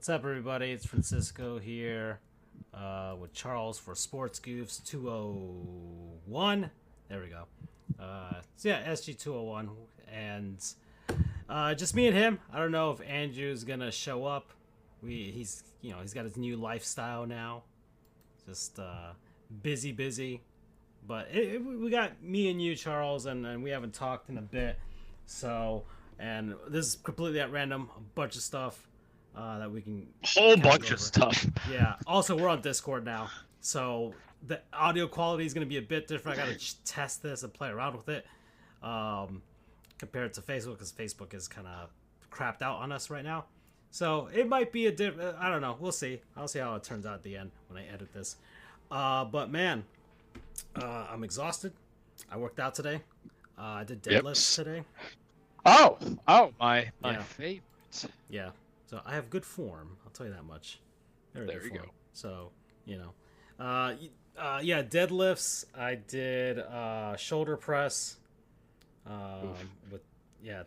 What's up, everybody? It's Francisco here with Charles for Sports Goofs 201. There we go. Yeah, SG 201, and just me and him. I don't know if Andrew's gonna show up. He's got his new lifestyle now. Just busy. But we got me and you, Charles, and we haven't talked in a bit. So, and this is completely at random. A bunch of stuff that we can Whole bunch over. of stuff. Yeah. Also, we're on Discord now, so the audio quality is going to be a bit different. I got to test this and play around with it compared to Facebook, because Facebook is kind of crapped out on us right now. So it might be a different. I don't know. We'll see. I'll see how it turns out at the end when I edit this. But man, I'm exhausted. I worked out today. I did deadlifts today. Oh, my Yeah. favorite. Yeah. So I have good form. I'll tell you that much. There you go. So, yeah, deadlifts. I did shoulder press with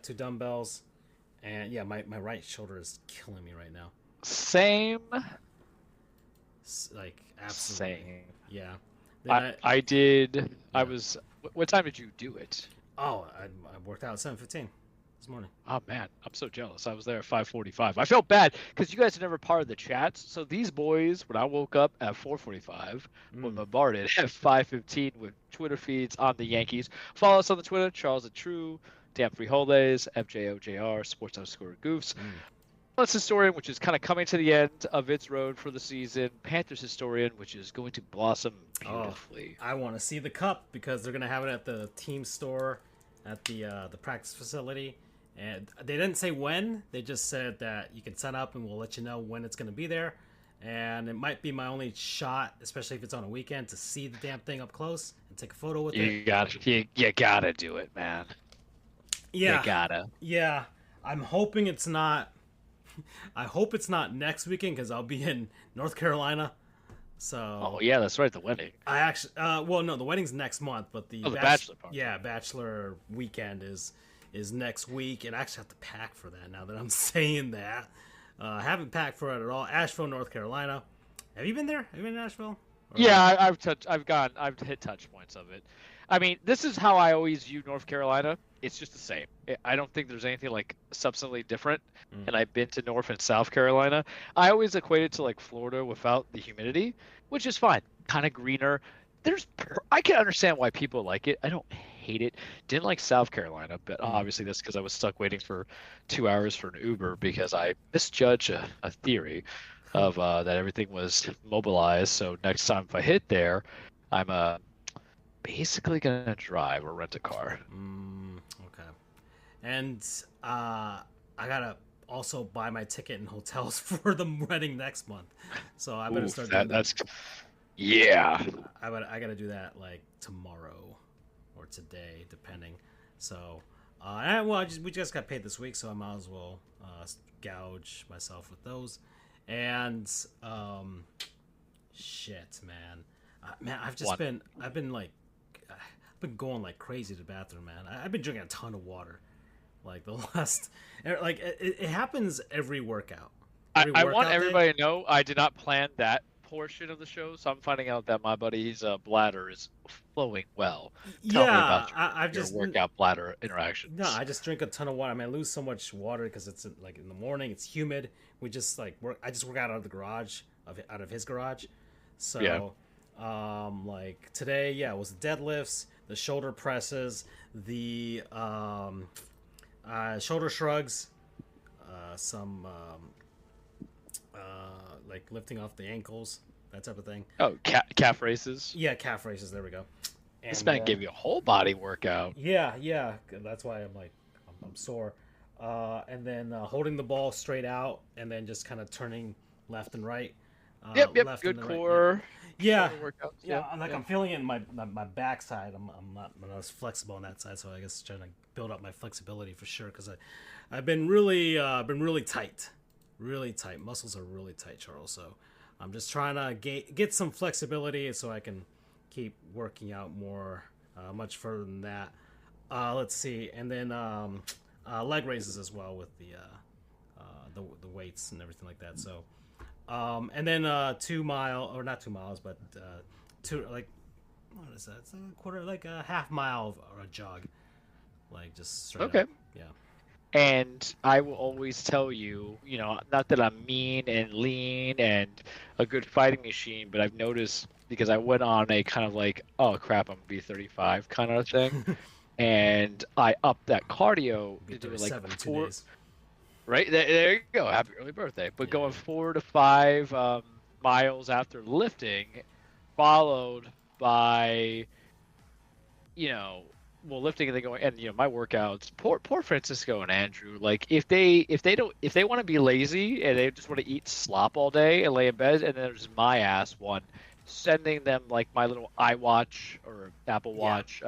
2 dumbbells. And yeah, my right shoulder is killing me right now. Same. Like, absolutely. Same. Yeah. I did. Yeah. I was. What time did you do it? Oh, I worked out at 7:15 this morning. Oh man, I'm so jealous. I was there at 5:45. I felt bad because you guys are never part of the chats. So these boys, when I woke up at 4:45, were bombarded at 5:15 with Twitter feeds on the Yankees. Follow us on the Twitter, Charles and True, Damn Freeholdays, FJOJR, Sports_Goofs. Plus Historian, which is kind of coming to the end of its road for the season. Panthers Historian, which is going to blossom beautifully. I want to see the cup because they're going to have it at the team store at the practice facility. And they didn't say when. They just said that you can sign up and we'll let you know when it's going to be there. And it might be my only shot, especially if it's on a weekend, to see the damn thing up close and take a photo with it. You gotta do it, man. Yeah. You gotta. Yeah. I'm hoping it's not... I hope it's not next weekend because I'll be in North Carolina. So. Oh yeah, that's right. The wedding. I actually, no, the wedding's next month, but the bachelor party. Yeah, bachelor weekend is next week, and I actually have to pack for that. Now that I'm saying that, I haven't packed for it at all. Asheville, North Carolina. Have you been there? Have you been to Asheville? Yeah, I've hit touch points of it. I mean, this is how I always view North Carolina. It's just the same. I don't think there's anything like substantially different. And I've been to North and South Carolina. I always equate it to like Florida without the humidity, which is fine. Kind of greener. I can understand why people like it. I don't hate it. Didn't like South Carolina, but obviously that's because I was stuck waiting for 2 hours for an Uber because I misjudged a theory of that everything was mobilized. So next time if I hit there, I'm basically gonna drive or rent a car. Okay. And I gotta also buy my ticket and hotels for the wedding next month. So I better start doing that. Yeah. I gotta do that like tomorrow or today, depending. So, we just got paid this week, so I might as well gouge myself with those. And shit, man, I've been going like crazy to the bathroom, man. I've been drinking a ton of water, like the last, like it happens every workout. I want everybody to know I did not plan that portion of the show, so I'm finding out that my buddy's bladder is flowing well. Tell me about your workout bladder interaction. No, I just drink a ton of water. I mean, I lose so much water because it's like in the morning, it's humid. We just like I just work out of the garage, out of his garage. So, yeah. Like today, it was the deadlifts, the shoulder presses, the shoulder shrugs, some like lifting off the ankles, that type of thing. Oh, calf raises. Yeah, calf raises. There we go. And, this man gave you a whole body workout. Yeah. That's why I'm sore. And then holding the ball straight out, and then just kind of turning left and right. Yep. Good core. Right. Yeah. Yeah. I'm feeling it in my backside. I'm not as flexible on that side, so I guess trying to build up my flexibility for sure. Because I've been really tight. Really tight. Muscles are really tight, Charles. So I'm just trying to get some flexibility so I can keep working out more, much further than that. Let's see. And then leg raises as well with the the weights and everything like that. So, and then 2 mile or not 2 miles, but two like what is that? It's a quarter, like a half mile or a jog, like just straight Okay. up. Yeah. And I will always tell you, not that I'm mean and lean and a good fighting machine, but I've noticed because I went on a kind of like, oh crap, I'm B35 kind of thing, and I upped that cardio to do like 37 four. 2 days. Right there you go. Happy early birthday. But Yeah. going 4 to 5 miles after lifting, followed by, lifting and then going, and my workouts. Poor Francisco and Andrew. Like if they want to be lazy and they just want to eat slop all day and lay in bed, and then there's my ass one sending them like my little iWatch or Apple Watch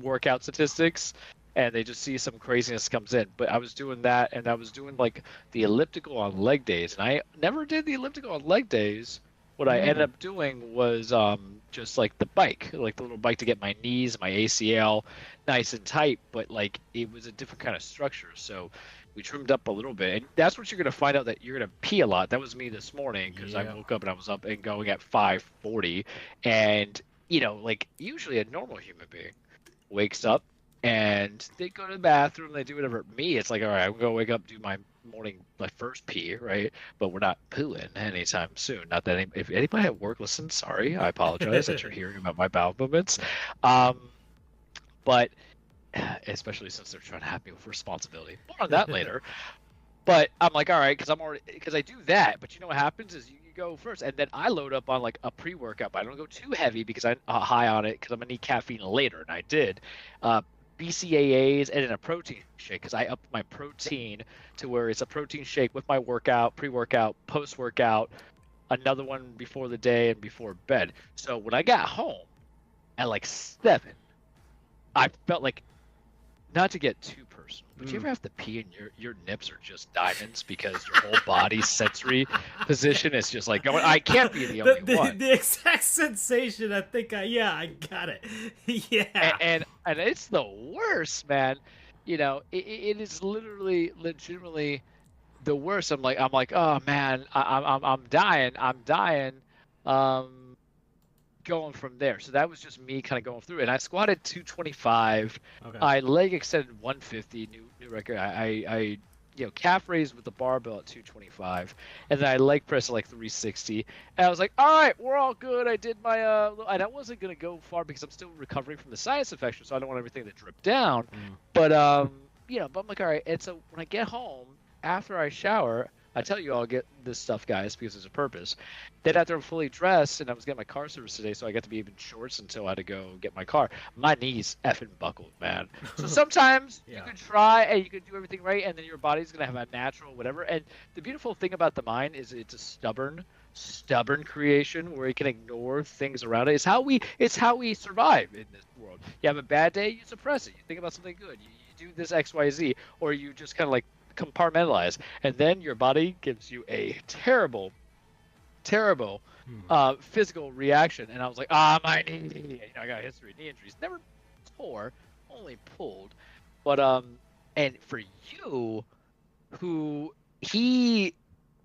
workout statistics, and they just see some craziness comes in. But I was doing that, and I was doing like the elliptical on leg days, and I never did the elliptical on leg days. What I ended up doing was just like the bike, like the little bike to get my knees, my ACL nice and tight, but like it was a different kind of structure. So we trimmed up a little bit, and that's what you're going to find out, that you're going to pee a lot. That was me this morning because I woke up and I was up and going at 5:40, and like usually a normal human being wakes up and they go to the bathroom, they do whatever. Me, it's like, all right, I'm going to wake up, do my morning, like first pee, right? But we're not pooing anytime soon. Not that if anybody at work listens, sorry, I apologize that you're hearing about my bowel movements. But especially since they're trying to have me with responsibility. More on that later. But I'm like, all right, because I do that. But you know what happens is you go first, and then I load up on like a pre-workout. But I don't go too heavy because I'm high on it because I'm gonna need caffeine later, and I did. BCAAs and then a protein shake because I upped my protein to where it's a protein shake with my workout, pre-workout, post-workout, another one before the day and before bed. So when I got home at like 7, I felt like, not to get too personal, but you ever have to pee and your nips are just diamonds because your whole body's sensory position is just like going, I can't be the only one. The exact sensation, I think I got it. Yeah. And it's the worst, man. It is legitimately the worst. I'm like, oh man, I'm dying. Going from there. So that was just me kind of going through it. And I squatted 225. Okay. I leg extended 150, new record. I calf raised with the barbell at 225, and then I leg pressed at like 360. And I was like, all right, we're all good. I did my and I wasn't gonna go far because I'm still recovering from the sinus infection, so I don't want everything to drip down. But but I'm like, all right. And so when I get home after I shower, I tell you I'll get this stuff, guys, because there's a purpose. Then after I'm fully dressed, and I was getting my car service today, so I got to be even shorts until I had to go get my car. My knees effing buckled, man. So sometimes you can try and you can do everything right, and then your body's gonna have a natural whatever. And the beautiful thing about the mind is it's a stubborn creation where it can ignore things around it. It's how we survive in this world. You have a bad day, you suppress it. You think about something good. You do this XYZ, or you just kind of like compartmentalize, and then your body gives you a terrible physical reaction. And I was like, my knee, I got a history of knee injuries, never tore, only pulled. But and for you,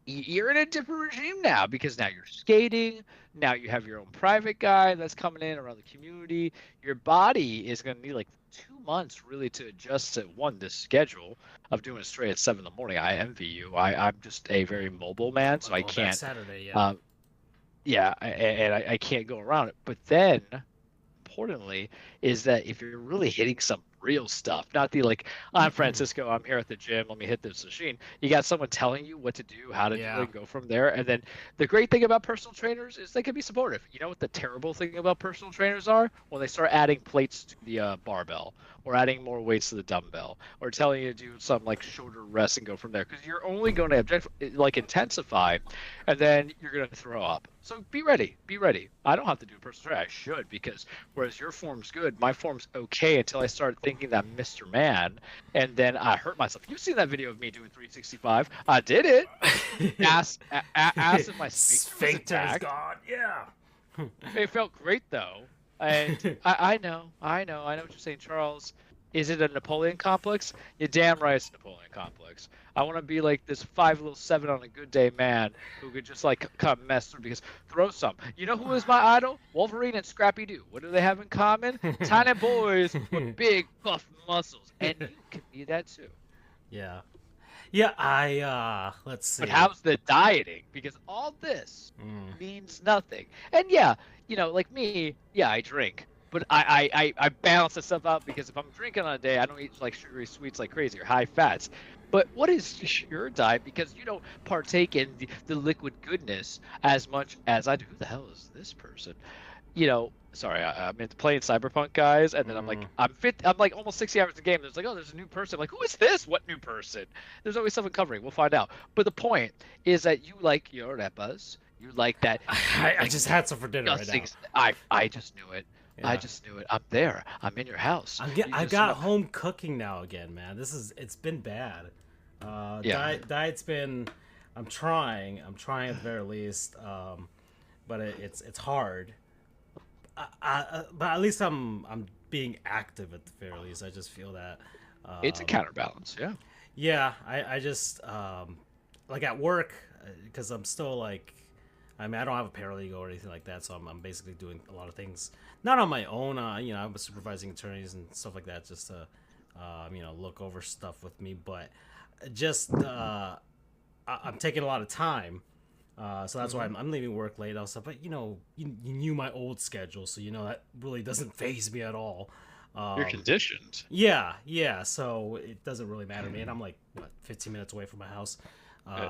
you're in a different regime now, because now you're skating, now you have your own private guy that's coming in around the community. Your body is going to need like 2 months really to adjust to this schedule of doing it straight at 7 in the morning. I envy you. I'm just a very mobile man, so I can't. Saturday, and I can't go around it. But then, importantly, is that if you're really hitting some real stuff, not the like, I'm Francisco, I'm here at the gym, let me hit this machine. You got someone telling you what to do, how to do it, and go from there. And then the great thing about personal trainers is they can be supportive. You know what the terrible thing about personal trainers are? When they start adding plates to the barbell, or adding more weights to the dumbbell, or telling you to do some like shorter rests and go from there, because you're only going to intensify, and then you're going to throw up. So be ready. I don't have to do a personal trainer. I should, because whereas your form's good, my form's okay until I start thinking that I'm Mr. Man, and then I hurt myself. You've seen that video of me doing 365. I did it. Ass in my sphincter is gone. Yeah. It felt great though. And I know what you're saying, Charles. Is it a Napoleon complex? You're damn right it's Napoleon complex. I want to be like this 5'7" on a good day man who could just like come mess through because throw some. You know who is my idol? Wolverine and Scrappy Doo. What do they have in common? Tiny boys with big buff muscles, and you can be that too. Yeah. Yeah, I let's see. But how's the dieting? Because all this means nothing. And yeah, like me, yeah, I drink. But I balance this stuff out because if I'm drinking on a day, I don't eat like sugary sweets like crazy or high fats. But what is your diet? Because you don't partake in the liquid goodness as much as I do. Who the hell is this person? Sorry, I'm into playing Cyberpunk, guys, and then I'm like almost 60 hours in the game. There's like, oh, there's a new person. I'm like, who is this? What new person? There's always something covering. We'll find out. But the point is that you like your repas. You like that. I just had some for dinner right now. I just knew it. Yeah. I just knew it. I'm there. I'm in your house. I got home cooking now again, man. It's been bad. Diet's been. I'm trying at the very least, but it's hard. But at least I'm being active at the very least. I just feel that it's a counterbalance. Yeah. Yeah, I just like at work because I'm still like. I mean, I don't have a paralegal or anything like that, so I'm basically doing a lot of things not on my own. I'm supervising attorneys and stuff like that, just to look over stuff with me. But just I'm taking a lot of time, so that's why I'm leaving work late also. But you knew my old schedule, so that really doesn't faze me at all. You're conditioned. Yeah. So it doesn't really matter to me, and I'm like 15 minutes away from my house.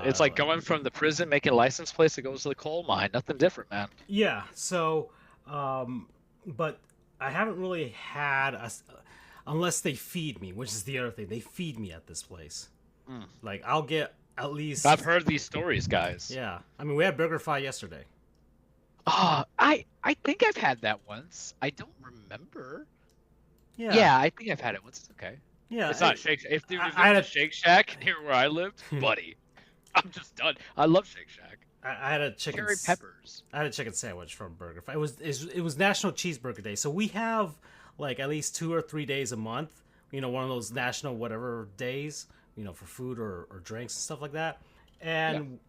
It's like going from the prison, making a license plate that goes to the coal mine. Nothing different, man. Yeah. So, but I haven't really had unless they feed me, which is the other thing. They feed me at this place. Like I'll get at least. I've heard these stories, guys. Yeah. I mean, we had Burger Fi yesterday. I think I've had that once. I don't remember. Yeah. Yeah, I think I've had it once. It's okay. Yeah. It's not Shake Shack. If there was a Shake Shack near where I lived, buddy. I'm just done. I love Shake Shack. I had a chicken. Cherry peppers. I had a chicken sandwich from Burger Fi. It was National Cheeseburger Day, so we have like at least 2 or 3 days a month. One of those national whatever days. For food or drinks and stuff like that. And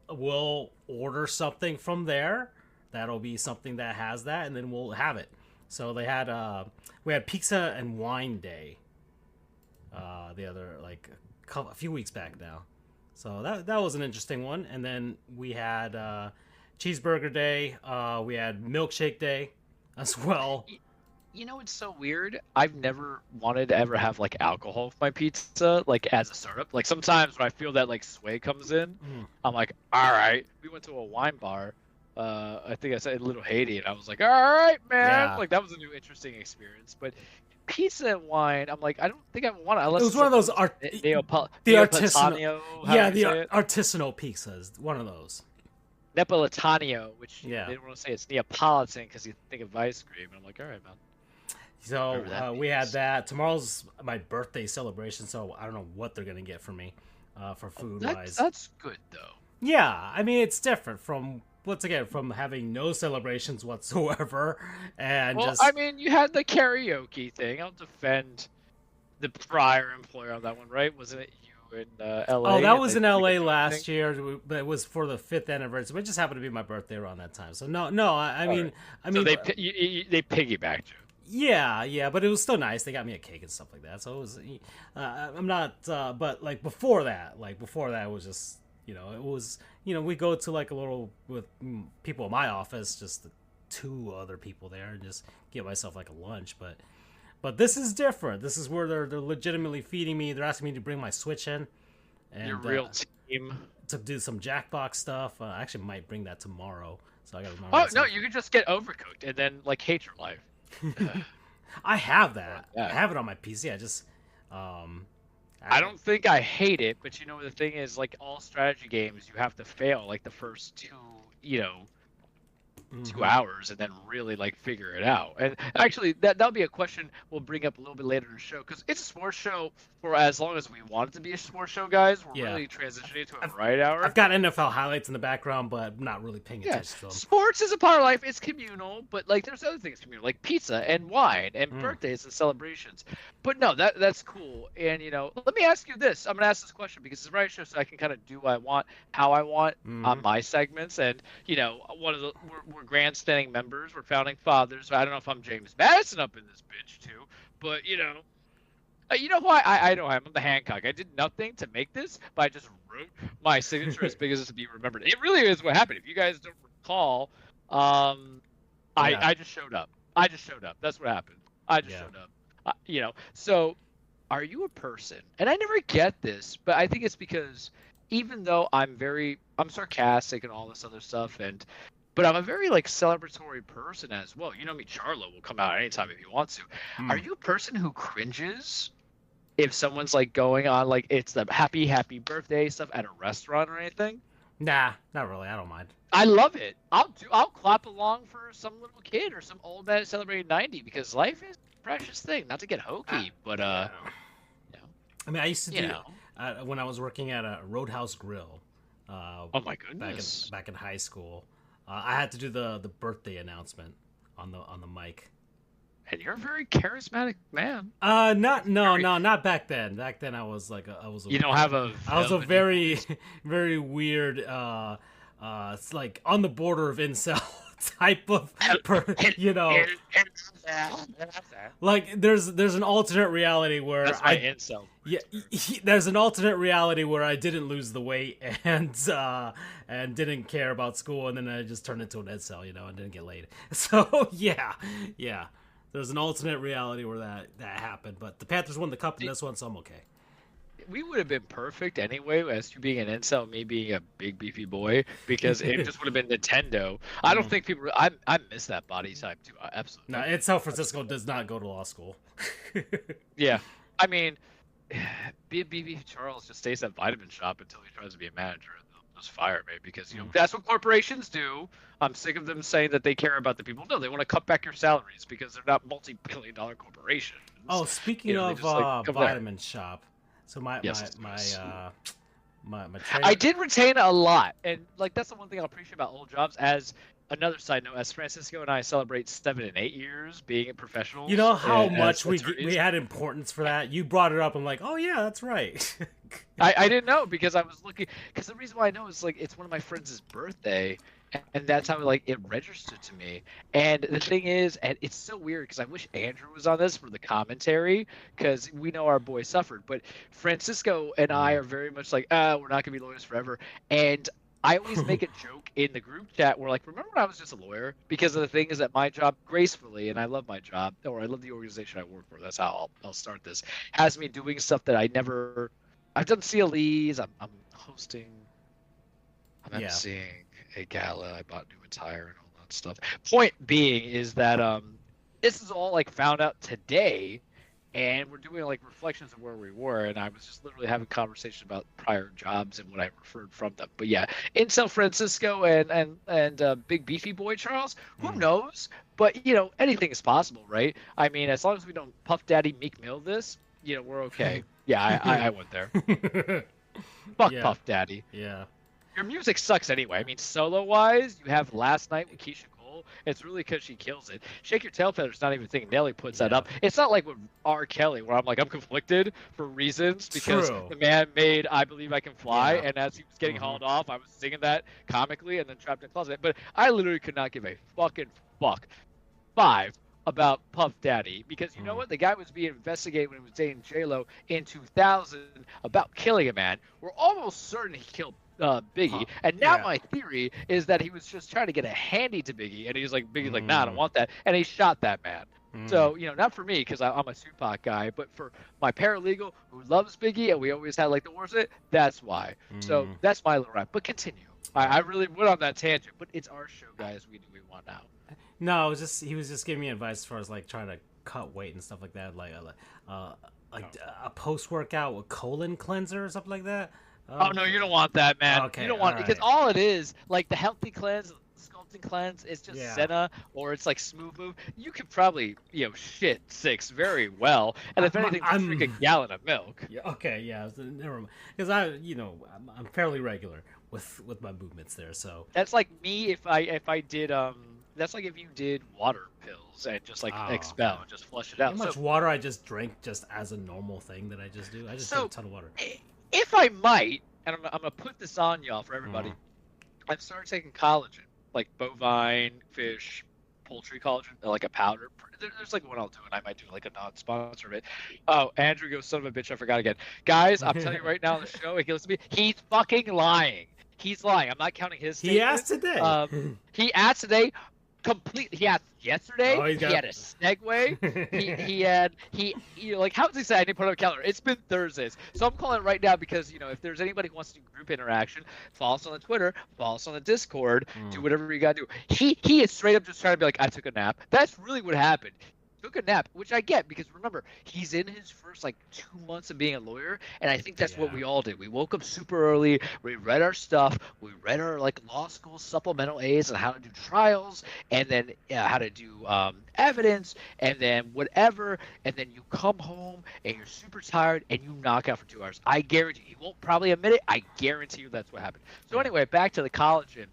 we'll order something from there. That'll be something that has that, and then we'll have it. So we had pizza and wine day. The other a few weeks back now. So that was an interesting one. And then we had cheeseburger day. We had milkshake day as well. It's so weird. I've never wanted to ever have like alcohol with my pizza, like as a startup. Like sometimes when I feel that like sway comes in, I'm like, all right. We went to a wine bar. I think I said Little Haiti, and I was like, all right, man. Yeah. Like that was a new interesting experience. But pizza and wine, I'm like, I don't think I want to. It was one of those the artisanal, the artisanal pizzas. One of those. Napolitano, which they don't want to say it's Neapolitan because you think of ice cream. And I'm like, all right, man. So we had that. Tomorrow's my birthday celebration, so I don't know what they're gonna get for me for food wise. That's good though. Yeah, I mean it's different from from having no celebrations whatsoever, and I mean you had the karaoke thing. I'll defend the prior employer on that one, right? Wasn't it you in LA? Oh, that was in LA last year, but it was for the 5th anniversary. It just happened to be my birthday around that time. So no, I mean, so they piggybacked you. Yeah, but it was still nice. They got me a cake and stuff like that. So it was, I'm not, but like before that, it was just, it was, we go to like a little with people in my office, just 2 other people there, and just get myself like a lunch. But this is different. This is where they're legitimately feeding me. They're asking me to bring my Switch in, and your real team to do some Jackbox stuff. I actually might bring that tomorrow. So I got to remember. Oh no, you could just get Overcooked and then like hate your life. I have that. Yeah. I have it on my PC. I just I don't think I hate it, but the thing is, like all strategy games, you have to fail like the first 2, 2 hours and then really like figure it out. And actually, that'll be a question we'll bring up a little bit later in the show because it's a sports show for as long as we want it to be a sports show, guys. We're really transitioning to a variety hour. I've got NFL highlights in the background, but I'm not really paying attention to them. Sports is a part of life. It's communal, but like there's other things communal, like pizza and wine and birthdays and celebrations. But no, that's cool. And let me ask you this. I'm gonna ask this question because it's a variety show, so I can kind of do what I want, how I want on my segments. And one of the we're grandstanding members, we're founding fathers. I don't know if I'm James Madison up in this bitch too, but you know why I know I'm the Hancock. I did nothing to make this, but I just wrote my signature as big as this to be remembered. It really is what happened. If you guys don't recall, I just showed up. That's what happened. I just showed up. So are you a person? And I never get this, but I think it's because even though I'm sarcastic and all this other stuff, but I'm a very like celebratory person as well. You know me, Charlo will come out anytime if he wants to. Are you a person who cringes if someone's like going on like it's the happy birthday stuff at a restaurant or anything? Nah, not really. I don't mind. I love it. I'll clap along for some little kid or some old man celebrating 90 because life is a precious thing. Not to get hokey, but I mean, I used to do when I was working at a Roadhouse Grill. Oh my goodness! Back in high school, I had to do the birthday announcement on the mic. And you're a very charismatic man. Not back then. Back then, I was like I was a very very weird. It's like on the border of incel type of, like there's an alternate reality where that's my incel. Yeah, there's an alternate reality where I didn't lose the weight and didn't care about school, and then I just turned into an incel, and didn't get laid. So yeah. There's an alternate reality where that happened, but the Panthers won the cup in this one, so I'm okay. We would have been perfect anyway, as you being an incel, me being a big beefy boy, because it just would have been Nintendo. I don't think people. I miss that body type too. Absolutely. No, San Francisco does not go to law school. Yeah, I mean, beefy Charles just stays at Vitamin Shop until he tries to be a manager. Just fire me because that's what corporations do. I'm sick of them saying that they care about the people. No, they want to cut back your salaries because they're not multi-billion-dollar corporations. Oh, speaking of Vitamin Shop, so my I did retain a lot, and like that's the one thing I'll appreciate about old jobs. As another side note, as Francisco and I celebrate 7 and 8 years being professionals, you know how much we had importance for that. You brought it up. I'm like, oh yeah, that's right. I didn't know because I was looking. Because the reason why I know is like it's one of my friends' birthday, and that's how like it registered to me. And the thing is, and it's so weird because I wish Andrew was on this for the commentary because we know our boy suffered, but Francisco and I are very much like, we're not gonna be lawyers forever. And I always make a joke in the group chat where like, remember when I was just a lawyer? Because the thing is that my job, gracefully, and I love my job, or I love the organization I work for. That's how I'll start this. Has me doing stuff that I never. I've done CLEs. I'm hosting. I'm emceeing a gala. I bought new attire and all that stuff. Point being is that this is all like found out today, and we're doing like reflections of where we were. And I was just literally having conversations about prior jobs and what I referred from them. But yeah, in San Francisco and big beefy boy Charles, who knows? But anything is possible, right? I mean, as long as we don't Puff Daddy Meek Mill this, we're okay. Yeah, I went there. Fuck Puff Daddy. Yeah. Your music sucks anyway. I mean, solo-wise, you have Last Night with Keisha Cole. It's really because she kills it. Shake Your Tail Feather's not even a thing. Nelly puts that up. It's not like with R. Kelly, where I'm like, I'm conflicted for reasons because the man made I Believe I Can Fly, and as he was getting hauled off, I was singing that comically and then trapped in a closet. But I literally could not give a fucking fuck. 5 about Puff Daddy because you know what, the guy was being investigated when he was dating J-Lo in 2000 about killing a man. We're almost certain he killed Biggie, and now my theory is that he was just trying to get a handy to Biggie, and he's like, Biggie's like, nah, I don't want that, and he shot that man. So not for me because I'm a Tupac guy, but for my paralegal who loves Biggie and we always had like the wars it. That's why. So that's my little rap. But continue. I really went on that tangent, but it's our show, guys. We do what we want now. No, it was just he was just giving me advice as far as like trying to cut weight and stuff like that, like a post workout with colon cleanser or something like that. Oh no, you don't want that, man. Okay, you don't want because all it is like the healthy cleanse sculpting cleanse, it's just Yeah. Senna or it's like smooth move, you could probably shit 6 very well, and if anything, just drink a gallon of milk. Yeah, okay, yeah, never mind. Because I'm fairly regular with my movements there, so That's like me if I did that's like if you did water pills and just like expel and just flush it out. how much water I just drink just as a normal thing that I just do. I just drink a ton of water. If I might, and I'm gonna put this on y'all for everybody, I've started taking collagen, like bovine, fish, poultry collagen, like a powder. There's like one I'll do, and I might do like a non-sponsor of it. Oh, Andrew goes, son of a bitch, I forgot again. Guys, I'm telling you right now on the show, he goes to me, he's fucking lying. He's lying. I'm not counting his statement. He asked today. He asked today. He asked yesterday. Oh, he had a segue. he like how does he say I need to put on a calendar? It's been Thursdays, so I'm calling it right now because if there's anybody who wants to do group interaction, follow us on the Twitter, follow us on the Discord, do whatever you gotta do. He is straight up just trying to be like, I took a nap. That's really what happened. Took a nap, which I get because remember he's in his first like 2 months of being a lawyer, and I think that's what we all did. We woke up super early, we read our stuff, we read our like law school supplemental A's on how to do trials, and then how to do evidence, and then whatever, and then you come home and you're super tired and you knock out for 2 hours. I guarantee you won't probably admit it. I guarantee you that's what happened. So anyway, back to the collagen.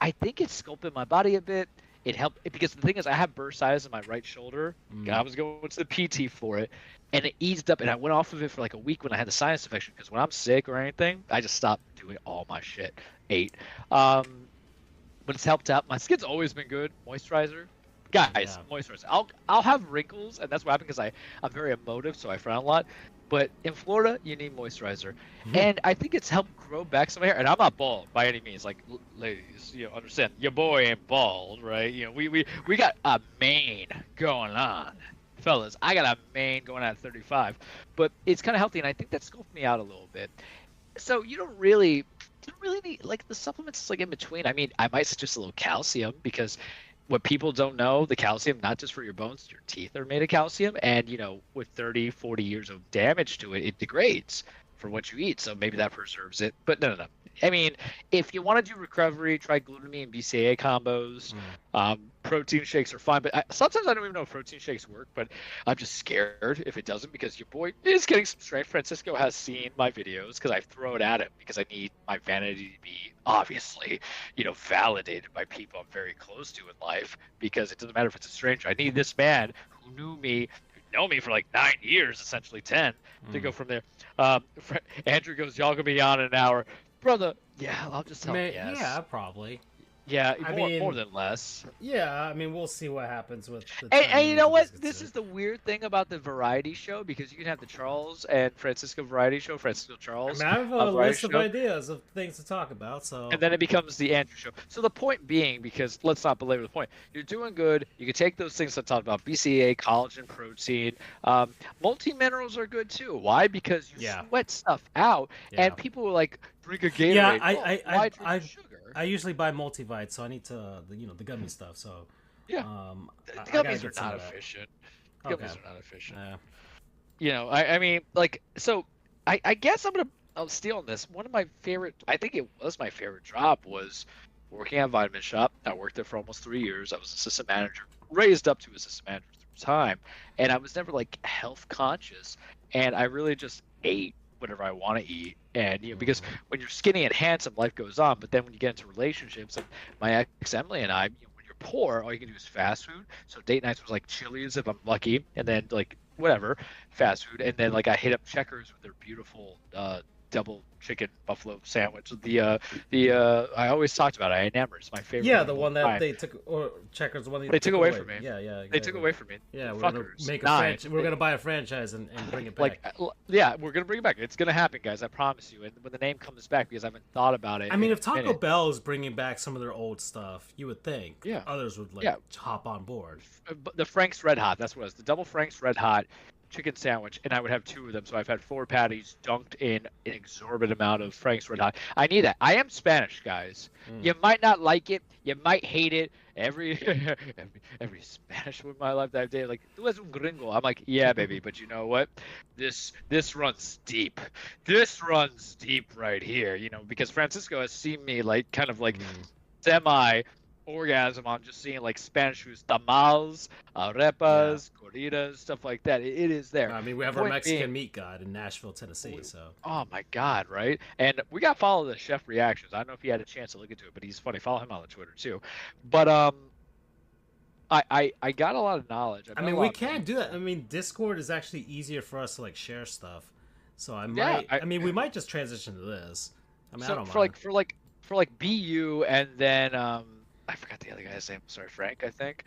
I think it's sculpted my body a bit. It helped because the thing is I have bursitis in my right shoulder. I was going to the PT for it, and it eased up, and I went off of it for like a week when I had the sinus infection because when I'm sick or anything, I just stopped doing all my shit. But it's helped out. My skin's always been good. Moisturizer. Guys, moisturizer. I'll have wrinkles, and that's what happened because I'm very emotive, so I frown a lot. But in Florida, you need moisturizer, and I think it's helped grow back some hair. And I'm not bald by any means. Like, ladies, understand, your boy ain't bald, right? We got a mane going on, fellas. I got a mane going on at 35, but it's kind of healthy, and I think that scoped me out a little bit. So you don't really need like the supplements. It's like in between. I mean, I might suggest a little calcium because what people don't know, the calcium, not just for your bones, your teeth are made of calcium. And, with 30, 40 years of damage to it, it degrades from what you eat. So maybe that preserves it. But no. I mean, if you want to do recovery, try glutamine and BCAA combos. Protein shakes are fine. But sometimes I don't even know if protein shakes work. But I'm just scared if it doesn't because your boy is getting some strength. Francisco has seen my videos because I throw it at him because I need my vanity to be obviously, validated by people I'm very close to in life because it doesn't matter if it's a stranger. I need this man who knew me, know me for like 9 years, essentially 10, to go from there. Andrew goes, y'all gonna be on in an hour. Brother, yeah, I'll just tell him yes. Yeah, probably. Yeah, more than less. Yeah, I mean, we'll see what happens with the and you know what? This is the weird thing about the variety show because you can have the Charles and Francisco variety show, Francisco Charles. I have a list of ideas of things to talk about, so. And then it becomes the Andrew show. So the point being, because let's not belabor the point, you're doing good. You can take those things I talked about: BCAA, collagen, protein, multi minerals are good too. Why? Because you sweat stuff out, and people will like drink a Gatorade. Yeah, why drink sugar? I usually buy multivites, so I need to, the gummy stuff. So the gummies are not efficient. Gummies are not efficient. I mean, like, so I guess I'll steal on this. One of my favorite, I think it was my favorite job was working at Vitamin Shop. I worked there for almost 3 years. I was assistant manager, raised up to assistant manager through time, and I was never like health conscious, and I really just ate whatever I want to eat. And because when you're skinny and handsome, life goes on. But then when you get into relationships, and my ex Emily and I, when you're poor, all you can do is fast food. So date nights was like Chili's if I'm lucky, and then like whatever fast food, and then like I hit up Checkers with their beautiful double chicken buffalo sandwich. I always talked about it. I enamored. It's my favorite. Yeah, the one that they took, or Checkers, the one they took away from me. Yeah, exactly. They took away from me. Yeah, we're gonna make a franchise. We're gonna buy a franchise and bring it back. We're gonna bring it back. It's gonna happen, guys. I promise you. And when the name comes back, because I haven't thought about it. I mean, if Taco Bell is bringing back some of their old stuff, you would think others would hop on board. The Frank's Red Hot. That's what it was. The double Frank's Red Hot chicken sandwich, and I would have 2 of them. So I've had 4 patties dunked in an exorbitant amount of Frank's Red Hot. I need that. I am Spanish, guys. You might not like it. You might hate it. Every Spanish word in my life that I've dated, like, tú eres un gringo. I'm like, yeah, baby, but you know what? This runs deep. This runs deep right here, because Francisco has seen me like kind of like semi orgasm on just seeing like Spanish foods, tamales, Yeah. arepas, corridas, stuff like that. It is there. I mean, we have our Point Mexican being, meat god in Nashville, Tennessee. So oh my God, right? And we got to follow the chef reactions. I don't know if he had a chance to look into it, but he's funny. Follow him on Twitter too. But I got a lot of knowledge. I mean, we can do that. I mean, Discord is actually easier for us to like share stuff. So I might. I mean, we might just transition to this. I mean, so I don't for mind. like BU and then I forgot the other guy's name. Sorry, Frank, I think.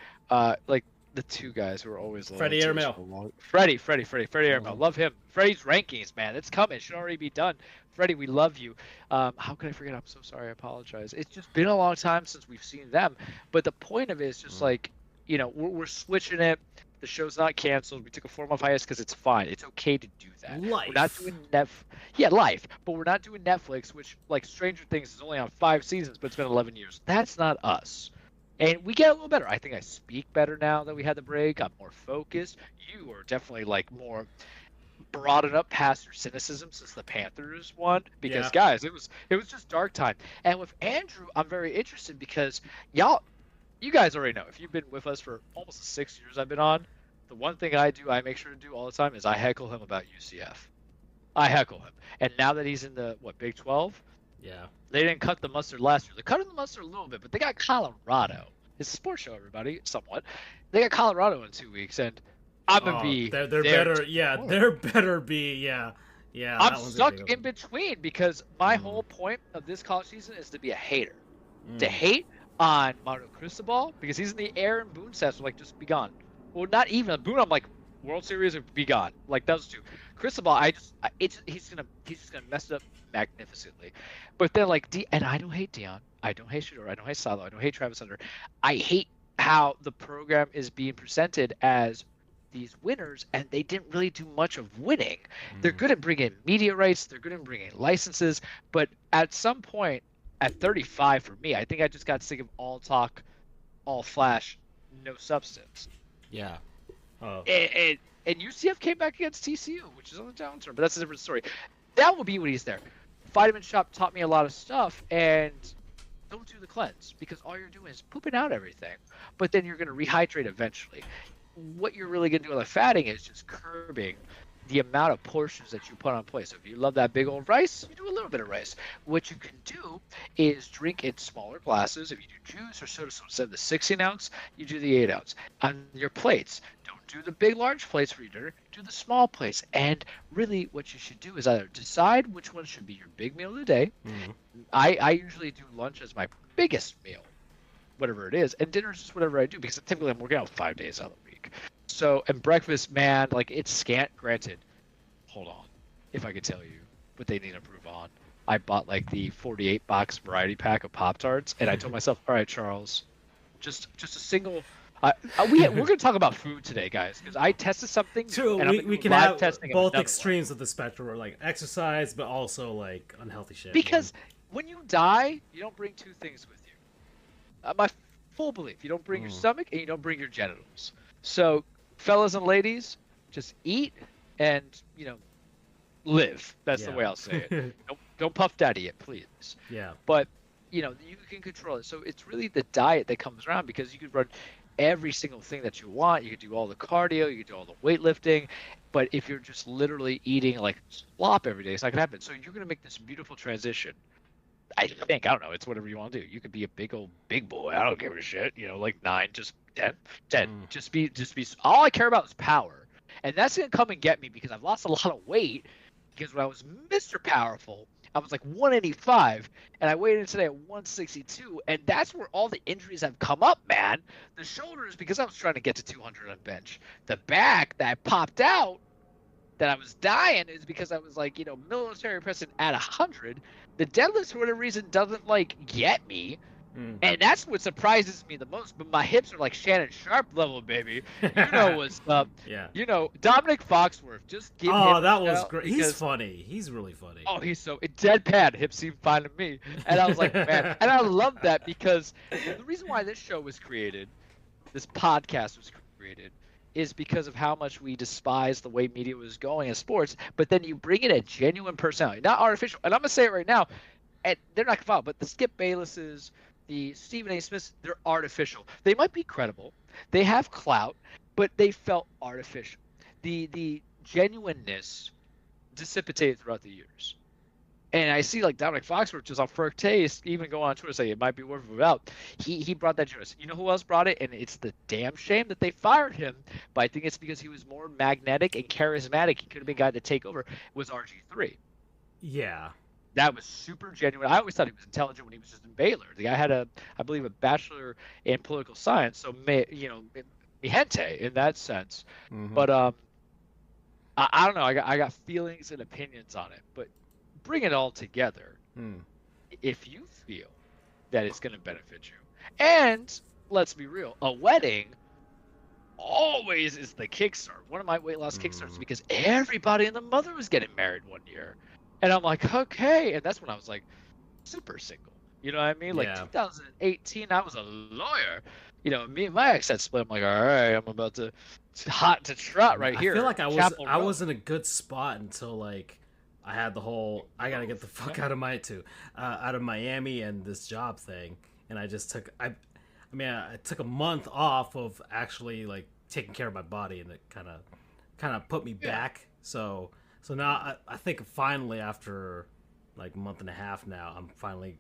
Like the two guys who are always Freddie Airmail. Freddie Airmail. Love him. Freddie's rankings, man. It's coming. It should already be done. Freddie, we love you. How could I forget? I'm so sorry. I apologize. It's just been a long time since we've seen them. But the point of it is just like, you know, we're switching it. The show's not canceled. We took a 4-month hiatus because it's fine. It's okay to do that. Life. We're not doing life. But we're not doing Netflix, which like Stranger Things is only on 5 seasons, but it's been 11 years. That's not us. And we get a little better. I think I speak better now that we had the break. I'm more focused. You are definitely like more broadened up past your cynicism since the Panthers won. Because guys, it was just dark time. And with Andrew, I'm very interested because you guys already know, if you've been with us for almost the 6 years I've been on, the one thing I make sure to do all the time is I heckle him about UCF. I heckle him. And now that he's in the, Big 12? Yeah. They didn't cut the mustard last year. They cut the mustard a little bit, but they got Colorado. It's a sports show, everybody, somewhat. They got Colorado in 2 weeks, and I'm going to be they're better. Yeah, there better be. Yeah. I'm stuck in between because my whole point of this college season is to be a hater. To hate on Mario Cristobal because he's in the air and Boone sets, so like just be gone. Well, not even Boone. I'm like World Series or be gone. Like those two. Cristobal, he's just gonna mess it up magnificently. But then like and I don't hate Dion. I don't hate Shador. I don't hate Salo. I don't hate Travis Hunter. I hate how the program is being presented as these winners, and they didn't really do much of winning. They're good at bringing media rights. They're good at bringing licenses. But at some point, at 35 for me, I think I just got sick of all talk, all flash, no substance. Yeah. Oh. And UCF came back against TCU, which is on the downturn, but that's a different story. That will be when he's there. Vitamin Shop taught me a lot of stuff, and don't do the cleanse because all you're doing is pooping out everything. But then you're going to rehydrate eventually. What you're really going to do with the fatting is just curbing the amount of portions that you put on plate. So if you love that big old rice, you do a little bit of rice. What you can do is drink in smaller glasses. If you do juice or soda, so instead of the 16 ounce, you do the 8 ounce. On your plates, don't do the big large plates for your dinner, do the small plates. And really what you should do is either decide which one should be your big meal of the day. I usually do lunch as my biggest meal, whatever it is, and dinner is just whatever I do because typically I'm working out 5 days out of the week. So, and breakfast, man, like it's scant. Granted, hold on, if I could tell you what they need to improve on. I bought like the 48 box variety pack of Pop-Tarts, and I told myself, all right, Charles, just a single. We're going to talk about food today, guys, because I tested something. True, and we can have both extremes of the spectrum, or like exercise, but also like unhealthy shit. Because when you die, you don't bring two things with you. My full belief, you don't bring your stomach and you don't bring your genitals. So, fellas and ladies, just eat and, live. That's the way I'll say it. Don't puff daddy it, please. Yeah. But, you can control it. So it's really the diet that comes around because you could run every single thing that you want. You could do all the cardio. You could do all the weightlifting. But if you're just literally eating like slop every day, it's not going to happen. So you're going to make this beautiful transition. I don't know. It's whatever you want to do. You could be a big boy. I don't give a shit. Like 9, just 10. Just be. All I care about is power, and that's gonna come and get me because I've lost a lot of weight. Because when I was Mr. Powerful, I was like 185, and I weighed in today at 162, and that's where all the injuries have come up, man. The shoulders, because I was trying to get to 200 on bench. The back that popped out, that I was dying, is because I was like, military pressing at 100. The deadlifts, for whatever reason, doesn't get me. And that's what surprises me the most. But my hips are like Shannon Sharp level, baby. You know what's up. Yeah. Dominic Foxworth. Just give him. Oh, that was great. He's funny. He's really funny. Oh, he's so deadpan. Hips seem fine to me. And I was like, man. And I love that because the reason why this show was created, this podcast was created, is because of how much we despise the way media was going in sports. But then you bring in a genuine personality, not artificial. And I'm going to say it right now, and they're not going to follow, but the Skip Baylesses, the Stephen A. Smiths, they're artificial. They might be credible. They have clout, but they felt artificial. The genuineness dissipated throughout the years. And I see like Dominic Foxworth just on first taste, even go on Twitter say it might be worth it out. He brought that to us. You know who else brought it? And it's the damn shame that they fired him. But I think it's because he was more magnetic and charismatic. He could have been a guy to take over. Was RG3. Yeah. That was super genuine. I always thought he was intelligent when he was just in Baylor. The guy had I believe, a bachelor in political science. So, mi gente in that sense. Mm-hmm. But I don't know. I got feelings and opinions on it. But bring it all together. If you feel that it's going to benefit you, and let's be real, a wedding always is the kickstart. One of my weight loss kickstarts because everybody and the mother was getting married one year, and I'm like, okay, and that's when I was like super single. You know what I mean? Like 2018, I was a lawyer. You know, me and my ex had split. I'm like, all right, I'm about to hot to trot right here. I feel like I was in a good spot until like I had the whole I gotta get the fuck out of Miami and this job thing, and I just took I took a month off of actually like taking care of my body, and it kind of put me back. So now I think finally after like a month and a half now, I'm finally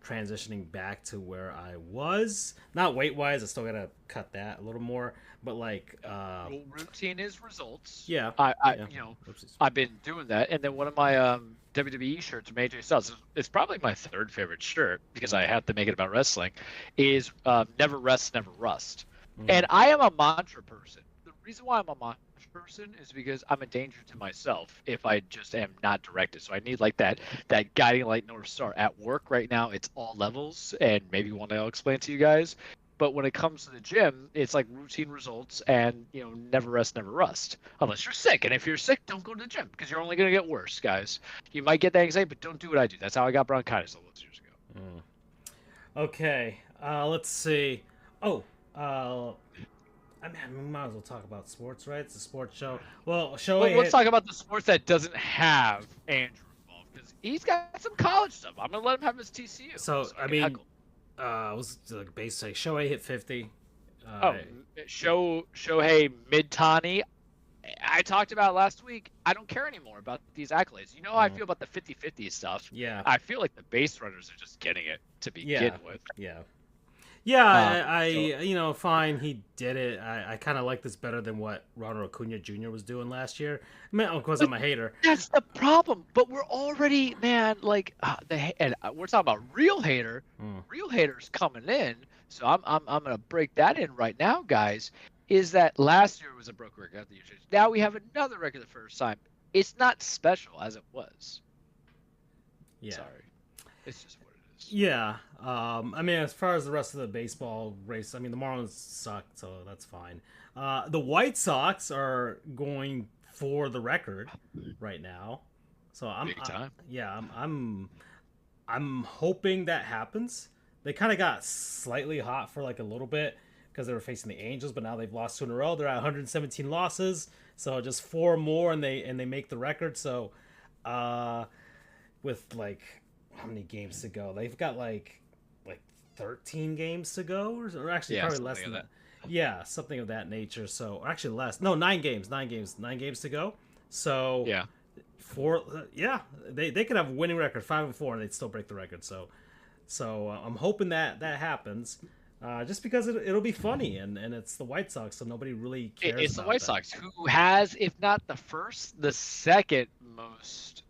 transitioning back to where I was. Not weight wise, I still gotta cut that a little more, but like routine is results. Yeah, I've been doing that, and then one of my WWE shirts from AJ Styles, it's probably my third favorite shirt because I have to make it about wrestling, is never rest, never rust. And I am a mantra person. The reason why I'm a mantra person is because I'm a danger to myself if I just am not directed. So I need like that guiding light North Star. At work right now, it's all levels, and maybe one day I'll explain to you guys. But when it comes to the gym, it's like routine results and, never rest, never rust. Unless you're sick. And if you're sick, don't go to the gym because you're only going to get worse, guys. You might get that anxiety, but don't do what I do. That's how I got bronchitis all those years ago. Okay. Let's see. Oh, we might as well talk about sports, right? It's a sports show. Well, let's talk about the sports that doesn't have Andrew involved because he's got some college stuff. I'm going to let him have his TCU. So I mean... it was like basically Shohei hit 50. Shohei Mid-Tani. I talked about last week. I don't care anymore about these accolades. You know how I feel about the 50-50 stuff. Yeah. I feel like the base runners are just getting it to begin with. Yeah. Yeah, fine, he did it. I kind of like this better than what Ronald Acuna Jr. was doing last year. I mean, of course, I'm a hater. That's the problem. But we're already, man, like and we're talking about real hater. Real haters coming in. So I'm gonna break that in right now, guys. Is that last year was a broke record? Now we have another record the first time. It's not special as it was. Yeah. Sorry, it's just. Yeah, I mean, as far as the rest of the baseball race, I mean, the Marlins suck, so that's fine. The White Sox are going for the record right now, so I'm hoping that happens. They kind of got slightly hot for like a little bit because they were facing the Angels, but now they've lost 2 in a row. They're at 117 losses, so just 4 more, and they make the record. So, with like. How many games to go? They've got like 13 games to go, or actually probably less than that. Yeah, something of that nature. So, or actually less. No, 9 games to go. So yeah, they could have a winning record 5-4, and they'd still break the record. So I'm hoping that happens. Just because it'll be funny, and it's the White Sox, so nobody really cares. It's the White Sox who has, if not the first, the second most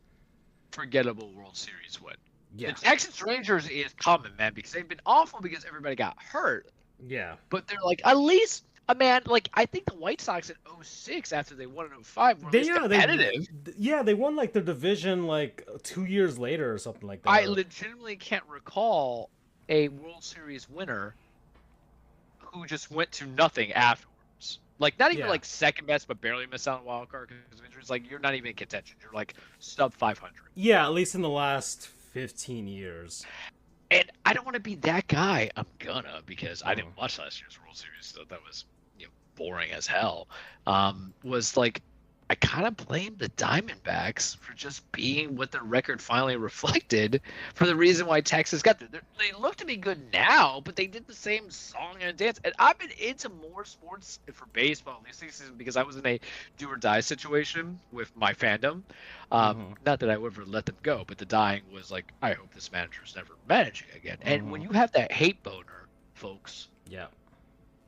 forgettable World Series win. Yeah. The Texas Rangers is coming, man, because they've been awful because everybody got hurt. Yeah. But they're like, at least, like, I think the White Sox in 06, after they won in 05, were competitive. They won, like, their division, like, 2 years later or something like that. I legitimately can't recall a World Series winner who just went to nothing afterwards. Like, not even, like, second best, but barely missed out on wild card because of injuries. Like, you're not even in contention. You're, like, sub 500. Yeah, at least in the last 15 years. And I don't want to be that guy. I'm gonna, because I didn't watch last year's World Series, so that was boring as hell. Was like, I kind of blame the Diamondbacks for just being what their record finally reflected for the reason why Texas got there. They look to be good now, but they did the same song and dance. And I've been into more sports for baseball this season because I was in a do or die situation with my fandom. Not that I would ever let them go, but the dying was like, I hope this manager is never managing again. And when you have that hate boner, folks, yeah,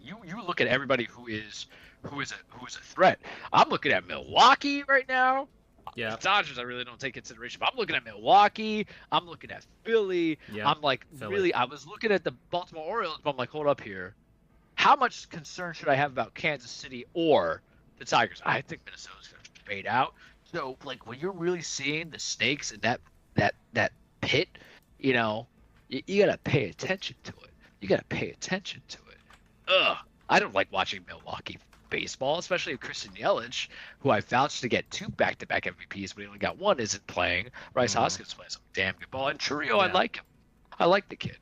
you look at everybody who is a threat. I'm looking at Milwaukee right now. yeah, The Dodgers I really don't take consideration, but I'm looking at Milwaukee. I'm looking at Philly. yeah. I'm like, Philly. really, I was looking at the Baltimore Orioles, but I'm like, hold up here. How much concern should I have about Kansas City or the Tigers? I think Minnesota's going to fade out. So, like, when you're really seeing the snakes in that pit, you know, you got to pay attention to it. You got to pay attention to it. Ugh. I don't like watching Milwaukee baseball, especially if Christian Yelich, who I vouched to get 2 back-to-back MVPs, but he only got 1, isn't playing. Bryce Hoskins plays some damn good ball. And Churio, I like him. I like the kid.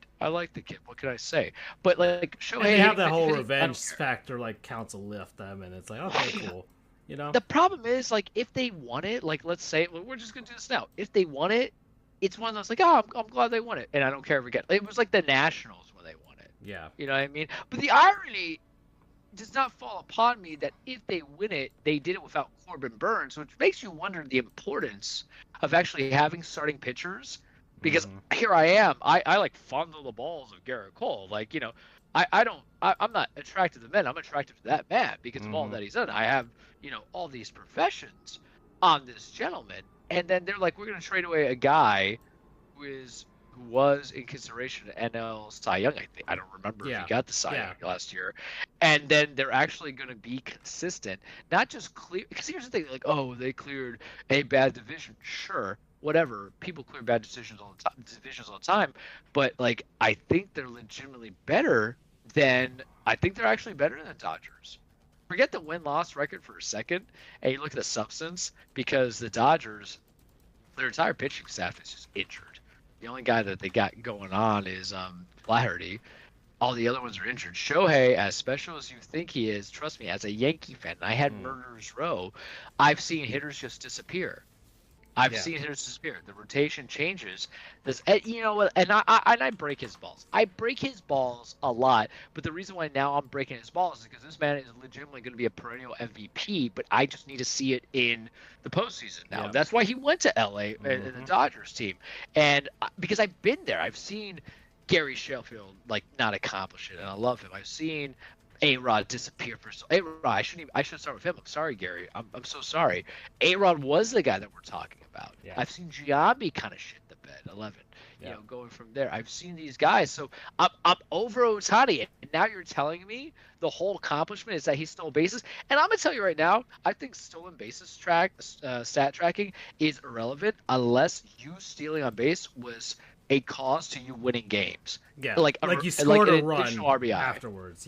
What can I say? But like Shohei, they have that whole revenge factor, like council lift them, and it's like, okay, cool. You know. The problem is, like, if they won it, like, let's say we're just gonna do this now. If they won it, it's one of those like, oh, I'm glad they won it, and I don't care if we get. It was like the Nationals when they won it. Yeah. You know what I mean? But the irony does not fall upon me that if they win it, they did it without Corbin Burns, which makes you wonder the importance of actually having starting pitchers. Because here I am, I like fondle the balls of Garrett Cole. Like, you know, I'm not attracted to men. I'm attracted to that man because of all that he's done. I have, you know, all these professions on this gentleman, and then they're like, we're gonna trade away a guy who was in consideration at NL Cy Young. I don't remember if he got the Cy Young last year. And then they're actually going to be consistent, not just clear. Because here's the thing, like, oh, they cleared a bad division. Sure, whatever. People clear bad divisions all the time. But like, I think they're legitimately better than. I think they're actually better than the Dodgers. Forget the win-loss record for a second, and you look at the substance, because the Dodgers, their entire pitching staff is just injured. The only guy that they got going on is Flaherty. All the other ones are injured. Shohei, as special as you think he is, trust me, as a Yankee fan, I had Murderer's Row, I've seen hitters just disappear. I've seen hitters disappear. The rotation changes. You know what? And I break his balls. I break his balls a lot. But the reason why now I'm breaking his balls is because this man is legitimately going to be a perennial MVP. But I just need to see it in the postseason now. Yeah. That's why he went to LA and the Dodgers team. And because I've been there, I've seen Gary Sheffield like not accomplish it, and I love him. I've seen A-Rod disappear for A-Rod. I should start with him. I'm sorry, Gary. I'm so sorry. A-Rod was the guy that we're talking about. Yeah. I've seen Giambi kind of shit the bed. 11. You know, going from there. I've seen these guys. So I'm over Ohtani, and now you're telling me the whole accomplishment is that he stole bases. And I'm gonna tell you right now, I think stolen bases stat tracking is irrelevant unless you stealing on base was a cause to you winning games. Yeah, like you scored a run RBI afterwards.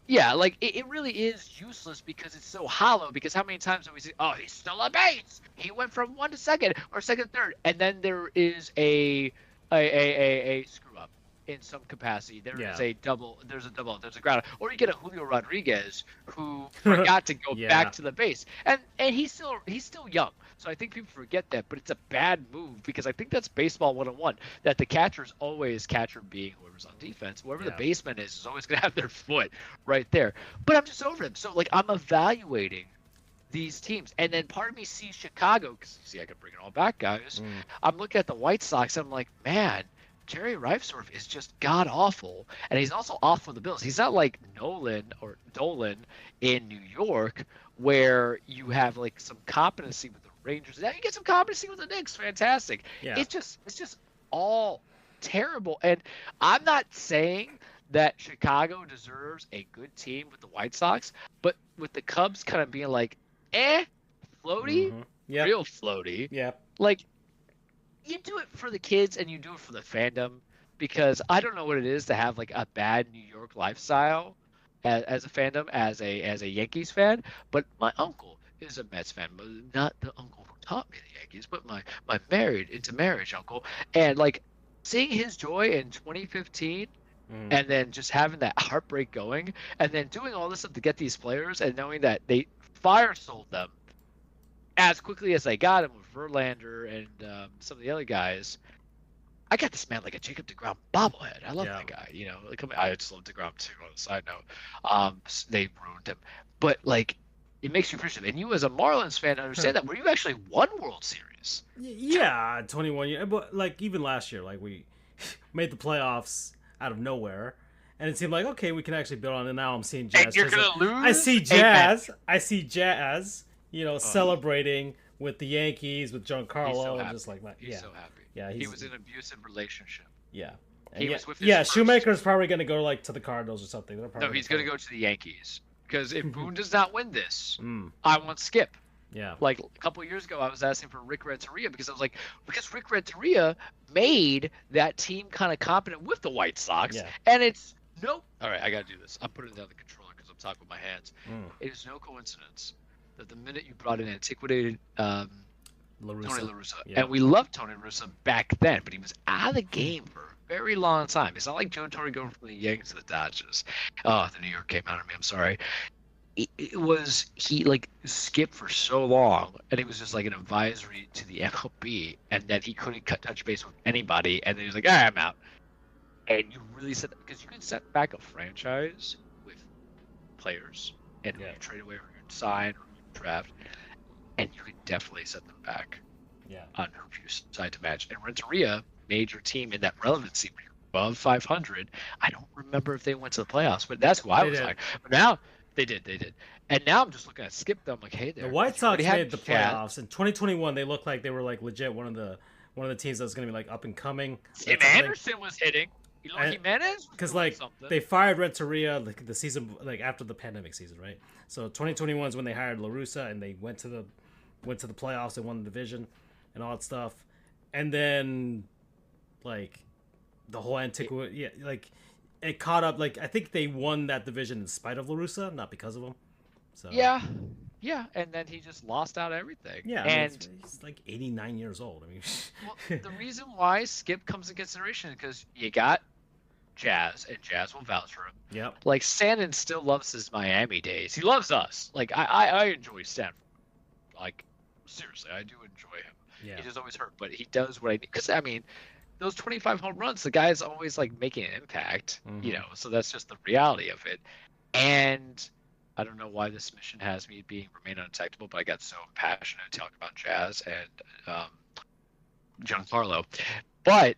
Yeah, like it really is useless because it's so hollow. Because how many times have we seen, oh, he stole a base, he went from 1 to 2nd or 2nd to 3rd, and then there is a screw up in some capacity. There's a double, there's a ground, or you get a Julio Rodriguez who forgot to go back to the base, and he's still young. So I think people forget that, but it's a bad move because I think that's baseball 101. That the catcher's always, catcher being whoever's on defense, whoever the baseman is always going to have their foot right there. But I'm just over them. So like I'm evaluating these teams, and then part of me sees Chicago because see I can bring it all back, guys. I'm looking at the White Sox, and I'm like, man, Jerry Reifsdorf is just god awful, and he's also off for the Bills. He's not like Nolan or Dolan in New York, where you have like some competency with the Rangers. Now you get some competency with the Knicks. Fantastic. Yeah. It's just all terrible. And I'm not saying that Chicago deserves a good team with the White Sox, but with the Cubs kind of being like, floaty, real floaty. Yeah. Like, you do it for the kids and you do it for the fandom, because I don't know what it is to have like a bad New York lifestyle as a fandom, as a Yankees fan. But my uncle is a Mets fan, but not the uncle who taught me the Yankees, but my married into marriage uncle. And like seeing his joy in 2015 and then just having that heartbreak going and then doing all this stuff to get these players and knowing that they fire sold them as quickly as I got him with Verlander and some of the other guys, I got this man like a Jacob DeGrom bobblehead. I love that guy. You know, like I just love DeGrom too. On the side note, they ruined him, but like it makes you appreciate. And you, as a Marlins fan, understand that where you actually won World Series. Yeah, 21 years. But like even last year, like we made the playoffs out of nowhere, and it seemed like okay, we can actually build on it. Now I'm seeing Jazz. And you're gonna lose. I see Jazz. I see Jazz. You know, celebrating with the Yankees with Giancarlo. So and just like he's so happy. Yeah, he was in an abusive relationship. Yeah. And he was with Shoemaker's probably going to go like to the Cardinals or something. No, he's going to go to the Yankees because if Boone does not win this, I want Skip. Yeah. Like a couple of years ago, I was asking for Rick Renteria because I was like, because Rick Renteria made that team kind of competent with the White Sox, and it's no. All right, I got to do this. I'm putting down the controller because I'm talking with my hands. It is no coincidence that the minute you brought in antiquated Tony La Russa, and we loved Tony La Russa back then, but he was out of the game for a very long time. It's not like Joe Torre going from the Yankees to the Dodgers. Oh, the New York came out of me. I'm sorry. It was he like skipped for so long, and he was just like an advisory to the MLB, and then he couldn't touch base with anybody, and then he was like, "Ah, I'm out." And you really said that because you can set back a franchise with players and who you trade away, or you sign, or you draft, and you can definitely set them back on who you decide to match. And Renteria made your team in that relevancy above 500. I don't remember if they went to the playoffs, but that's who I was like. But now they did. And now I'm just looking at Skip. I'm like, hey, there. The White Sox made the playoffs in 2021. They looked like they were like legit one of the teams that was going to be like up and coming. Tim Anderson was hitting. Jimenez, because like they fired Renteria like the season like after the pandemic season, right? So 2021 is when they hired La Russa and they went to the playoffs and won the division and all that stuff, and then like the whole antiquity, like it caught up. Like I think they won that division in spite of La Russa, not because of him. So yeah, and then he just lost out everything. Yeah, and he's like 89 years old. I mean, well, the reason why Skip comes in consideration is because you got Jazz, and Jazz will vouch for him. Yep. Like Stanton still loves his Miami days. He loves us. Like I enjoy Stanton. Like seriously, I do enjoy him. Yeah. He just always hurt, but he does what I need. Because I mean, those 25 home runs, the guy's always like making an impact. You know, so that's just the reality of it. And I don't know why this mission has me remain undetectable, but I got so passionate to talk about Jazz and Giancarlo. But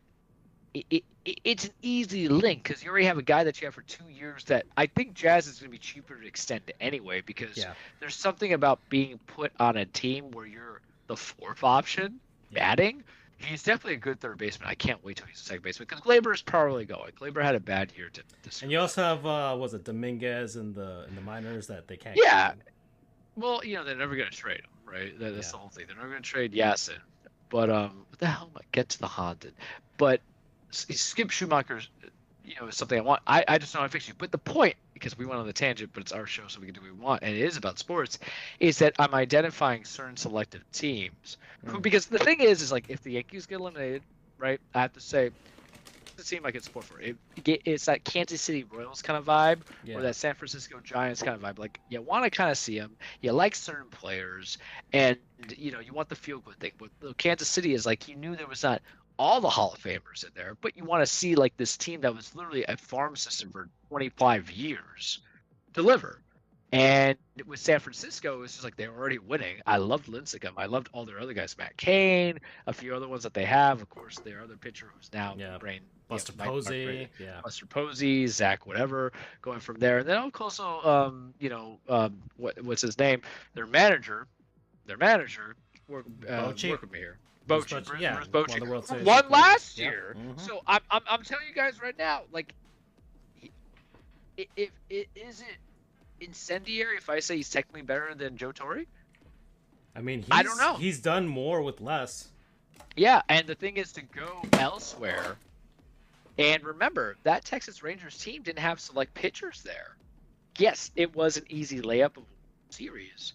it's an easy link because you already have a guy that you have for 2 years that I think Jazz is going to be cheaper to extend anyway because there's something about being put on a team where you're the fourth option batting. He's definitely a good third baseman. I can't wait till he's a second baseman because Gleyber is probably going. Gleyber had a bad year this year. And you also have was it Dominguez in the minors that they can't. Yeah. Well, you know they're never going to trade him, right? That's the whole thing. They're never going to trade Yasin. But what the hell am I get to the haunted? But Skip Schumacher's, you know, is something I want. I just know how to fix you. But the point, because we went on the tangent, but it's our show, so we can do what we want, and it is about sports, is that I'm identifying certain selective teams. Because the thing is like if the Yankees get eliminated, right? I have to say, the team I can support for it's that Kansas City Royals kind of vibe, or that San Francisco Giants kind of vibe. Like you want to kind of see them, you like certain players, and you know you want the feel good thing. But Kansas City is like you knew there was not all the Hall of Famers in there, but you want to see like this team that was literally a farm system for 25 years deliver. And with San Francisco, it was just like they were already winning. I loved Lincecum. I loved all their other guys, Matt Cain, a few other ones that they have. Of course, their other pitcher who's now Buster Posey, Buster Posey, Zach, whatever, going from there. And then also, what's his name? Their manager, work with me here. Bochy, won last year. So I'm telling you guys right now, like, if it isn't incendiary if I say he's technically better than Joe Torre? I mean, I don't know. He's done more with less. Yeah, and the thing is to go elsewhere. And remember, that Texas Rangers team didn't have select pitchers there. Yes, it was an easy layup of a series.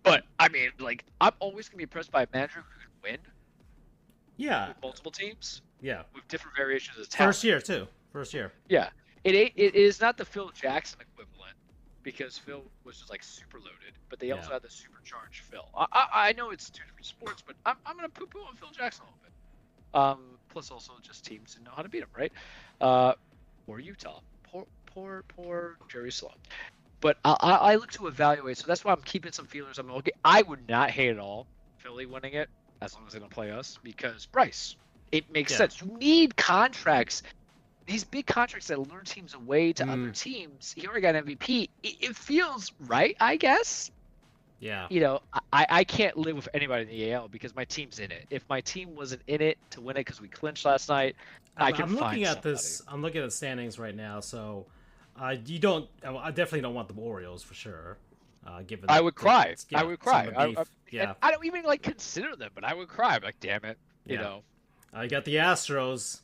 But, I mean, like, I'm always going to be impressed by a manager who can win. Yeah. With multiple teams. Yeah. With different variations of talent. First year, too. First year. Yeah. It is not the Phil Jackson equivalent, because Phil was just like super loaded, but they also Yeah. had the supercharged Phil. I know it's two different sports, but I'm gonna poo-poo on Phil Jackson a little bit. Plus also just teams didn't know how to beat him, right? Or Utah. Poor Jerry Sloan. But I look to evaluate, so that's why I'm keeping some feelers. I'm okay. I would not hate at all Philly winning it as long as they don't play us, because Bryce, it makes sense. You need contracts. These big contracts that lure teams away to other teams. He already got MVP. It feels right, I guess. Yeah. You know, I can't live with anybody in the AL because my team's in it. If my team wasn't in it to win it because we clinched last night, I can I'm find looking at somebody. this. I'm looking at the standings right now. So, you don't. I definitely don't want the Orioles for sure. Given I that would cry. yeah, I would cry. some of the beef. Yeah. I don't even like consider them, but I would cry. I'm like, damn it, you know. I got the Astros.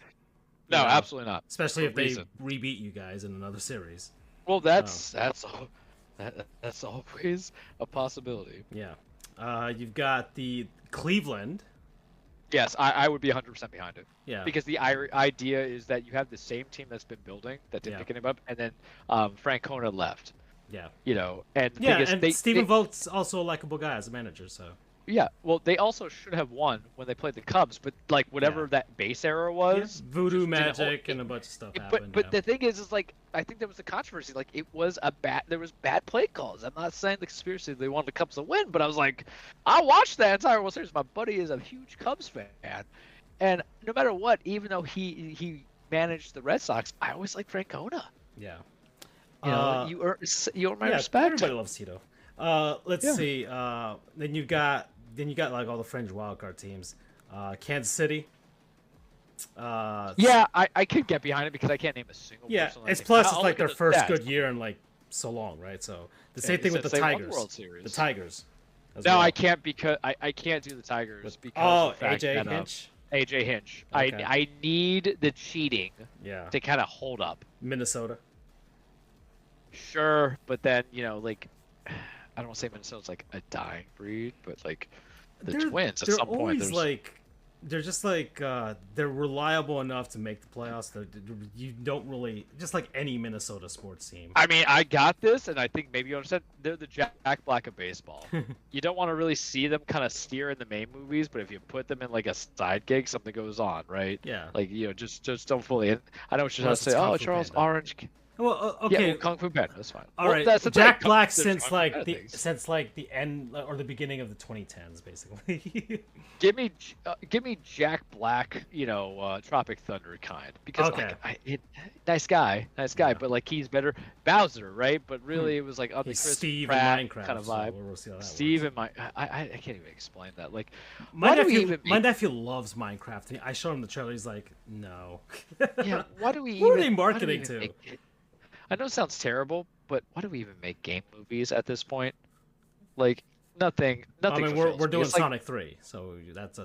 No, you know, absolutely not. Especially if reason. they rebeat you guys in another series. Well, that's always a possibility. Yeah. You've got the Cleveland. Yes, I would be 100% behind it. Yeah. Because the idea is that you have the same team that's been building that didn't pick him up, and then Francona left. Yeah. You know, and the yeah, thing is, and Stephen Vogt's also a likable guy as a manager, so. Yeah, well, they also should have won when they played the Cubs, but like whatever that base era was, voodoo magic and a bunch of stuff happened. But the thing is like I think there was a controversy. Like it was there was bad play calls. I'm not saying the conspiracy they wanted the Cubs to win, but I was like, I watched that entire World Series. My buddy is a huge Cubs fan, and no matter what, even though he managed the Red Sox, I always like Francona. Yeah, you know, you earn my respect. Everybody loves Tito. Let's see. Then you got like all the fringe wildcard teams. Kansas City. I could get behind it because I can't name a single. Yeah, person it's plus it's like their first good year in like so long, right? So the same thing with the Tigers. World Series. The Tigers. No, I can't because I can't do the Tigers because of the fact AJ Hinch. AJ Hinch. Okay. I need the cheating. To kind of hold up. Minnesota. Sure, but then like I don't want to say Minnesota's like a dying breed, but like the Twins at some point. They're just like they're reliable enough to make the playoffs. You don't really just like any Minnesota sports team. I mean, I got this, and I think maybe you understand. They're the Jack Black of baseball. You don't want to really see them kind of steer in the main movies, but if you put them in like a side gig, something goes on, right? Yeah. Like just don't fully. And I know what you're trying to say. Oh, Charles Panda. Orange. Well, okay. Yeah, Kung Fu Panda. That's fine. All right. That's the Jack thing. Black since like the end or the beginning of the 2010s, basically. Give me Jack Black, Tropic Thunder kind, because nice guy, Yeah. but like he's better Bowser, right? But really it was like on the Chris Steve Pratt in Minecraft kind of vibe. So we'll see how that Steve works. and I can't even explain that. Like my nephew loves Minecraft. I showed him the trailer. He's like, no. Yeah, why do we? What are they marketing to? I know it sounds terrible, but why do we even make game movies at this point? Like nothing. I mean, we're doing like, Sonic 3, so that's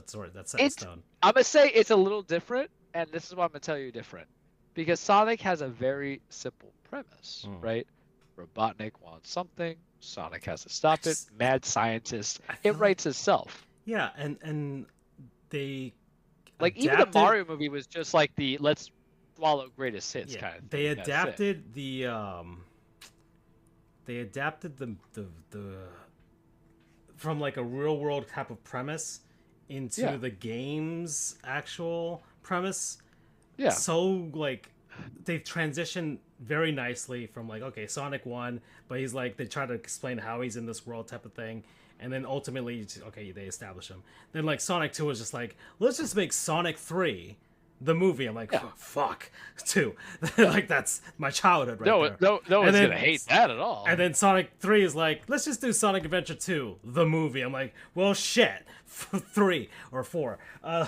set in stone. I'm gonna say it's a little different, and this is why I'm gonna tell you different, because Sonic has a very simple premise, right? Robotnik wants something, Sonic has to stop it. Mad scientist, it writes itself. Yeah, and they like even the Mario movie was just like the let's swallow greatest hits kind of thing. They adapted the from like a real world type of premise into the game's actual premise. Yeah. So like they've transitioned very nicely from like, okay, Sonic 1, but he's like, they try to explain how he's in this world type of thing. And then ultimately, okay, they establish him. Then like Sonic 2 is just like, let's just make Sonic 3 the movie. I'm like, oh, fuck, 2. Like that's my childhood right there. No one's gonna hate that at all. And then Sonic 3 is like, let's just do Sonic Adventure 2, the movie. I'm like, well, shit, 3 or 4.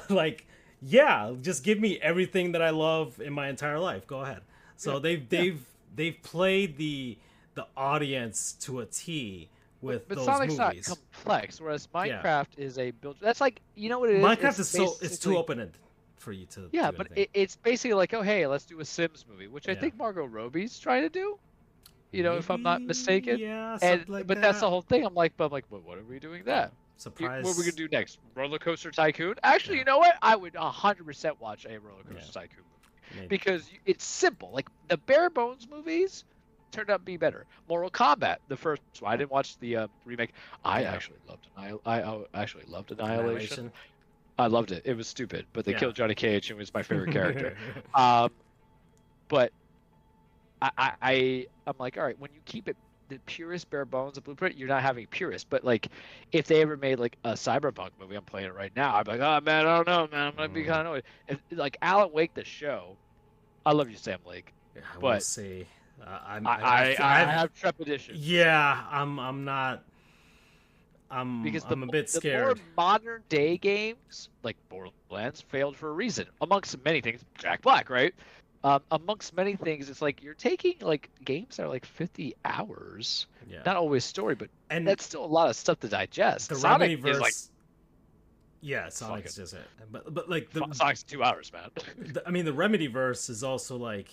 Like, yeah, just give me everything that I love in my entire life. Go ahead. So they've played the audience to a T with those Sonic's movies. Not complex, whereas Minecraft is a build. That's like, you know what it is. Minecraft it's too open-ended for you to. Yeah, do but anything. it's basically like, oh hey, let's do a Sims movie, which I think Margot Robbie's trying to do. If I'm not mistaken. Yeah, but that's the whole thing. I'm like, what are we doing that? Surprise. What are we gonna do next? Roller Coaster Tycoon? Actually, you know what? I would 100% watch a Roller Coaster Tycoon movie because it's simple. Like the bare bones movies turned out to be better. Mortal Kombat, the first one. I didn't watch the remake. I Yeah. actually loved I actually loved Annihilation. Annihilation. I loved it. It was stupid, but they Yeah. killed Johnny Cage and it was my favorite character. But I'm like, all right, when you keep it the purest bare bones of Blueprint, you're not having purist. But like, if they ever made like a Cyberpunk movie, I'm playing it right now. I'd be like, oh man, I don't know, man. I'm gonna be kind of annoyed. If, like Alan Wake, the show. I love you, Sam Lake. Yeah, but we'll see. I have trepidation. Yeah, I'm not. Because I'm a bit the scared. more modern day games, like Borderlands, failed for a reason. Amongst many things, Jack Black, right? Amongst many things, it's like you're taking like games that are like 50 hours. Yeah. Not always story, but And that's still a lot of stuff to digest. The Sonic Remedyverse, is like, yeah, Sonic's just it. But like the Sonic's 2 hours, man. I mean, the Remedyverse is also like,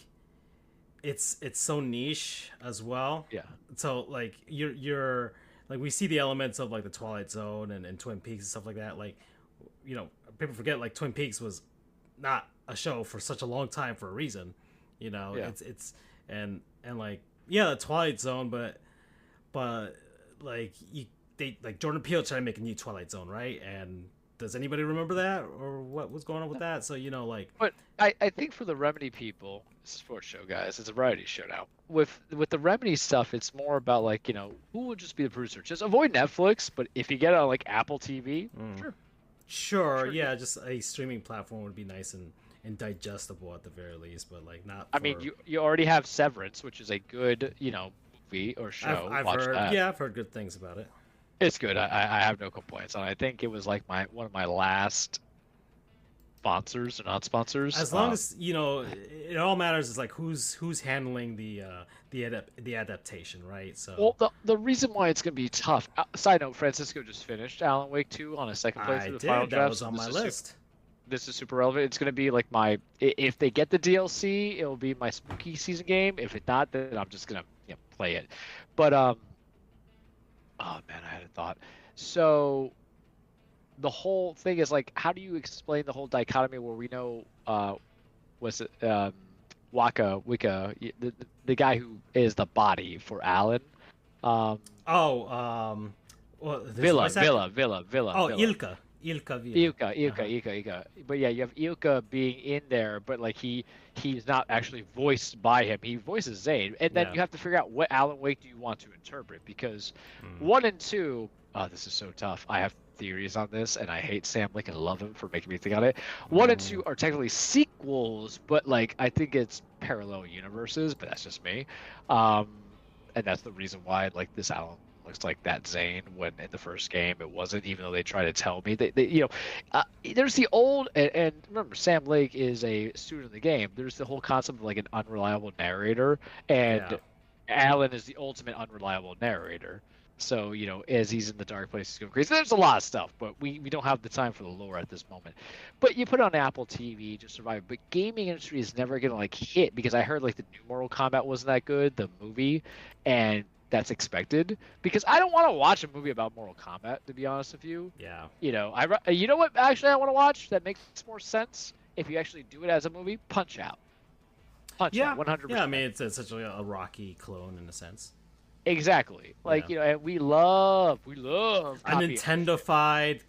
it's so niche as well. Yeah. So like you're like, we see the elements of like the Twilight Zone and Twin Peaks and stuff like that. Like, you know, people forget like Twin Peaks was not a show for such a long time for a reason. You know, Yeah. it's and like, yeah, the Twilight Zone, but like they like Jordan Peele tried to make a new Twilight Zone, right? And does anybody remember that, or what was going on with that? So, you know, like, But I think for the Remedy people, it's a sports show, guys. It's a variety show now. With the Remedy stuff, it's more about like, you know, who will just be the producer? Just avoid Netflix, but if you get it on like Apple TV, sure, yeah, just a streaming platform would be nice and digestible at the very least, but like not. I mean, you already have Severance, which is a good, you know, movie or show. I've Watch heard, that. yeah, I've heard good things about it. It's good. I have no complaints. And I think it was like one of my last sponsors or not sponsors. As long as, you know, it all matters is like who's handling the adaptation, right? So well, the reason why it's gonna be tough. Side note: Francisco just finished Alan Wake 2 on a second playthrough. I The did. final That draft, was so on my list. This is super relevant. It's gonna be like if they get the DLC, it will be my spooky season game. If it not, then I'm just gonna play it. But oh man, I had a thought. So the whole thing is like, how do you explain the whole dichotomy where we know was it Wicca, the guy who is the body for Alan? Well, Villa. Oh, Villa. Ilka Villa. Ilka. But yeah, you have Ilka being in there, but like he's not actually voiced by him. He voices Zane, and then you have to figure out what Alan Wake do you want to interpret, because 1 and 2. Oh, this is so tough. I have theories on this, and I hate Sam Lake and love him for making me think on it. 1 and 2 are technically sequels, but like I think it's parallel universes. But that's just me, and that's the reason why like this Alan looks like that Zane, when in the first game it wasn't, even though they try to tell me they there's the old and remember, Sam Lake is a student of the game. There's the whole concept of like an unreliable narrator, and Alan is the ultimate unreliable narrator. So, you know, as he's in the dark place, he's going crazy. There's a lot of stuff, but we don't have the time for the lore at this moment. But you put it on Apple TV to survive. But gaming industry is never going to like hit, because I heard like the new Mortal Kombat wasn't that good, the movie, and that's expected, because I don't want to watch a movie about Mortal Kombat, to be honest with you. Yeah. You know, you know what actually I want to watch that makes more sense if you actually do it as a movie? Punch Out. Out, 100%. Yeah, I mean, it's essentially a Rocky clone in a sense. Exactly. Like, you know, and we love a Nintendo-fied,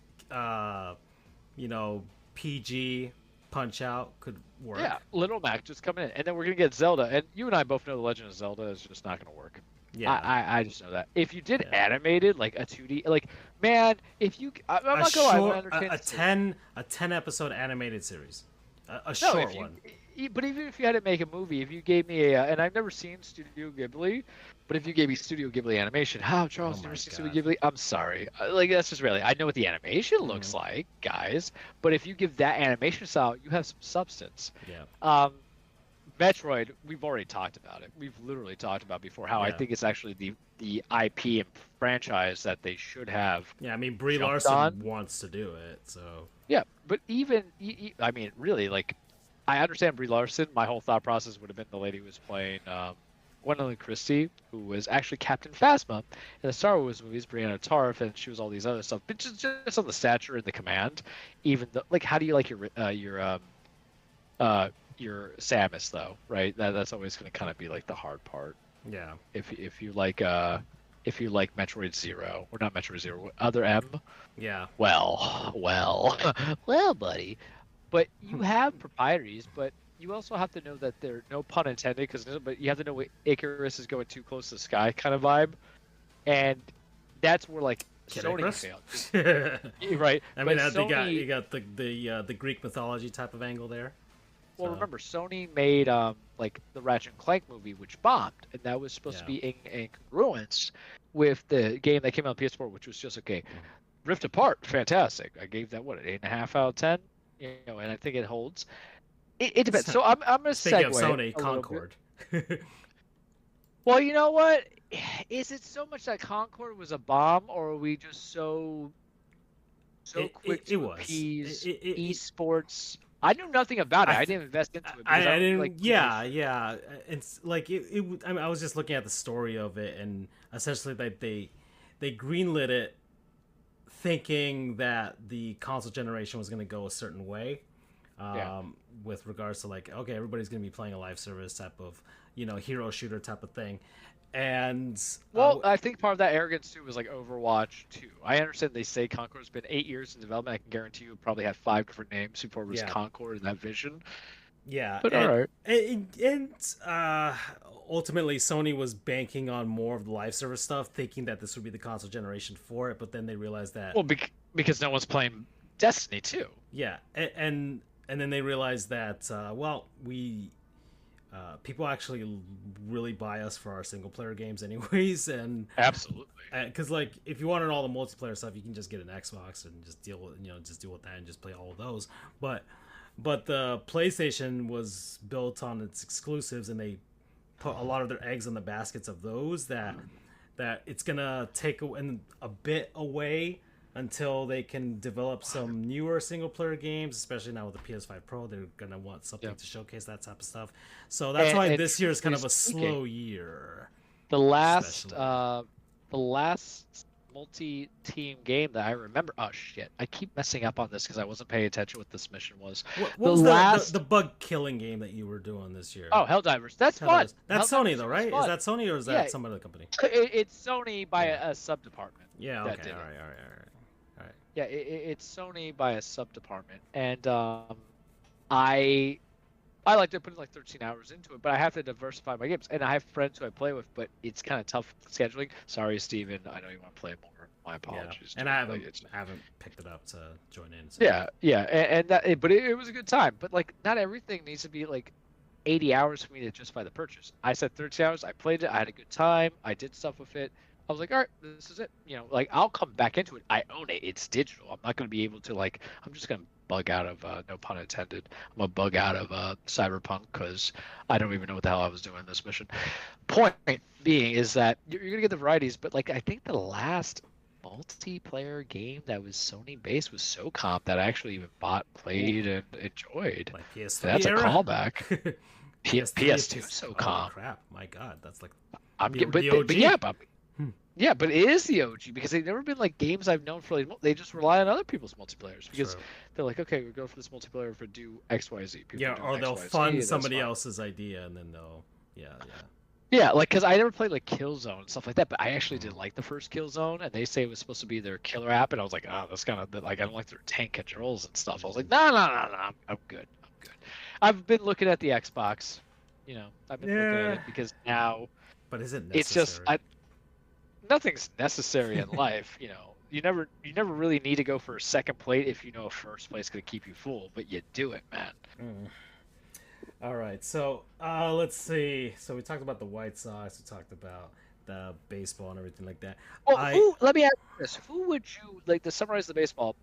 you know, PG Punch Out could work. Yeah, Little Mac just coming in, and then we're gonna get Zelda, and you and I both know the Legend of Zelda is just not gonna work. Yeah, I just know that. If you did animated, like a 2D, like, man, if you, I'm not gonna lie, a 10 episode animated series, a short one. But even if you had to make a movie, if you gave me and I've never seen Studio Ghibli, but if you gave me Studio Ghibli animation, Charles, never seen Studio Ghibli? I'm sorry, like that's just really, I know what the animation looks like, guys, but if you give that animation style, you have some substance. Yeah. Metroid, we've already talked about it. We've literally talked about before how I think it's actually the IP and franchise that they should have. Yeah, I mean, Brie Larson wants to do it, so. Yeah, but even, I mean, really, like, I understand Brie Larson. My whole thought process would have been the lady who was playing Gwendolyn Christie, who was actually Captain Phasma in the Star Wars movies, Brianna Tarf, and she was all these other stuff. But just on the stature and the command, even though, like, how do you like your Samus though, right? That's always going to kind of be like the hard part. Yeah. If you like Metroid Zero, or not Metroid Zero, other M, Yeah. well, well, buddy. But you have proprieties, but you also have to know that they're, no pun intended, but you have to know what Icarus is going too close to the sky kind of vibe, and that's where like Kid Sony Icarus? failed, right? I mean, But they got Sony, you got the Greek mythology type of angle there. well, So remember Sony made like the Ratchet and Clank movie, which bombed, and that was supposed to yeah. be in congruence with the game that came out on PS4, which was just okay. Rift Apart, fantastic. I gave that what, an 8.5 out of 10, and I think it holds. It depends. So I'm gonna Speaking of segue Sony, a little bit. Concord. Well, you know what? Is it so much that Concord was a bomb, or are we just so quick to appease esports? I knew nothing about it. I didn't invest into it. I didn't. Like, Yeah. It's like it. I mean, I was just looking at the story of it, and essentially they greenlit it, thinking that the console generation was going to go a certain way. With regards to like, okay, everybody's going to be playing a live service type of, hero shooter type of thing. And I think part of that arrogance too was like Overwatch 2. I understand they say Concord's been 8 years in development. I can guarantee you probably had 5 different names before it was Concord and that vision. Yeah, but all right. And ultimately, Sony was banking on more of the live service stuff, thinking that this would be the console generation for it. But then they realized that because no one's playing Destiny 2. Yeah, and then they realized that people actually really buy us for our single player games anyways, and absolutely, because like if you wanted all the multiplayer stuff, you can just get an Xbox and just deal with that and just play all of those. But the PlayStation was built on its exclusives, and they put a lot of their eggs in the baskets of those that it's gonna take a bit away until they can develop some newer single-player games, especially now with the PS5 Pro. They're going to want something to showcase that type of stuff. So that's why this year is kind of a slow year. The last multi-team game that I remember... Oh, shit. I keep messing up on this because I wasn't paying attention what this mission was. What was the bug-killing game that you were doing this year? Oh, Helldivers. That's fun. That's Sony, though, right? Is that Sony, or is that some other company? It's Sony by a sub-department. Yeah, okay. All right. Yeah, it's Sony by a sub-department, and I like to put like 13 hours into it, but I have to diversify my games, and I have friends who I play with, but it's kind of tough scheduling. Sorry, Steven, I know you want to play more. My apologies. Yeah. And I haven't picked it up to join in. So. But it was a good time. But like, not everything needs to be like 80 hours for me to justify the purchase. I said 13 hours. I played it. I had a good time. I did stuff with it. I was like, all right, this is it. Like I'll come back into it. I own it. It's digital. I'm not going to be able to like. I'm just going to bug out of no pun intended. I'm going to bug out of Cyberpunk because I don't even know what the hell I was doing in this mission. Point being is that you're going to get the varieties, but like I think the last multiplayer game that was Sony based was SOCOM that I actually even played, and enjoyed. Like PS3 that's era? A callback. PS2 SOCOM. Oh crap! My God, that's like the OG. Yeah, but it is the OG because they've never been like games I've known for. Like, they just rely on other people's multiplayers because they're like, okay, we go for this multiplayer for do X, Y, Z. Or they'll fund somebody else's idea and then they'll, Yeah, like because I never played like Killzone and stuff like that, but I actually did like the first Killzone, and they say it was supposed to be their killer app, and I was like, oh, that's kind of like I don't like their tank controls and stuff. I was like, no, I'm good. I've been looking at the Xbox, I've been looking at it because now. But is it necessary? It's just nothing's necessary in life, You never really need to go for a second plate if you know a first plate's going to keep you full, but you do it, man. All right, so let's see. So we talked about the White Sox. We talked about the baseball and everything like that. Let me ask you this: who would you like to summarize the baseball?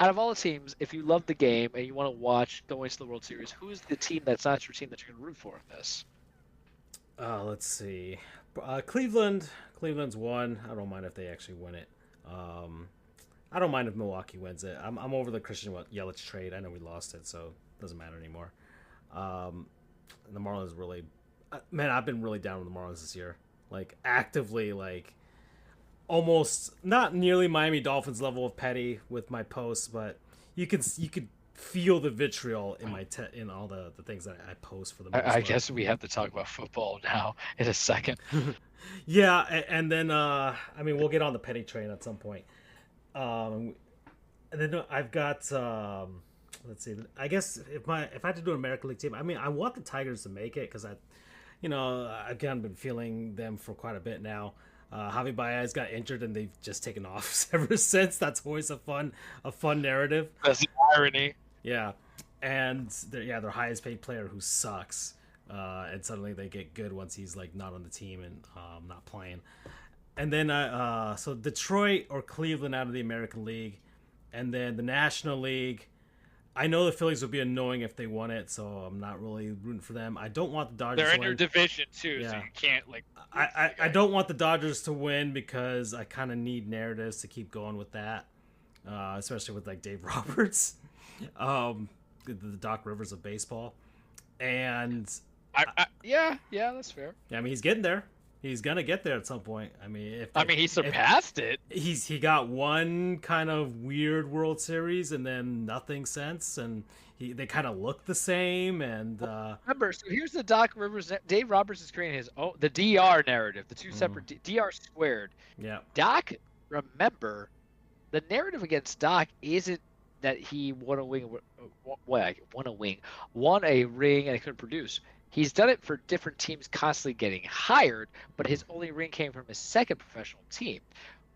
Out of all the teams, if you love the game and you want to watch going to the World Series, who's the team that's not your team that you're going to root for in this? Let's see. Cleveland. Cleveland's won. I don't mind if they actually win it. I don't mind if Milwaukee wins it. I'm over the Christian Yelich trade. I know we lost it, so it doesn't matter anymore. The Marlins really, man, I've been really down with the Marlins this year. Like actively, like almost not nearly Miami Dolphins level of petty with my posts, but you could feel the vitriol in my in all the things that I post for the most I part. guess we have to talk about football now in a second. Yeah, and then I mean we'll get on the penny train at some point. And then I've got let's see. I guess if I had to do an American League team, I mean I want the Tigers to make it because I've kind of been feeling them for quite a bit now. Javi Baez got injured and they've just taken off ever since. That's always a fun narrative. That's the irony. Yeah, and their highest paid player who sucks, and suddenly they get good once he's like not on the team and not playing. And then so Detroit or Cleveland out of the American League, and then the National League. I know the Phillies would be annoying if they won it, so I'm not really rooting for them. I don't want the Dodgers. They're to in win. your division too, Yeah. so you can't like. I don't want the Dodgers to win because I kind of need narratives to keep going with that, especially with like Dave Roberts, the Doc Rivers of baseball, and yeah, that's fair. I mean he's getting there. He's gonna get there at some point. I mean, he surpassed it. He got one kind of weird World Series and then nothing since, and they kind of look the same. And remember, so here's the Doc Rivers. Dave Roberts is creating his own the DR narrative, the two separate DR squared. Yeah. Doc, remember, the narrative against Doc isn't that he won a ring, won a ring, and he couldn't produce. He's done it for different teams constantly getting hired, but his only ring came from his second professional team.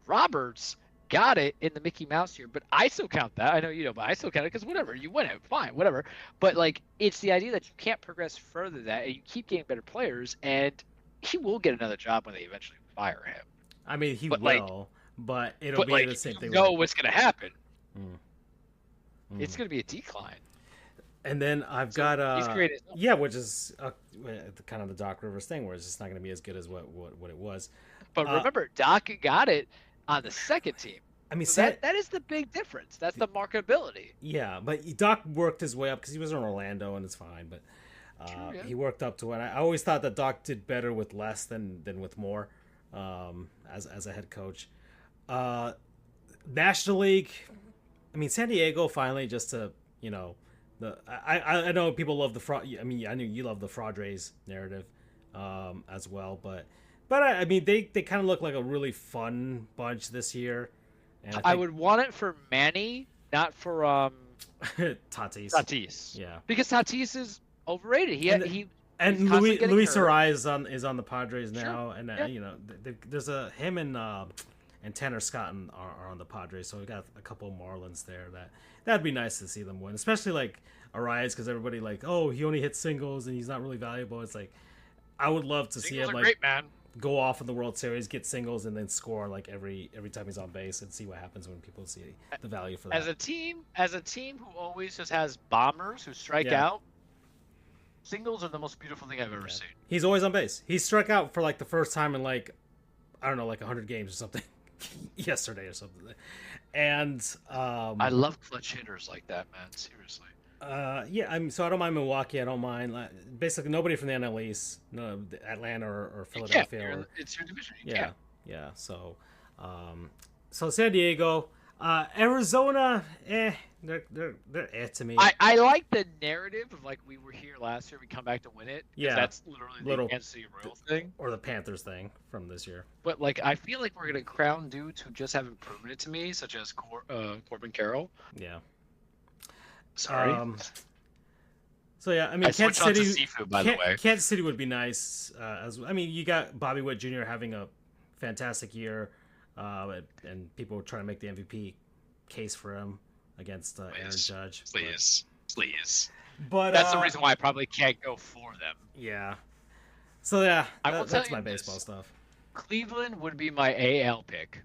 Roberts got it in the Mickey Mouse year, but I still count that. I know you don't, but I still count it because whatever, you win it, fine, whatever. But like, it's the idea that you can't progress further than that, and you keep getting better players, and he will get another job when they eventually fire him. I mean, he will, but it'll be the same thing. You know what's going to happen. It's going to be a decline. And then I've got which is kind of the Doc Rivers thing, where it's just not going to be as good as what it was. But remember, Doc got it on the second team. I mean, so that is the big difference. That's the marketability. Yeah, but Doc worked his way up because he was in Orlando, and it's fine. But he worked up to it. I always thought that Doc did better with less than with more, as a head coach. National League, I mean, San Diego finally just to I know people love the fraud. I mean, I knew you love the Fraudres narrative as well, but I mean, they kind of look like a really fun bunch this year. And I would want it for Manny, not for Tatis. Tatis, yeah, because Tatis is overrated. And Luis Arraez is on the Padres now, and there's him and Tanner Scott are on the Padres, so we got a couple of Marlins there. That'd be nice to see them win, especially like Arraez, because everybody like, oh, he only hits singles and he's not really valuable. It's like, I would love to see him like great, man. Go off in the World Series, get singles, and then score like every time he's on base, and see what happens when people see the value for that. As a team who always just has bombers who strike out, singles are the most beautiful thing I've ever seen. He's always on base. He struck out for like the first time in like, I don't know, like 100 games or something yesterday or something. And I love clutch hitters like that, man. Seriously. So I don't mind Milwaukee. I don't mind basically nobody from the NL East, no Atlanta or Philadelphia. It's your division. Yeah. So, so San Diego, Arizona, they're to me. I like the narrative of like we were here last year, we come back to win it. Yeah, that's literally the NC Royal thing, or the Panthers thing from this year. But like, I feel like we're gonna crown dudes who just haven't proven it to me, such as Corbin Carroll. Yeah. Sorry. So yeah, I mean, Kansas City. Seafood, by the way. Kansas City would be nice. You got Bobby Witt Jr. having a fantastic year, and people were trying to make the MVP case for him against Aaron Judge. Please. But that's the reason why I probably can't go for them. Yeah. So yeah, that's my baseball stuff. Cleveland would be my AL pick,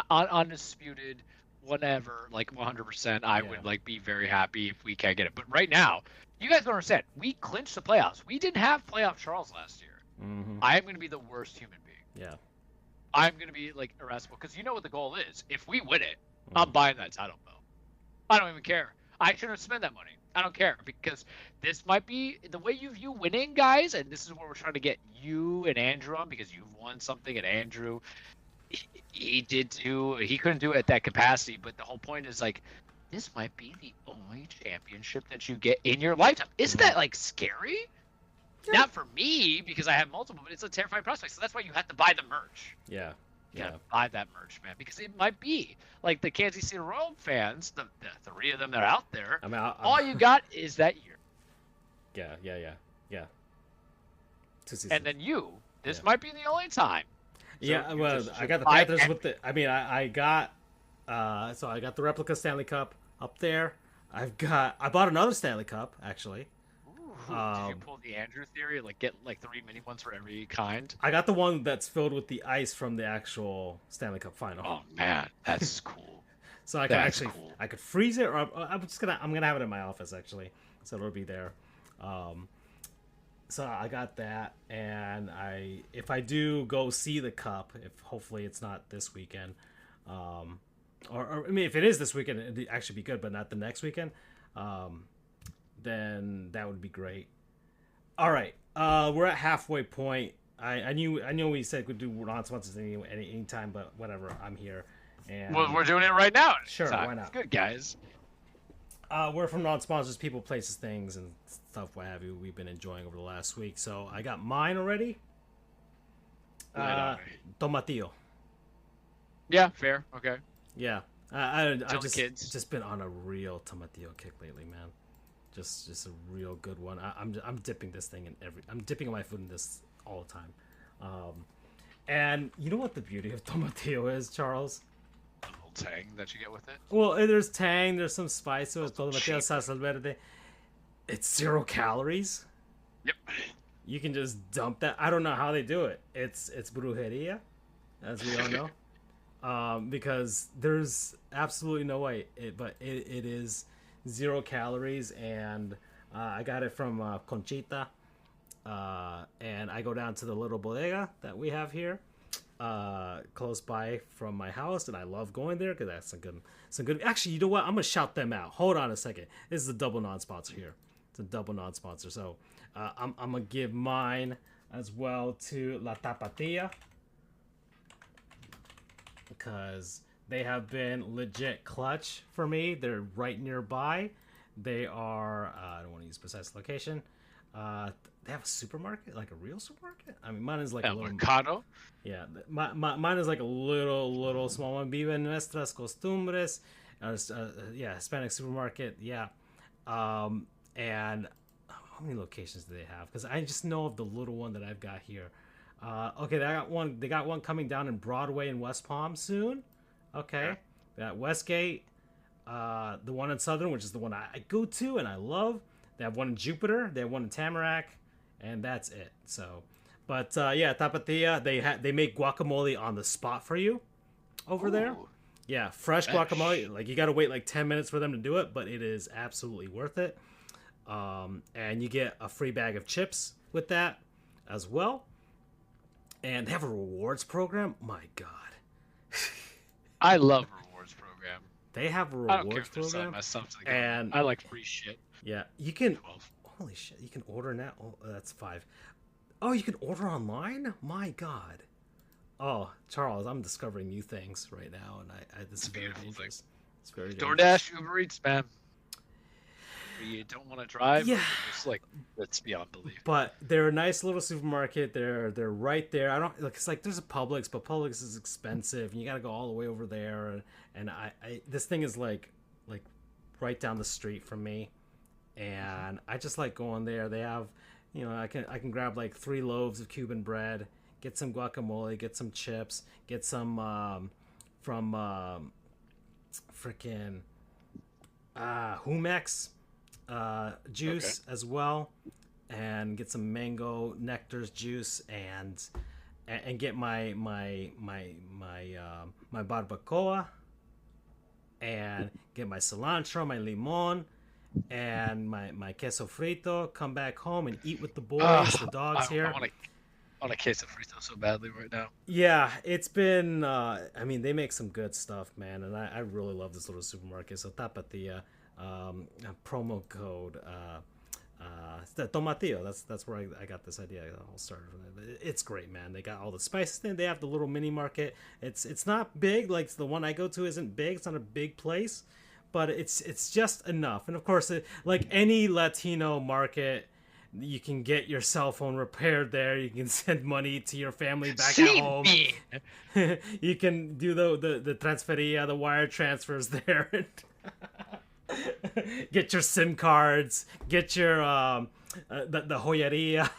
undisputed. Whatever, like 100%, I would like be very happy if we can't get it. But right now, you guys don't understand. We clinched the playoffs. We didn't have playoff Charles last year. Mm-hmm. I am going to be the worst human being. Yeah. I'm going to be like irascible because you know what the goal is. If we win it, I'm buying that title belt. I don't even care. I shouldn't spend that money. I don't care because this might be the way you view winning, guys. And this is where we're trying to get you and Andrew on because you've won something, and Andrew. He couldn't do it at that capacity, but the whole point is like this might be the only championship that you get in your lifetime. Isn't that like scary? Yeah. Not for me because I have multiple, but it's a terrifying prospect. So that's why you have to buy the merch. Yeah. You gotta buy that merch, man, because it might be like the Kansas City Royal fans, the three of them that are out there. I mean, all you got is that year. Yeah. And then this might be the only time. So well, I got the Panthers with the. I mean, I got. So I got the replica Stanley Cup up there. I bought another Stanley Cup actually. Ooh, did you pull the Andrew theory? Like get like 3 mini ones for every kind? I got the one that's filled with the ice from the actual Stanley Cup final. Oh man, that's cool. So I can I could freeze it, or I'm gonna have it in my office actually, so it'll be there. So I got that, and if I do go see the cup, if hopefully it's not this weekend, or I mean if it is this weekend, it'd actually be good, but not the next weekend. Then that would be great. All right, we're at halfway point. I knew we said we'd do non-sponsors any time, but whatever, I'm here. And well, we're doing it right now. Sure, why not? It's good, guys. We're from non-sponsors, people, places, things, and stuff, what have you. We've been enjoying over the last week. So I got mine already. Tomatillo. Yeah, fair. Okay. Yeah, I just been on a real tomatillo kick lately, man. Just a real good one. I'm dipping this thing in I'm dipping my food in this all the time. And you know what the beauty of tomatillo is, Charles? A little tang that you get with it. Well, there's tang, there's some spice to it. Tomatillo salsa verde. It's 0 calories. Yep. You can just dump that. I don't know how they do it. It's brujeria, as we all know. Because there's absolutely no way. But it is 0 calories, and I got it from Conchita. And I go down to the little bodega that we have here, close by from my house, and I love going there because that's some good. Actually, you know what? I'm gonna shout them out. Hold on a second. This is a double non-sponsor here. It's a double non-sponsor, so I'm gonna give mine as well to La Tapatilla because they have been legit clutch for me. They're right nearby. They are. I don't want to use precise location. They have a supermarket, like a real supermarket. I mean, mine is like a little mercado. Yeah, mine is like a little small one. Vive nuestras costumbres. Yeah, Hispanic supermarket. Yeah, and how many locations do they have? Because I just know of the little one that I've got here. Okay, They got one coming down in Broadway in West Palm soon. Okay, they got Westgate. The one in Southern, which is the one I go to and I love. They have one in Jupiter. They have one in Tamarack, and that's it. So, but yeah, Tapatilla. They make guacamole on the spot for you over there. Yeah, fresh guacamole. Like you got to wait like 10 minutes for them to do it, but it is absolutely worth it. And you get a free bag of chips with that as well. And they have a rewards program. My God, I love rewards program. They have a rewards program, and I like free shit. Yeah, you can. 12. Holy shit! You can order now. Oh, that's 5. Oh, you can order online. My God. Oh, Charles, I'm discovering new things right now, and this is very dangerous. It's very dangerous. DoorDash, Uber Eats, man. You don't want to drive. Yeah. It's like that's beyond belief. But they're a nice little supermarket. They're right there. I don't like. It's like there's a Publix, but Publix is expensive, and you got to go all the way over there. And I this thing is like right down the street from me. And I just like going there. They have, I can grab like 3 loaves of Cuban bread, get some guacamole, get some chips, get some from freaking Humex juice as well, and get some mango nectars juice, and get my barbacoa, and get my cilantro, my limon, and my queso frito. Come back home and eat with the boys, the dogs here. I want a queso frito so badly right now. Yeah, it's been. I mean, they make some good stuff, man, and I really love this little supermarket. So Tapatilla, promo code Tomatillo. That's where I got this idea. I all started from there. It's great, man. They got all the spices. They have the little mini market. It's not big. Like the one I go to isn't big. It's not a big place. but it's just enough. And of course, like any Latino market, you can get your cell phone repaired there. You can send money to your family back at home. You can do the transferia, the wire transfers there. Get your SIM cards. Get your the joyeria.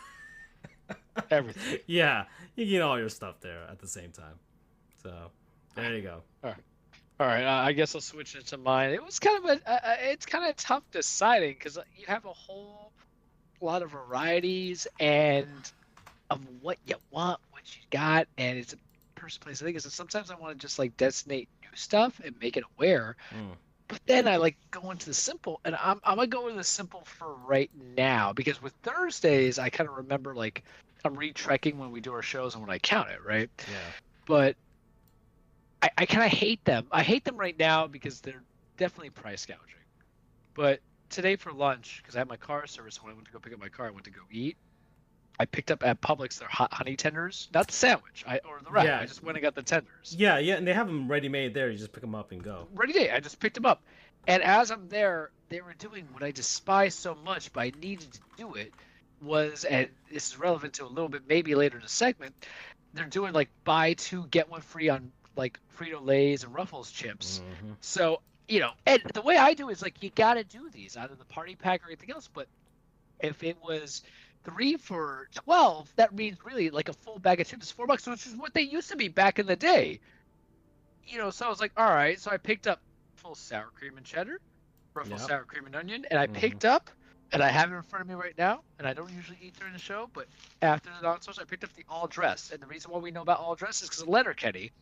Everything. Yeah, you get all your stuff there at the same time. So there you go. All right, I guess I'll switch into mine. It was kind of it's kind of tough deciding because you have a whole lot of varieties and of what you want, what you got, and it's a person place. I think is that sometimes I want to just like designate new stuff and make it aware. But then I like go into the simple, and I'm gonna go with the simple for right now because with Thursdays I kind of remember like I'm retrekking when we do our shows and when I count it, right? Yeah. But I kind of hate them. I hate them right now because they're definitely price gouging. But today for lunch, because I had my car service, when I went to go pick up my car, I went to go eat. I picked up at Publix their hot honey tenders, not the sandwich or the wrap. Yeah. I just went and got the tenders. Yeah, and they have them ready made there. You just pick them up and go. Ready day. I just picked them up, and as I'm there, they were doing what I despise so much, but I needed to do it. And this is relevant to a little bit maybe later in the segment. They're doing like buy two get one free on like Frito-Lays and Ruffles chips. So, and the way I do is like, you got to do these either the party pack or anything else. But if it was 3 for $12, that means really like a full bag of chips is $4, which is what they used to be back in the day. So I was like, all right. So I picked up full sour cream and cheddar, Ruffles sour cream and onion. And I picked up, and I have it in front of me right now, and I don't usually eat during the show, but after the non-sauce, I picked up the all dress. And the reason why we know about all dress is because of Letterkenny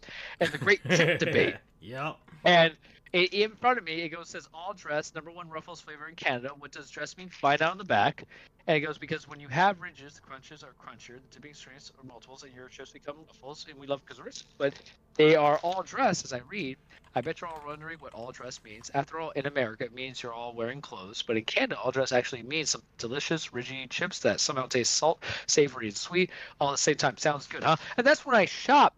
and the great chip debate. Yep. And in front of me, it says all dress, #1 Ruffles flavor in Canada. What does dress mean? Find out on the back. And it goes, because when you have ridges, the crunches are crunchier, the dipping strengths are multiples, and your chips become Ruffles. And we love because but they are all dress, as I read. I bet you're all wondering what all dress means. After all, in America, it means you're all wearing clothes. But in Canada, all dress actually means some delicious, ridgy chips that somehow taste salt, savory, and sweet all at the same time. Sounds good, huh? And that's when I shop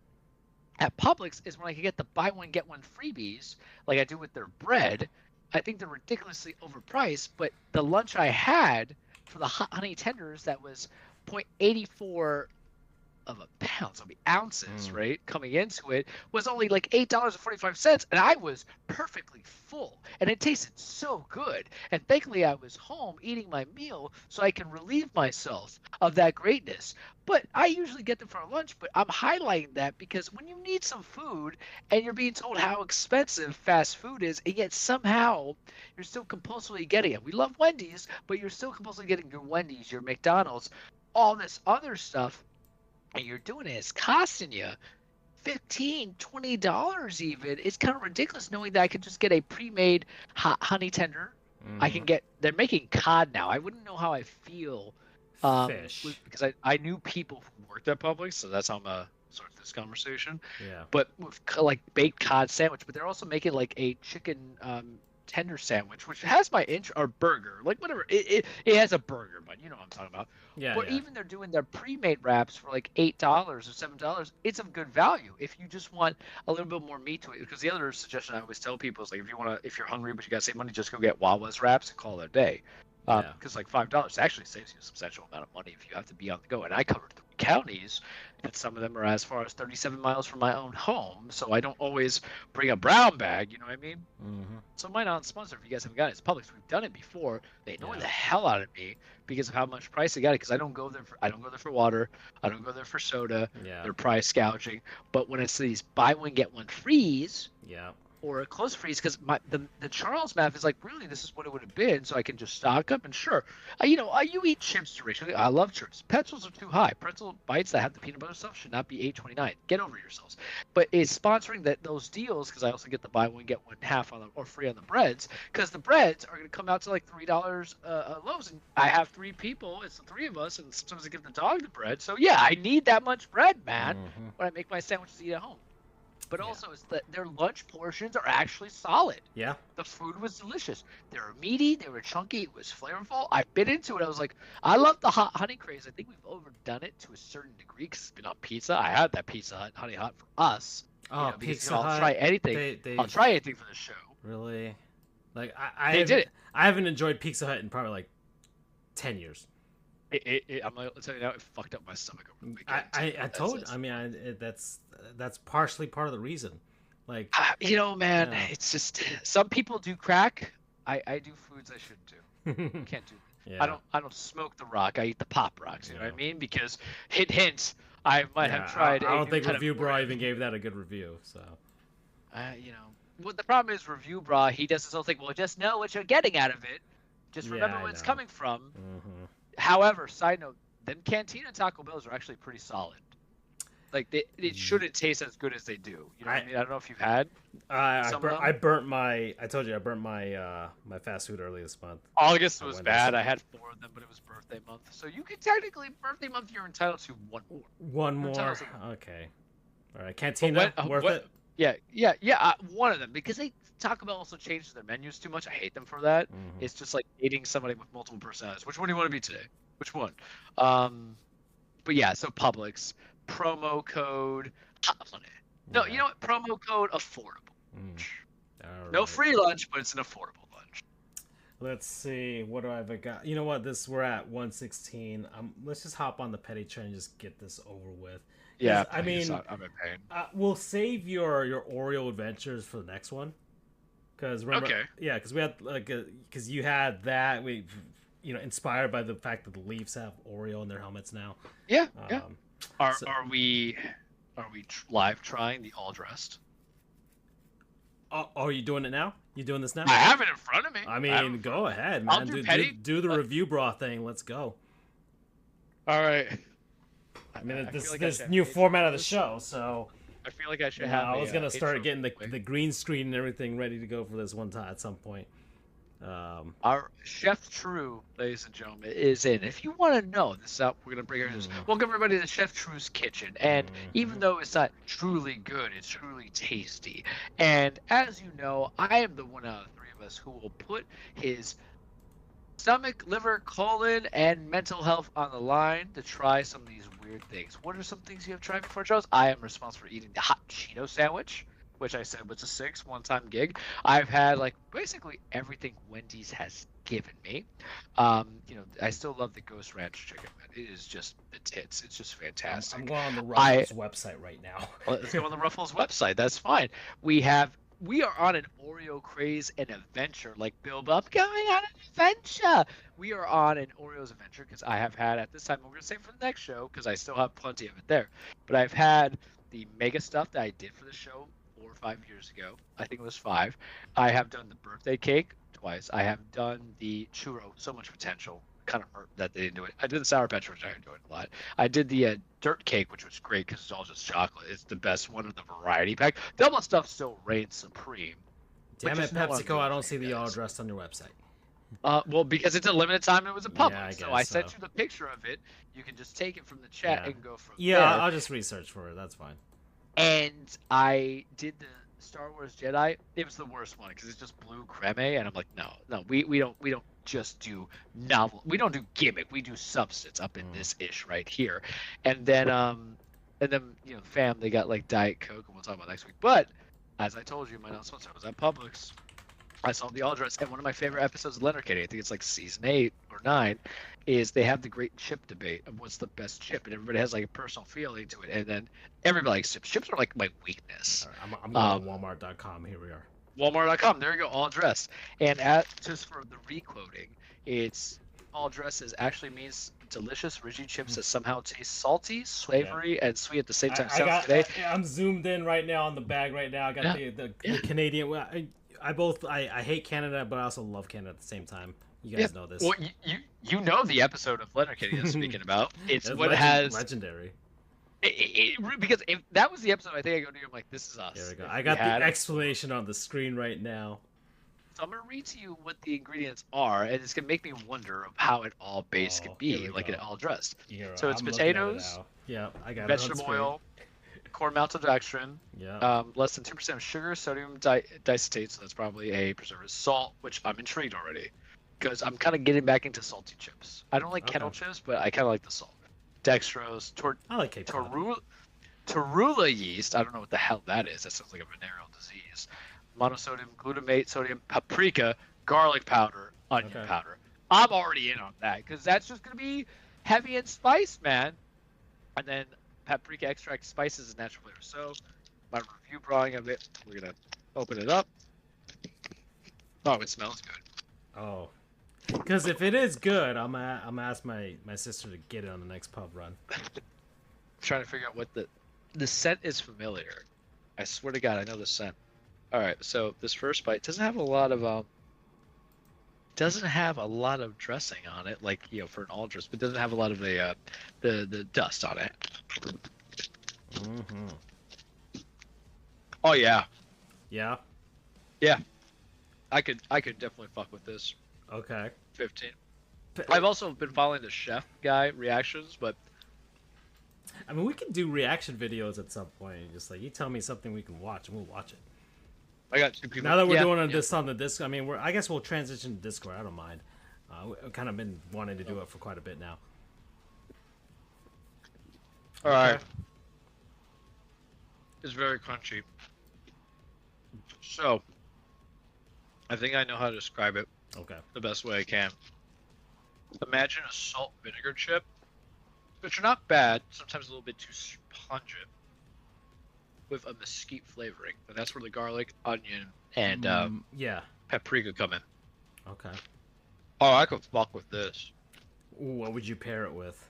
at Publix, is when I can get the buy one, get one freebies, like I do with their bread. I think they're ridiculously overpriced, but the lunch I had for the hot honey tenders that was 0.84 of a pound, so ounces, right, coming into it, was only like $8.45, and I was perfectly full, and it tasted so good. And thankfully I was home eating my meal so I can relieve myself of that greatness. But I usually get them for lunch, but I'm highlighting that because when you need some food and you're being told how expensive fast food is, and yet somehow you're still compulsively getting it. We love Wendy's, but you're still compulsively getting your Wendy's, your McDonald's, all this other stuff, and you're doing it, it's costing you $15, $20 even. It's kind of ridiculous knowing that I could just get a pre-made hot honey tender. I can get, they're making cod now. I wouldn't know how I feel Fish. because I knew people who worked at Publix, so that's how I'm gonna start this conversation. Yeah. But with like baked cod sandwich, but they're also making like a chicken tender sandwich, which has my or burger, like whatever. It has a burger, but you know what I'm talking about. Yeah. Or even they're doing their pre-made wraps for like $8 or $7. It's of good value if you just want a little bit more meat to it. Because the other suggestion I always tell people is like, if you're hungry but you gotta save money, just go get Wawa's wraps and call it a day. Because like $5 actually saves you a substantial amount of money if you have to be on the go. And I covered 3 counties, and some of them are as far as 37 miles from my own home, so I don't always bring a brown bag. You know what I mean? So my non-sponsor, if you guys haven't got it, it's Publix. We've done it before. They annoy the hell out of me because of how much price they got it. Because I don't go there for water. I don't go there for soda. Yeah. They're price gouging. But when it's these buy one get one frees. Yeah. Or a close freeze, because the Charles math is like, really, this is what it would have been, so I can just stock up. And sure, you eat chips, Rachel. I love chips. Pretzels are too high. Pretzel bites that have the peanut butter stuff should not be $8.29. Get over yourselves. But it's sponsoring those deals, because I also get the buy one get one half or free on the breads, because the breads are going to come out to like $3 loaves, and I have 3 people. It's the 3 of us, and sometimes I give the dog the bread. So yeah, I need that much bread, man, when I make my sandwiches to eat at home. But also, it's that their lunch portions are actually solid. Yeah. The food was delicious. They were meaty. They were chunky. It was flavorful. I bit into it. I was like, I love the hot honey craze. I think we've overdone it to a certain degree because it's been on pizza. I had that Pizza Hut Honey Hot for us. Oh, Pizza I'll Hut. try anything. I'll try anything for the show. Really? Like They did it. I haven't enjoyed Pizza Hut in probably like 10 years. I'm gonna tell you now, it fucked up my stomach over the weekend. I told. I mean, that's partially part of the reason. Like, man, yeah. it's just some people do crack. I do foods I shouldn't do. I can't do. Yeah. I don't smoke the rock. I eat the pop rocks. You know what I mean? Because hint, I might have tried. I don't think Review Bra even gave that a good review. So, well, the problem is Review Bra. He does his whole thing. Well, just know what you're getting out of it. Just remember where it's coming from. Mm-hmm. However, side note, them Cantina Taco Bells are actually pretty solid. Like it shouldn't taste as good as they do. You know what I mean? I don't know if you've had. I burnt my. I told you I burnt my my fast food early this month. August was bad. I had 4 of them, but it was birthday month, so you can technically birthday month. You're entitled to one more. One more. Okay. All right. Cantina worth it. Yeah. One of them, because Taco Bell also changes their menus too much. I hate them for that. Mm-hmm. It's just like dating somebody with multiple personalities. Which one do you want to be today? Which one? But yeah, so Publix promo code hot money. No, you know what? Promo code affordable. No free lunch, but it's an affordable lunch. Let's see. What do I have got? You know what? We're at 116. Let's just hop on the petty train and just get this over with. Yeah, I mean, I'm in pain. We'll save your Oreo adventures for the next one. Because because we had because you had that inspired by the fact that the Leafs have Oreo in their helmets now. Yeah. Are we live trying the all dressed? Oh, are you doing it now? You doing this now? I have it in front of me. I mean, go ahead, man. Do the Review Bra thing. Let's go. All right. I mean, this new format of the show, so I feel like I should have. I was gonna start getting the green screen and everything ready to go for this one time at some point. Our Chef True, ladies and gentlemen, is in. If you want to know this up, we're gonna bring her. Welcome everybody to Chef True's kitchen. And even though it's not truly good, it's truly tasty. And as you know, I am the one out of 3 of us who will put his stomach, liver, colon, and mental health on the line to try some of these weird things. What are some things you have tried before, Charles? I am responsible for eating the hot Cheeto sandwich, which I said was a 6 one-time gig. I've had basically everything Wendy's has given me. I still love the Ghost Ranch chicken, man. It is just the tits. It's just fantastic. I'm going on the Ruffles website right now. Let's go on the Ruffles website. That's fine. We are on an Oreo craze and adventure, like Bilbo. I'm going on an adventure. We are on an Oreo's adventure because I have had at this time. We're gonna save for the next show because I still have plenty of it there. But I've had the mega stuff that I did for the show 4 or 5 years ago. I think it was 5. I have done the birthday cake twice. I have done the churro. So much potential. Kind of hurt that they didn't do it. I did the Sour Patch, which I enjoyed a lot. I did the dirt cake, which was great because it's all just chocolate. It's the best one of the variety pack. Double stuff still reigns supreme. Damn it, PepsiCo! I don't see the all dressed on your website. Well, because it's a limited time, it was a public. Yeah, so I sent you the picture of it. You can just take it from the chat and go from there. Yeah, I'll just research for it. That's fine. And I did the Star Wars Jedi. It was the worst one because it's just blue creme, and I'm like, no, we don't just do novel. We don't do gimmick. We do substance up in this ish right here, and then fam, they got Diet Coke, and we'll talk about next week. But as I told you, my announcement was at Publix. I saw the all dress, and one of my favorite episodes of Letterkenny, I think it's season 8 or 9, is they have the great chip debate of what's the best chip, and everybody has a personal feeling to it, and then everybody likes chips. Chips are my weakness. Right, I'm going to Walmart.com. Here we are. Walmart.com. There you go. All dress. And just for the requoting, it's all dresses actually means delicious, rigid chips that somehow taste salty, savory, and sweet at the same time. I'm zoomed in right now on the bag right now. I got the Canadian. I hate Canada, but I also love Canada at the same time. You guys know this. Well, you know the episode of Letterkenny I'm speaking about. It's what legendary. Because if that was the episode, I think I go to you. I'm like, this is us. There we go. I got the explanation on the screen right now. So I'm gonna read to you what the ingredients are, and it's gonna make me wonder of how it all base could be, it all dressed. So it's potatoes. I got vegetable oil, corn maltodextrin. Less than 2% of sugar, sodium diacetate. So that's probably a preservative. Salt, which I'm intrigued already, because I'm kind of getting back into salty chips. I don't like kettle chips, but I kind of like the salt. Dextrose, I like Cape Cod. Torula yeast. I don't know what the hell that is. That sounds like a venereal disease. monosodium glutamate, sodium, paprika, garlic powder, onion Okay. powder. I'm already in on that because that's just gonna be heavy in spice, man. And then paprika extract spices and natural flavor. So my review drawing of it, we're gonna open it up. Oh, it smells good. Oh, because if it is good, I'm gonna ask my sister to get it on the next pub run. I'm trying to figure out what the scent is familiar. I swear to God, I know the scent. All right, so this first bite doesn't have a lot of dressing on it, like for an all dress, but doesn't have a lot of the dust on it. Mm-hmm. Oh yeah, Yeah. yeah. I could definitely fuck with this. Okay. 15. I've also been following the chef guy reactions, but I mean, we can do reaction videos at some point. Just like you tell me something we can watch, and we'll watch it. I got 2 people. Now that we're doing this on the Discord, I mean, I guess we'll transition to Discord. I don't mind. We've kind of been wanting to do it for quite a bit now. All right. It's very crunchy. So, I think I know how to describe it Okay. the best way I can. Imagine a salt vinegar chip, which are not bad, sometimes a little bit too pungent, with a mesquite flavoring. And that's where the garlic, onion, and yeah. paprika come in. Okay. Oh, I could fuck with this. Ooh, what would you pair it with?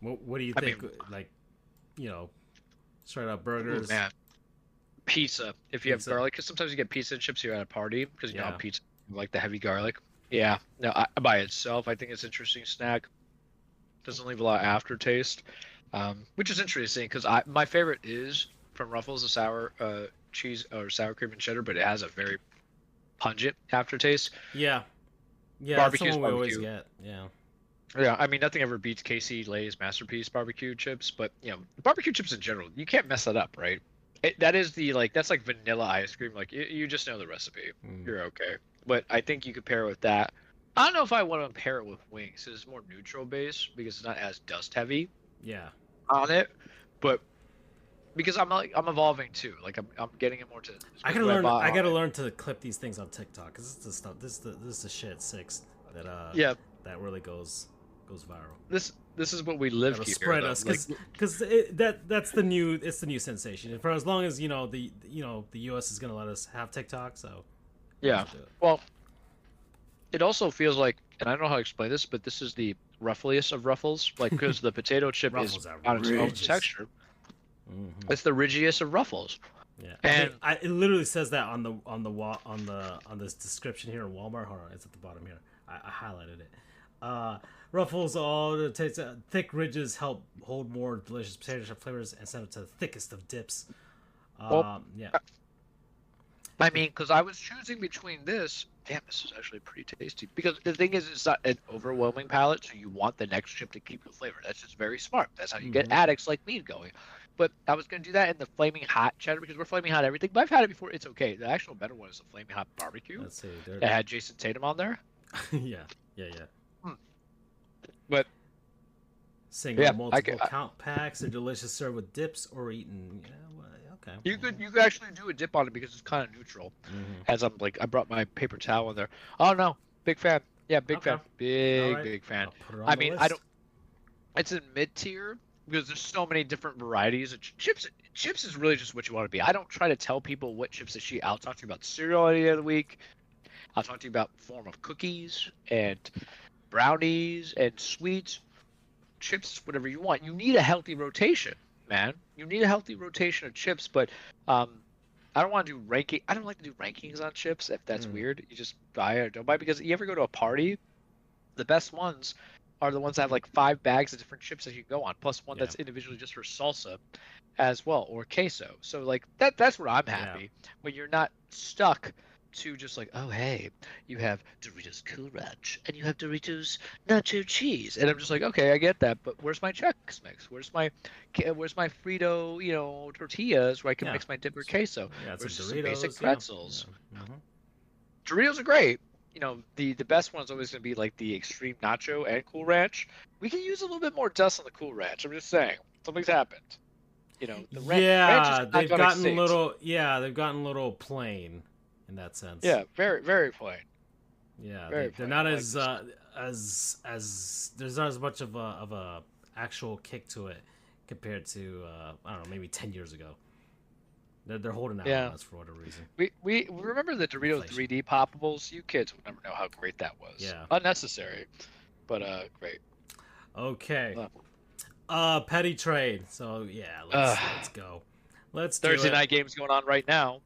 What do you think? Like, straight up burgers. Ooh, man. Pizza. If you have garlic, because sometimes you get pizza and chips here at a party, because you know how pizza, like the heavy garlic. Yeah. No, by itself, I think it's an interesting snack. Doesn't leave a lot of aftertaste, which is interesting because my favorite is from Ruffles, the sour cheese or sour cream and cheddar, but it has a very pungent aftertaste. Yeah. Yeah, Barbecue's that's the one we barbecue. always get. Yeah. Yeah, I mean, nothing ever beats KC Lay's Masterpiece barbecue chips, but barbecue chips in general, you can't mess that up, right? That's like vanilla ice cream. Like you just know the recipe. You're okay. But I think you could pair it with that. I don't know if I want to pair it with wings. It's more neutral base because it's not as dust heavy. Yeah. On it, but because I'm evolving too. Like I'm getting it more to. I gotta learn to clip these things on TikTok because this is the stuff. This is the shit 6 that that really goes viral. This is what we live here. Spread us because that's the new sensation. And for as long as the US is gonna let us have TikTok, so yeah. Well, it also feels like, and I don't know how to explain this, but this is the ruffliest of ruffles, like because the potato chip is on its own texture. Mm-hmm. It's the ridgiest of ruffles. Yeah, and it literally says that on this description here in Walmart. Hold on, it's at the bottom here. I highlighted it. Ruffles, all the thick ridges help hold more delicious potato chip flavors and send it to the thickest of dips. Yeah. I mean, because I was choosing between this. Damn, this is actually pretty tasty. Because the thing is, it's not an overwhelming palate, so you want the next chip to keep the flavor. That's just very smart. That's how you get addicts like me going. But I was going to do that in the flaming hot cheddar because we're flaming hot everything. But I've had it before. It's okay. The actual better one is the flaming hot barbecue. Let's see. It had Jason Tatum on there. Yeah. But single multiple count packs are delicious, served with dips or eaten. Yeah, well, okay. You could actually do a dip on it because it's kind of neutral. As I brought my paper towel in there. Oh no, big fan. Yeah, big fan. Big fan. I mean, I don't. It's in mid tier because there's so many different varieties of chips. Chips is really just what you want to be. I don't try to tell people what chips to eat. I'll talk to you about cereal any day of the week. I'll talk to you about form of cookies and brownies and sweets, chips, whatever you want. You need a healthy rotation, man. You need a healthy rotation of chips, but I don't want to do ranking. I don't like to do rankings on chips if that's weird. You just buy or don't buy because you ever go to a party, the best ones are the ones that have like 5 bags of different chips that you can go on, plus one that's individually just for salsa as well, or queso. So like that's where I'm happy when you're not stuck to just like, oh hey, you have Doritos Cool Ranch and you have Doritos Nacho Cheese, and I'm just like, okay, I get that, but where's my Chex Mix? Where's my Frito, tortillas where I can mix my dip or queso? Yeah, where's Doritos, some basic pretzels? Doritos are great. The best one's always going to be like the extreme nacho and Cool Ranch. We can use a little bit more dust on the Cool Ranch. I'm just saying, something's happened. You know, the yeah, ranch is they've not gotten extinct. they've gotten a little plain in that sense. Yeah, very very plain. Yeah, Very they're plain. I not don't like this. as there's not as much of a actual kick to it compared to I don't know, maybe 10 years ago. They're holding out Yeah. on us for whatever reason. We remember the Doritos Inflation. 3D poppables. You kids would never know how great that was. Yeah. Unnecessary, but great. Okay. Petty trade. So yeah, let's go. Let's do Thursday it. night games going on right now.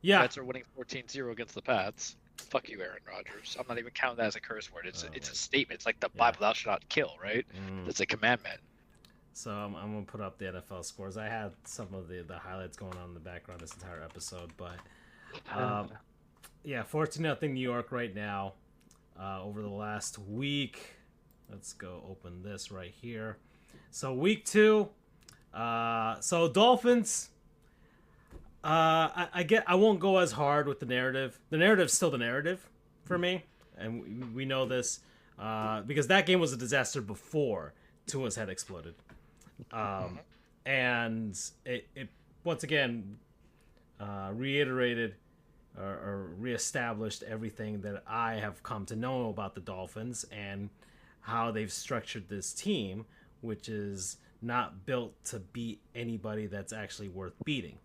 Yeah. Mets are winning 14-0 against the Pats. Fuck you, Aaron Rodgers. I'm not even counting that as a curse word. It's a statement. It's like the Bible, thou shalt not kill, right? It's a commandment. So I'm gonna put up the NFL scores. I had some of the highlights going on in the background this entire episode, but yeah, 14-0 New York right now. Over the last week, let's go open this right here. So week 2, so Dolphins. I won't go as hard with the narrative. The narrative's still the narrative for me, and we know this because that game was a disaster before Tua's head exploded. And it once again reiterated or reestablished everything that I have come to know about the Dolphins and how they've structured this team, which is not built to beat anybody that's actually worth beating.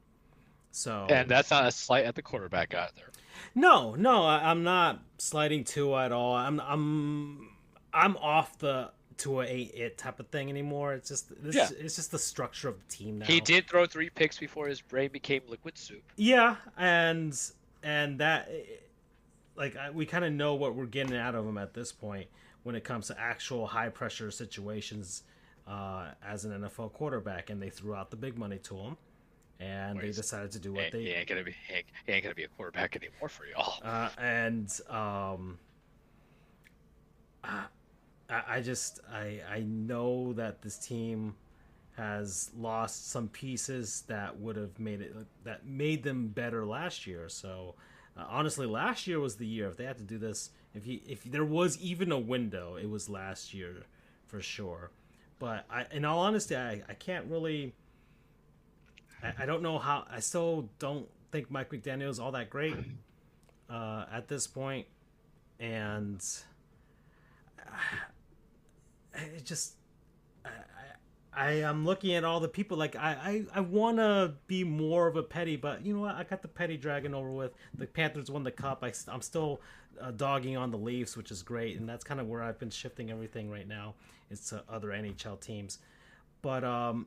So, and that's not a slight at the quarterback either. No, I'm not sliding Tua at all. I'm off the Tua ain't it type of thing anymore. It's just it's just the structure of the team now. He did throw 3 picks before his brain became liquid soup. Yeah, and that we kind of know what we're getting out of him at this point when it comes to actual high pressure situations as an NFL quarterback, and they threw out the big money to him. And they decided to do what they. He ain't gonna be a quarterback anymore for y'all. I know that this team has lost some pieces that would have made them better last year. So honestly, last year was the year. If they had to do this, if there was even a window, it was last year for sure. But in all honesty, I can't really. I don't know how. I still don't think Mike McDaniel is all that great at this point, and it just I am looking at all the people like I want to be more of a petty, but you know what? I got the petty dragon over with. The Panthers won the cup. I'm still dogging on the Leafs, which is great, and that's kind of where I've been shifting everything right now. It's to other NHL teams, but I'm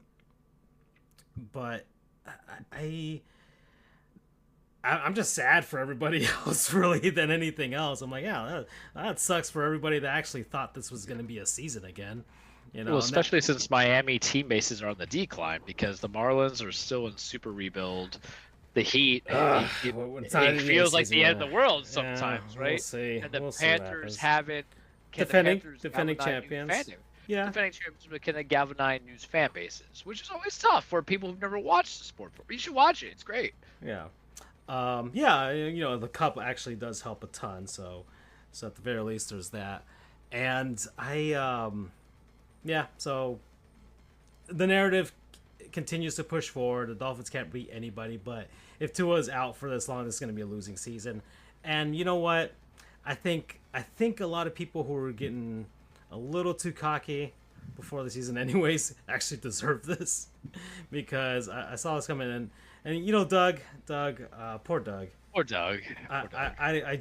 just sad for everybody else really than anything else. I'm like, yeah, that sucks for everybody that actually thought this was going to be a season again. You know, well, especially since Miami team bases are on the decline because the Marlins are still in super rebuild. The Heat, it feels like the end of the world sometimes, right? We'll see. And the we'll Panthers haven't defending champions. Yeah, defending champions, but can they galvanize new fan bases, which is always tough for people who've never watched the sport before. You should watch it; it's great. Yeah, the cup actually does help a ton. So at the very least, there's that. And so the narrative continues to push forward. The Dolphins can't beat anybody, but if Tua's out for this long, it's going to be a losing season. And you know what? I think a lot of people who were getting a little too cocky before the season anyways actually deserve this because I saw this coming in. And you know, Doug, poor Doug. I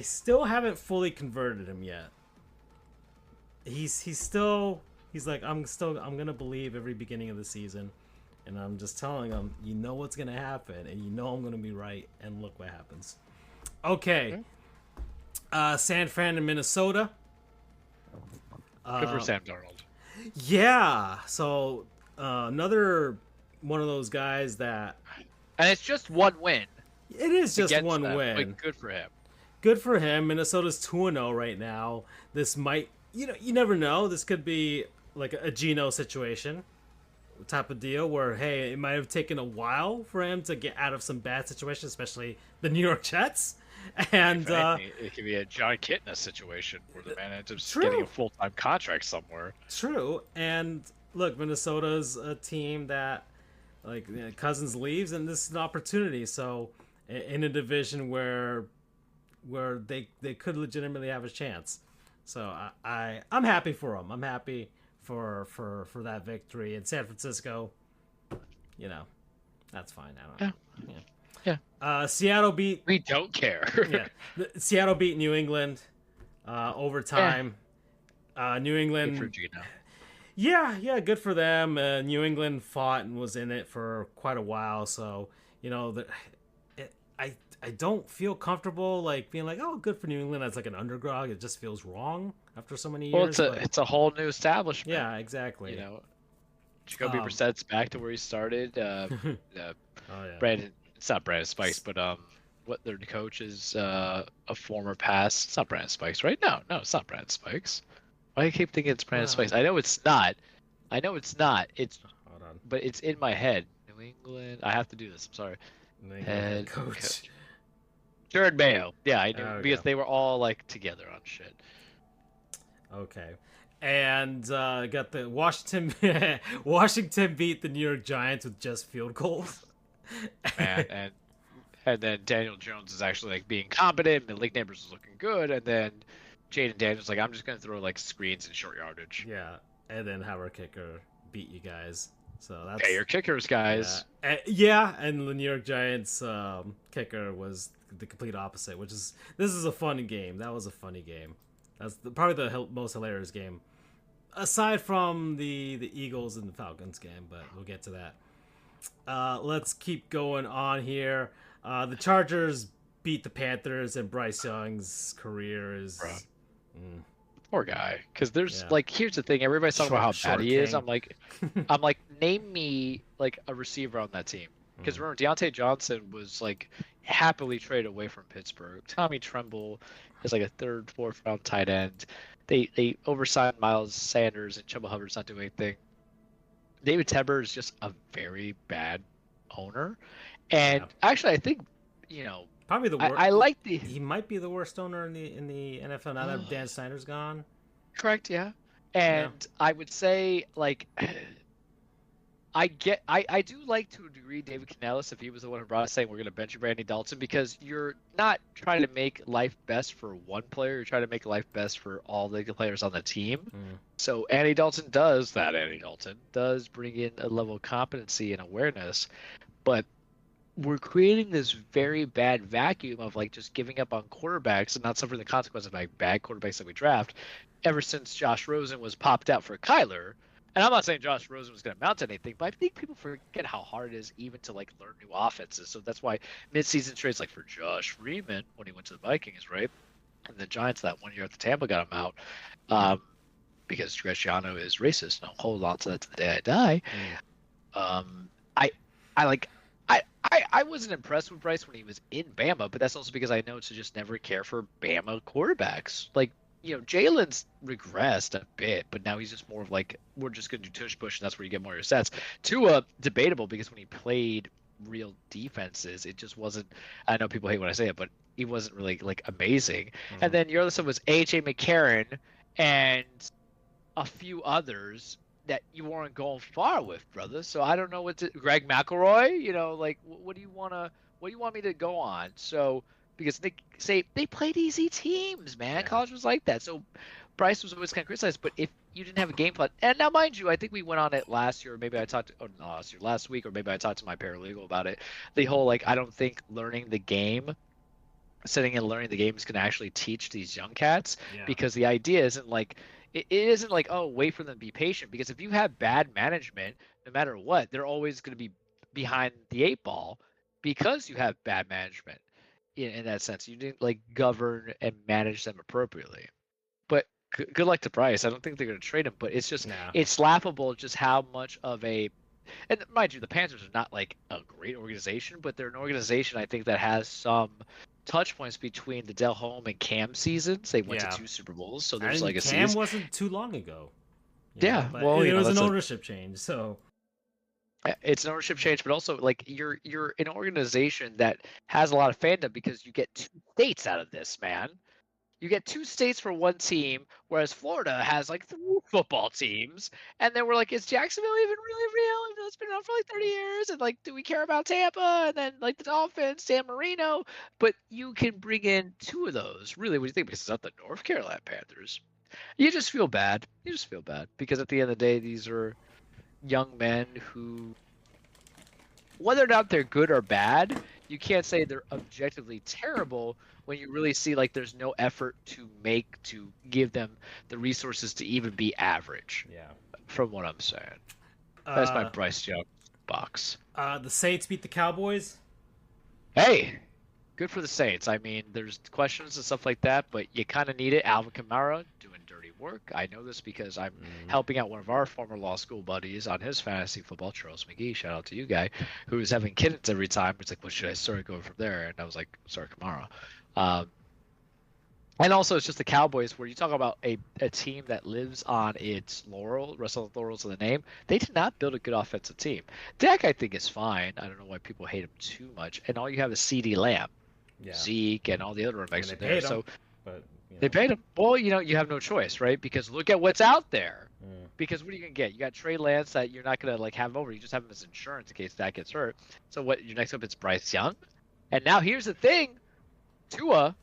still haven't fully converted him yet. He's like, I'm gonna believe every beginning of the season, and I'm just telling him, you know what's gonna happen, and you know I'm gonna be right, and look what happens. Okay, San Fran and Minnesota. Good for Sam Darnold. Yeah, so another one of those guys that, and it's just one win. It is just one win. But good for him. Good for him. Minnesota's 2-0 right now. This might, you never know. This could be like a Geno situation type of deal where, hey, it might have taken a while for him to get out of some bad situations, especially the New York Jets. And it could be a John Kitna situation where the man ends up getting a full-time contract somewhere. True. And look, Minnesota's a team that Like Cousins leaves, and this is an opportunity. So in a division where they could legitimately have a chance. So I'm happy for them. I'm happy for that victory in San Francisco. You know, that's fine. I don't. Yeah. Yeah. Yeah. Seattle beat. We don't care. Yeah. Seattle beat New England overtime. New England. Good for Gino. Yeah, good for them. New England fought and was in it for quite a while, so I don't feel comfortable like being like, oh, good for New England as like an underdog. It just feels wrong after so many years. Well, it's a whole new establishment. Yeah, exactly. You know, Jacoby Brissett's back to where he started. Oh yeah. Brandon, it's not Brandon Spikes, but what their coach is a former past. It's not Brandon Spikes, right? No, it's not Brandon Spikes. Why do I keep thinking it's Brandon Spikes? I know it's not. It's hold on. But it's in my head. New England. I have to do this. I'm sorry. Head coach. Jared Mayo. Yeah, I knew because go. they were all like together on shit. Okay. And got the Washington. Washington beat the New York Giants with just field goals. and then Daniel Jones is actually like being competent. And Lake Neighbors is looking good, and then Jaden Daniels like, I'm just gonna throw like screens and short yardage. Yeah, and then have our kicker beat you guys. So that's your kickers, guys. Yeah, and the New York Giants kicker was the complete opposite. This is a fun game. That was a funny game. That's probably the most hilarious game, aside from the Eagles and the Falcons game. But we'll get to that. Let's keep going on here. The Chargers beat the Panthers, and Bryce Young's career is. Poor guy, because there's like, here's the thing, everybody's talking about how bad he is. I'm like, name me like a receiver on that team, because remember Deontay Johnson was like happily traded away from Pittsburgh. Tommy Tremble is like a third, fourth round tight end. They oversigned Miles Sanders, and Chuba Hubbard's not doing anything. David Tebber is just a very bad owner, and actually I think probably the worst. I like the. He might be the worst owner in the NFL now that Dan Snyder's gone. Correct, yeah. And I would say like, I do like to a degree David Canellis if he was the one who brought us saying we're going to bench Randy Dalton, because you're not trying to make life best for one player. You're trying to make life best for all the players on the team. So Andy Dalton does bring in a level of competency and awareness, but we're creating this very bad vacuum of like just giving up on quarterbacks and not suffering the consequences of like bad quarterbacks that we draft ever since Josh Rosen was popped out for Kyler. And I'm not saying Josh Rosen was going to amount to anything, but I think people forget how hard it is even to like learn new offenses. So that's why mid-season trades like for Josh Freeman when he went to the Vikings, right? And the Giants that 1 year at the Tampa got him out because Graciano is racist. And I'll hold on to that to the day I die. I wasn't impressed with Bryce when he was in Bama, but that's also because I know to just never care for Bama quarterbacks. Like, Jalen's regressed a bit, but now he's just more of like, we're just going to do tush push, and that's where you get more of your stats. Tua, debatable, because when he played real defenses, it just wasn't, I know people hate when I say it, but he wasn't really like amazing. And then your other stuff was A.J. McCarron and a few others that you weren't going far with, brother. So I don't know Greg McElroy, like what do you want me to go on? So because they say they played easy teams, man. College was like that. So Bryce was always kind of criticized, but if you didn't have a game plan, and now mind you, I think we went on it last year, or maybe last week, or maybe I talked to my paralegal about it. The whole like, I don't think sitting and learning the game is going to actually teach these young cats, because the idea isn't like. It isn't like, oh, wait for them to be patient, because if you have bad management, no matter what, they're always going to be behind the 8 ball because you have bad management in that sense. You didn't like govern and manage them appropriately. But good luck to Bryce. I don't think they're going to trade him, but it's just it's laughable just how much of a, and mind you, the Panthers are not like a great organization, but they're an organization I think that has some touch points between the Del Holm and Cam seasons. They went to 2 Super Bowls, so there's like a Cam wasn't too long ago. Well, it was an ownership change, so it's an ownership change, but also like you're an organization that has a lot of fandom because you get 2 states out of this, man. You get 2 states for one team, whereas Florida has like 3 football teams. And then we're like, is Jacksonville even really real? It's been on for like 30 years, and like, do we care about Tampa and then like the Dolphins, San Marino? But you can bring in two of those. Really, what do you think? Because it's not the North Carolina Panthers. You just feel bad. You just feel bad because at the end of the day, these are young men who, whether or not they're good or bad, you can't say they're objectively terrible when you really see like there's no effort to give them the resources to even be average. Yeah. From what I'm saying. That's my Bryce Young box. The Saints beat the Cowboys. Hey, good for the Saints. I mean, there's questions and stuff like that, but you kind of need it. Alvin Kamara doing dirty work. I know this because I'm helping out one of our former law school buddies on his fantasy football, Charles McGee. Shout out to you, guy, who was having kittens every time. It's like, well, should I start going from there? And I was like, start Kamara. And also, it's just the Cowboys, where you talk about a team that lives on its rests on the laurels of the name. They did not build a good offensive team. Dak, I think, is fine. I don't know why people hate him too much. And all you have is CeeDee Lamb, Zeke, and all the other running backs are there. So they paid him. Well, you have no choice, right? Because look at what's out there. Because what are you gonna get? You got Trey Lance that you're not gonna like have him over. You just have him as insurance in case Dak gets hurt. So what? Your next up is Bryce Young. And now here's the thing: Tua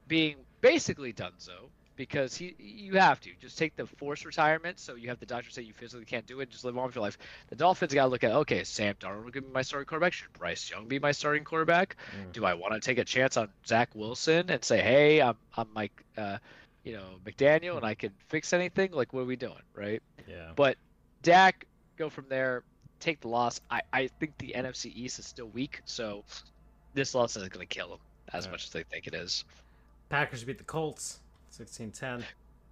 being basically donezo, because you have to just take the forced retirement. So you have the doctor say you physically can't do it, just live on with your life. The Dolphins got to look at, okay, Sam Darnold will be my starting quarterback. Should Bryce Young be my starting quarterback? Do I want to take a chance on Zach Wilson and say, hey, I'm Mike McDaniel and I can fix anything? Like, what are we doing, right? Yeah. But Dak, go from there, take the loss. I think the NFC East is still weak, so this loss isn't going to kill them as much as they think it is. Packers beat the Colts 16-10.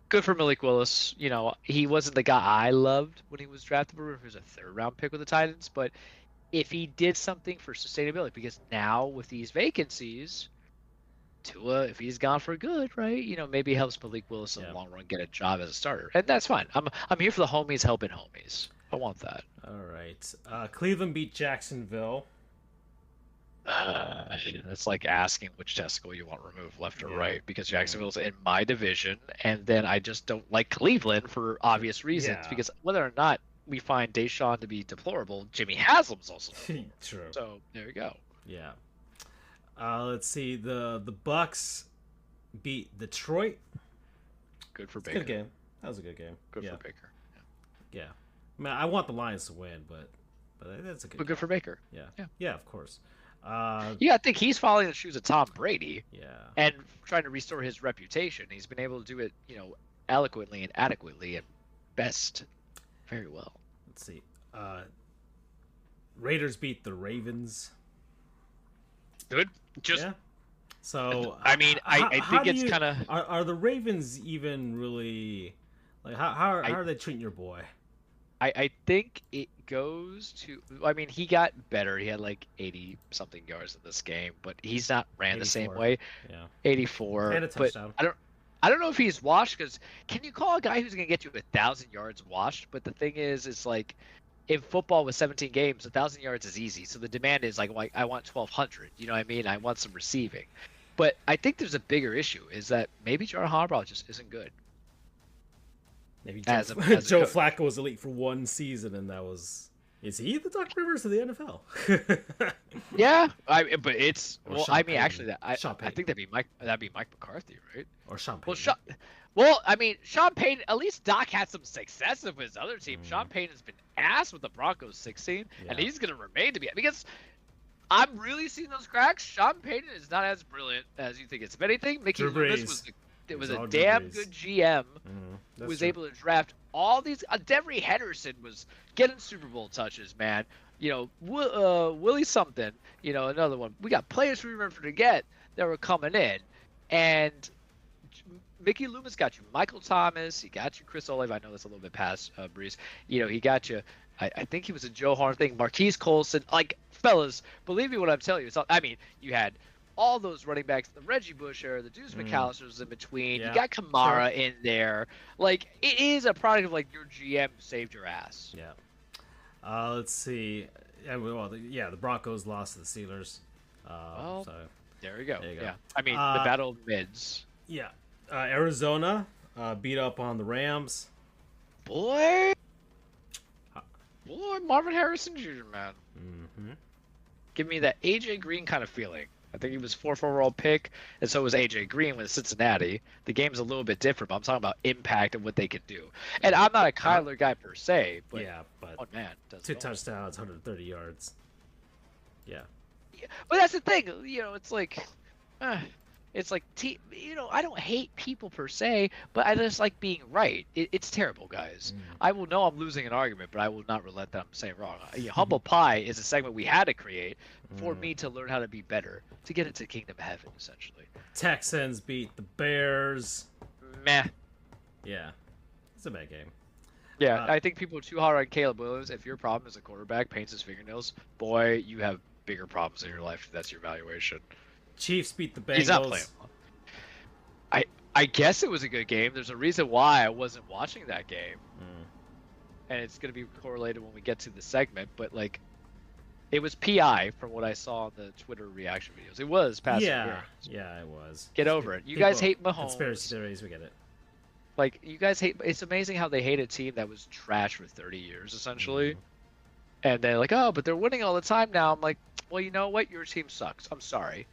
Good for Malik Willis. He wasn't the guy I loved when he was drafted. He was a third-round pick with the Titans. But if he did something for sustainability, because now with these vacancies, Tua, if he's gone for good, right? Maybe helps Malik Willis in the long run get a job as a starter, and that's fine. I'm here for the homies helping homies. I want that. All right. Cleveland beat Jacksonville. That's like asking which testicle you want removed, left or right, because Jacksonville's in my division, and then I just don't like Cleveland for obvious reasons, because whether or not we find Deshaun to be deplorable, Jimmy Haslam's also true. So there you go. Yeah. Let's see. The Bucks beat Detroit. Good for Baker. Good game. That was a good game. Good for Baker. Yeah. I mean, I want the Lions to win, but that's a good. But good for Baker. Yeah, of course. I think he's following the shoes of Tom Brady. Yeah. And trying to restore his reputation. He's been able to do it, eloquently and adequately and best very well. Let's see. Raiders beat the Ravens. Good. So I mean, I think it's kind of are the Ravens even really like how are they treating your boy? I think it goes to. I mean, he got better. He had like 80 something yards in this game, but he's not ran 84. The same way. Yeah, 84. And a touchdown. But I don't know if he's washed, because can you call a guy who's gonna get you 1,000 yards washed? But the thing is, it's like in football with 17 games, 1,000 yards is easy. So the demand is like I want 1,200. You know what I mean? I want some receiving. But I think there's a bigger issue, is that maybe John Harbaugh just isn't good. Maybe Joe Flacco was elite for one season, and that was. Is he the Doc Rivers of the NFL? Yeah, but it's I mean, actually, I think that'd be Mike McCarthy, right? Or Sean Payton. I mean, Sean Payton. At least Doc had some success with his other team. Sean Payton has been ass with the Broncos 16, and he's gonna remain to be, because I'm really seeing those cracks. Sean Payton is not as brilliant as you think. If anything, Mickey Loomis was a damn good GM who was able to draft all these. Devery Henderson was getting Super Bowl touches, man. Willie something, another one. We got players we remember to get that were coming in, and Mickey Loomis got you Michael Thomas. He got you Chris Olave. I know that's a little bit past Breeze. He got you. I think he was a Joe Horn thing. Marquise Colson. Like, fellas, believe me when I'm telling you. You had all those running backs, the Reggie Bush era, the Deuce McAllister's in between. Yeah. You got Kamara in there. Like, it is a product of, like, your GM saved your ass. Yeah. Let's see. The Broncos lost to the Steelers. So there you go. There you go. Yeah. I mean, the battle of mids. Yeah. Arizona beat up on the Rams. Boy. Boy, Marvin Harrison Jr., man. Mm-hmm. Give me that AJ Green kind of feeling. I think he was fourth overall pick, and so was AJ Green with Cincinnati. The game's a little bit different, but I'm talking about impact and what they can do. And I'm not a Kyler guy per se, but yeah, but one man does 2 it all. touchdowns, 130 yards. Yeah. Yeah, but that's the thing, it's like I don't hate people per se, but I just like being right. It's terrible, guys. I will know I'm losing an argument, but I will not relent that I'm saying wrong. Humble Pie is a segment we had to create for me to learn how to be better, to get into Kingdom Heaven, essentially. Texans beat the Bears. Meh. Yeah, it's a bad game. Yeah, I think people are too hard on Caleb Williams. If your problem is a quarterback paints his fingernails, boy, you have bigger problems in your life if that's your valuation. Chiefs beat the Bengals. He's not playing well. I guess it was a good game. There's a reason why I wasn't watching that game. And it's going to be correlated when we get to the segment, but it was PI from what I saw on the Twitter reaction videos. It was pass interference. Yeah, it was. Get over it. You guys hate Mahomes. Conspiracy theories, we get it. You guys hate. It's amazing how they hate a team that was trash for 30 years, essentially. And they're like, oh, but they're winning all the time now. I'm like, well, you know what? Your team sucks. I'm sorry.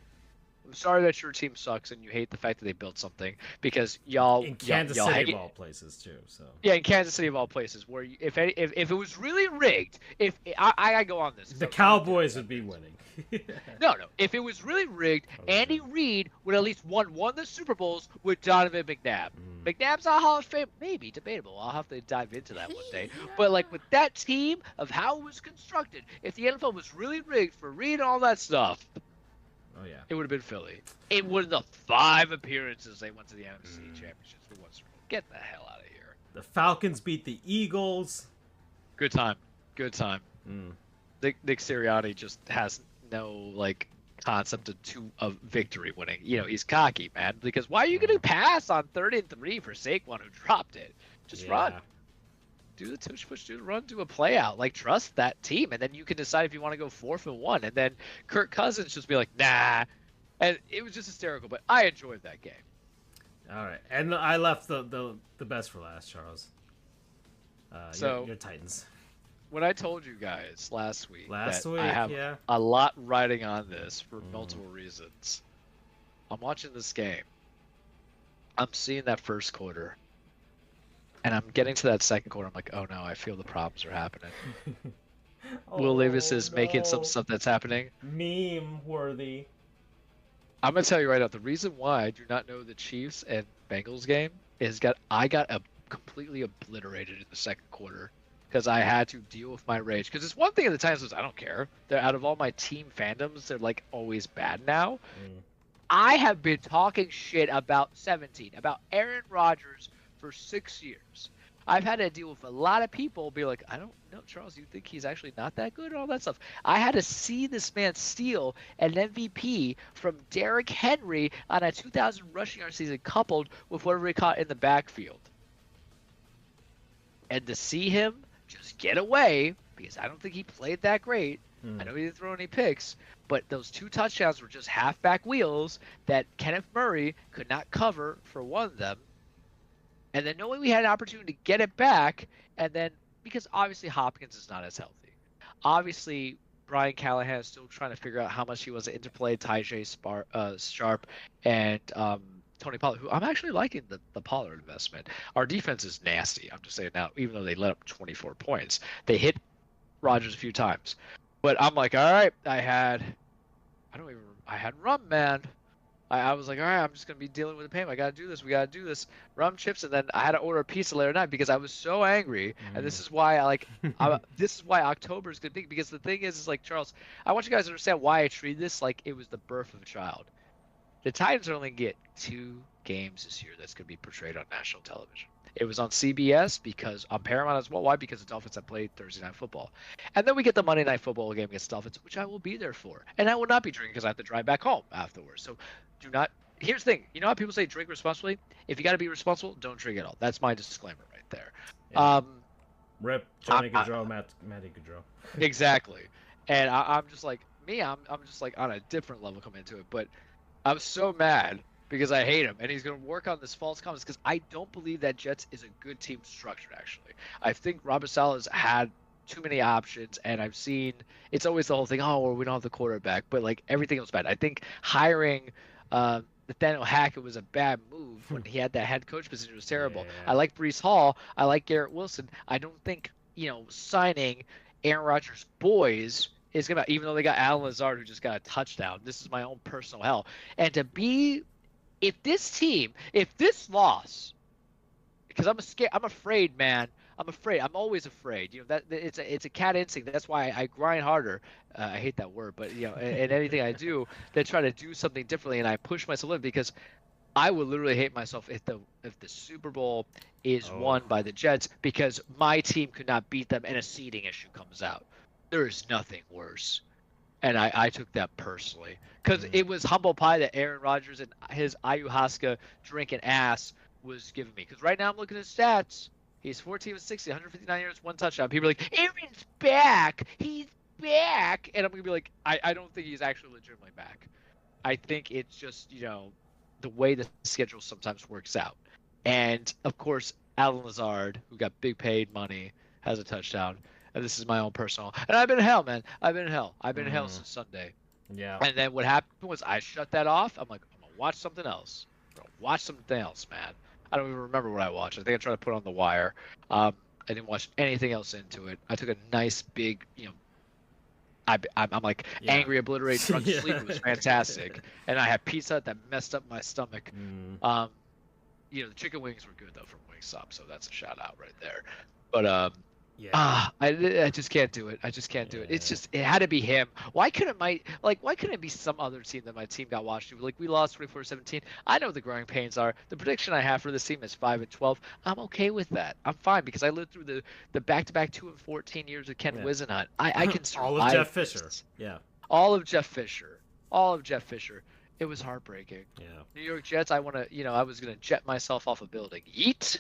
I'm sorry that your team sucks and you hate the fact that they built something because y'all in Kansas City of all places too. So yeah, in Kansas City of all places, where if it was really rigged, if I go on this, the Cowboys would be winning. No, if it was really rigged, Andy Reid would at least won the Super Bowls with Donovan McNabb. McNabb's not Hall of Fame, maybe debatable. I'll have to dive into that one day. But with that team of how it was constructed, if the NFL was really rigged for Reid and all that stuff. Oh yeah, it would have been Philly. It would have the 5 appearances they went to the NFC Championships for once. Get the hell out of here. The Falcons beat the Eagles. Good time. Nick Sirianni just has no concept of victory winning. He's cocky, man. Because why are you going to pass on 3rd and 3 for Saquon who dropped it? Just run. Do the tush push, do the run, do a play out. Trust that team, and then you can decide if you want to go 4th and 1. And then Kirk Cousins just be like, nah. And it was just hysterical, but I enjoyed that game. All right, and I left the best for last, Charles. So your Titans. When I told you guys last week I have yeah. a lot riding on this for multiple reasons. I'm watching this game. I'm seeing that first quarter. And I'm getting to that second quarter. I'm like, oh no, I feel the problems are happening. Will Levis is making some stuff that's happening. Meme worthy. I'm gonna tell you right now, the reason why I do not know the Chiefs and Bengals game is I got completely obliterated in the second quarter because I had to deal with my rage. Because it's one thing at the times was I don't care. They're out of all my team fandoms, they're always bad now. I have been talking shit about Aaron Rodgers for 6 years. I've had to deal with a lot of people be like, I don't know, Charles, you think he's actually not that good and all that stuff. I had to see this man steal an MVP from Derrick Henry on a 2,000 rushing yard season coupled with whatever he caught in the backfield. And to see him just get away, because I don't think he played that great. I know he didn't throw any picks, but those 2 touchdowns were just halfback wheels that Kenneth Murray could not cover for one of them. And then knowing we had an opportunity to get it back, and then because obviously Hopkins is not as healthy. Obviously, Brian Callahan is still trying to figure out how much he wants to interplay Tajay Sharp and Tony Pollard, who I'm actually liking the Pollard investment. Our defense is nasty. I'm just saying now, even though they let up 24 points, they hit Rodgers a few times. But I'm like, all right, I had rum, man. I was like, all right, I'm just going to be dealing with the pain. I got to do this. We got to do this. Rum chips, and then I had to order a pizza later night because I was so angry. And this is why this is why October is going to be. Because the thing is Charles, I want you guys to understand why I treat this like it was the birth of a child. The Titans are only going to get 2 games this year that's going to be portrayed on national television. It was on CBS because on Paramount as well. Why? Because the Dolphins have played Thursday Night Football. And then we get the Monday Night Football game against the Dolphins, which I will be there for. And I will not be drinking because I have to drive back home afterwards. So do not – here's the thing. You know how people say drink responsibly? If you got to be responsible, don't drink at all. That's my disclaimer right there. Yeah. Rip Johnny Gaudreau, Matty Gaudreau. Exactly. And I'm just like – me, I'm just on a different level coming into it. But I'm so mad – because I hate him, and he's going to work on this false confidence because I don't believe that Jets is a good team structured, actually. I think Robert Saleh has had too many options, and I've seen it's always the whole thing. Oh, well, we don't have the quarterback, but like everything was bad. I think hiring Nathaniel Hackett was a bad move when he had that head coach position. It was terrible. I Yeah. like Brees Hall. I like Garrett Wilson. I don't think signing Aaron Rodgers' boys is gonna, even though they got Alan Lazard who just got a touchdown. This is my own personal hell. And to be, if this loss, because I'm afraid, man. I'm afraid. I'm always afraid. That it's a cat instinct. That's why I grind harder. I hate that word, but in anything I do, they try to do something differently, and I push myself in because I would literally hate myself if the Super Bowl is Oh. won by the Jets because my team could not beat them and a seeding issue comes out. There is nothing worse. And I took that personally because it was humble pie that Aaron Rodgers and his ayahuasca drinking ass was giving me. Because right now I'm looking at stats. He's 14 of 60, 159 yards, 1 touchdown. People are like, Aaron's back. He's back. And I'm going to be like, I don't think he's actually legitimately back. I think it's just, the way the schedule sometimes works out. And, of course, Alan Lazard, who got big paid money, has a touchdown. And this is my own personal. And I've been in hell, man. I've been in hell since Sunday. Yeah. And then what happened was I shut that off. I'm like, I'm going to watch something else. Man. I don't even remember what I watched. I think I tried to put on The Wire. I didn't watch anything else into it. I took a nice big, I'm like angry, obliterated, drunk to sleep. It was fantastic. And I had pizza that messed up my stomach. The chicken wings were good though from Wingstop, so that's a shout out right there. But I just can't do it. It's just, it had to be him. Why couldn't it be some other team that my team got washed to? Like we lost 24-17. I know what the growing pains are. The prediction I have for this team is 5-12. I'm okay with that. I'm fine because I lived through the back-to-back 2-14 years with Ken Wisenhunt. I can survive. All of Jeff Fisher. Yeah. All of Jeff Fisher. It was heartbreaking. Yeah. New York Jets. I was gonna jet myself off a building. Yeet.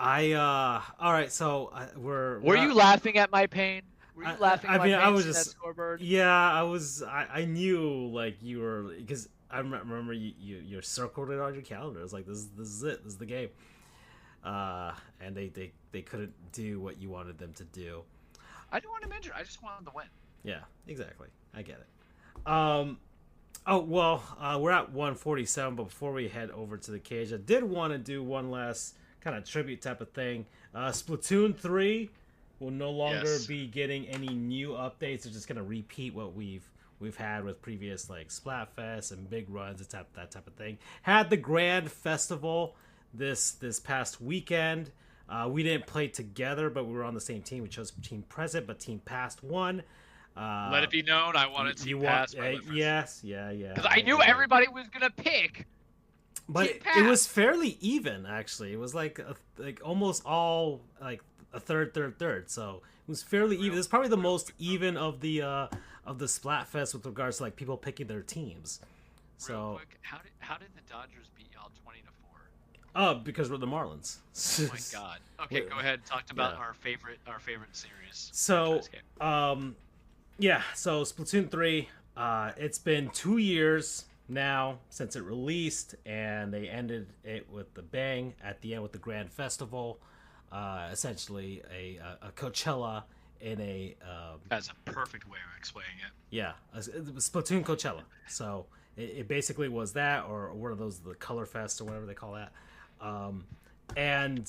All right, so Were you laughing at my pain? Were you laughing at my pain? I was just that scoreboard? Yeah, I was. I knew like you were, because I remember you circled it on your calendar. It was like this is it. This is the game. And they couldn't do what you wanted them to do. I didn't want to mention. I just wanted to win. Yeah, exactly. I get it. Oh well, we're at 147. But before we head over to the cage, I did want to do one last kind of tribute type of thing. Splatoon 3 will no longer be getting any new updates. It's just gonna repeat what we've had with previous like Splatfest and big runs, that type of thing. Had the grand festival this past weekend. We didn't play together, but we were on the same team. We chose Team Present, but Team Past won. Let it be known, I wanted Team Past. Yes, yeah. Because I knew everybody was gonna pick. But it was fairly even, actually. It was like almost all like a third. So it was fairly even. It's probably the most even of the Splatfest with regards to like people picking their teams. So real quick, how did the Dodgers beat y'all 20-4? Because we're the Marlins. Oh my God. Okay, go ahead. Talk about our favorite series. So so Splatoon 3. It's been 2 years now since it released, and they ended it with the bang at the end with the grand festival, essentially a Coachella in a that's a perfect way of explaining it. Yeah, it was Splatoon Coachella. So it basically was that, or one of those, the Color Fest or whatever they call that. And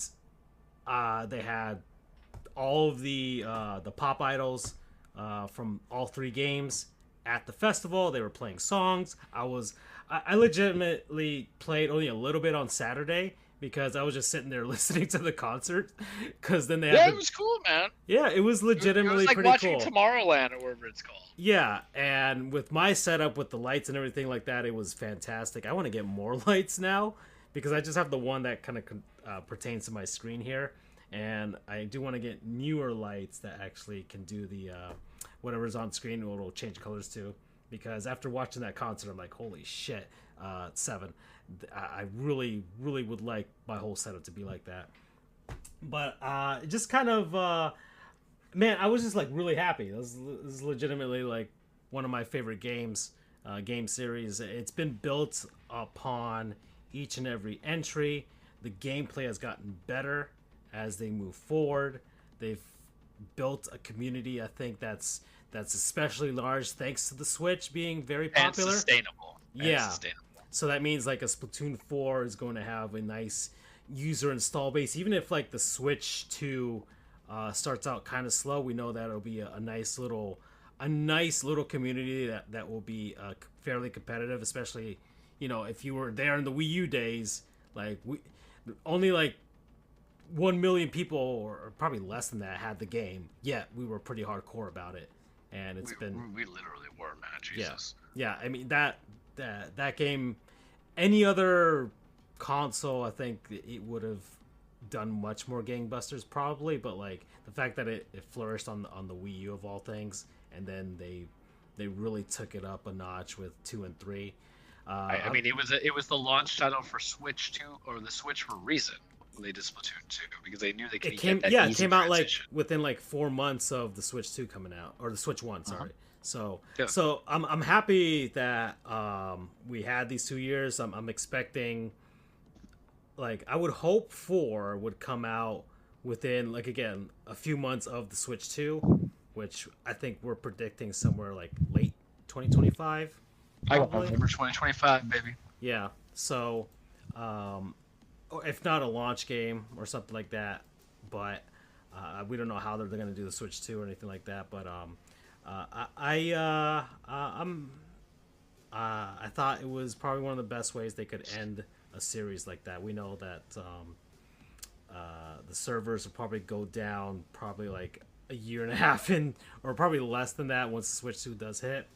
they had all of the pop idols from all 3 games at the festival. They were playing songs. I legitimately played only a little bit on Saturday because I was just sitting there listening to the concert. Because then they had it was cool, man. Yeah, it was legitimately it was like pretty watching cool. Tomorrowland or whatever it's called. Yeah, and with my setup with the lights and everything like that, it was fantastic. I want to get more lights now because I just have the one that kind of pertains to my screen here, and I do want to get newer lights that actually can do the whatever's on screen, it'll change colors to. Because after watching that concert, I'm like, holy shit, 7. I really, really would like my whole setup to be like that. But just kind of, man, I was just like really happy. This is legitimately like one of my favorite game series. It's been built upon each and every entry. The gameplay has gotten better as they move forward. They've built a community. I think that's especially large thanks to the Switch being very And popular. sustainable. Yeah. So that means like a Splatoon 4 is going to have a nice user install base. Even if like the Switch 2 starts out kind of slow, we know that it'll be a nice little community that will be fairly competitive, especially if you were there in the Wii U days, like we only like 1 million people or probably less than that had the game, yet we were pretty hardcore about it, and we literally were, man. Jesus. Yeah. I mean that game, any other console, I think it would have done much more gangbusters probably, but like the fact that it flourished on the Wii U of all things, and then they really took it up a notch with 2 and 3. I mean, it was the launch title for Switch 2 or the Switch for a reason when they did Splatoon 2, because they knew they could get that easy it came out like transition. within like 4 months of the Switch 2 coming out, or the Switch 1, sorry. So Yeah. so I'm happy that we had these 2 years. I'm expecting, like, I would hope 4 would come out within, like, again, a few months of the Switch 2, which I think we're predicting somewhere like late 2025. I Probably. remember 2025, baby. Yeah. So, or if not a launch game or something like that, but we don't know how they're going to do the Switch 2 or anything like that. But I thought it was probably one of the best ways they could end a series like that. We know that the servers will probably go down probably like a year and a half in, or probably less than that once the Switch 2 does hit.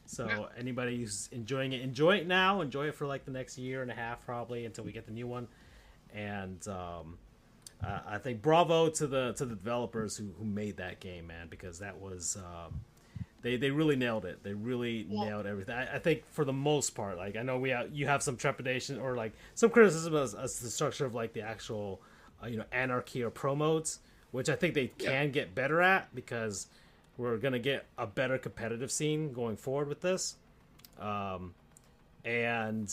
So anybody who's enjoying it, enjoy it now. Enjoy it for like the next year and a half probably until we get the new one. And I think bravo to the developers who made that game, man, because that was they really nailed it. They really nailed everything. I think for the most part, like I know you have some trepidation or like some criticism as the structure of like the actual anarchy or pro modes, which I think they can get better at, because we're going to get a better competitive scene going forward with this. I mean,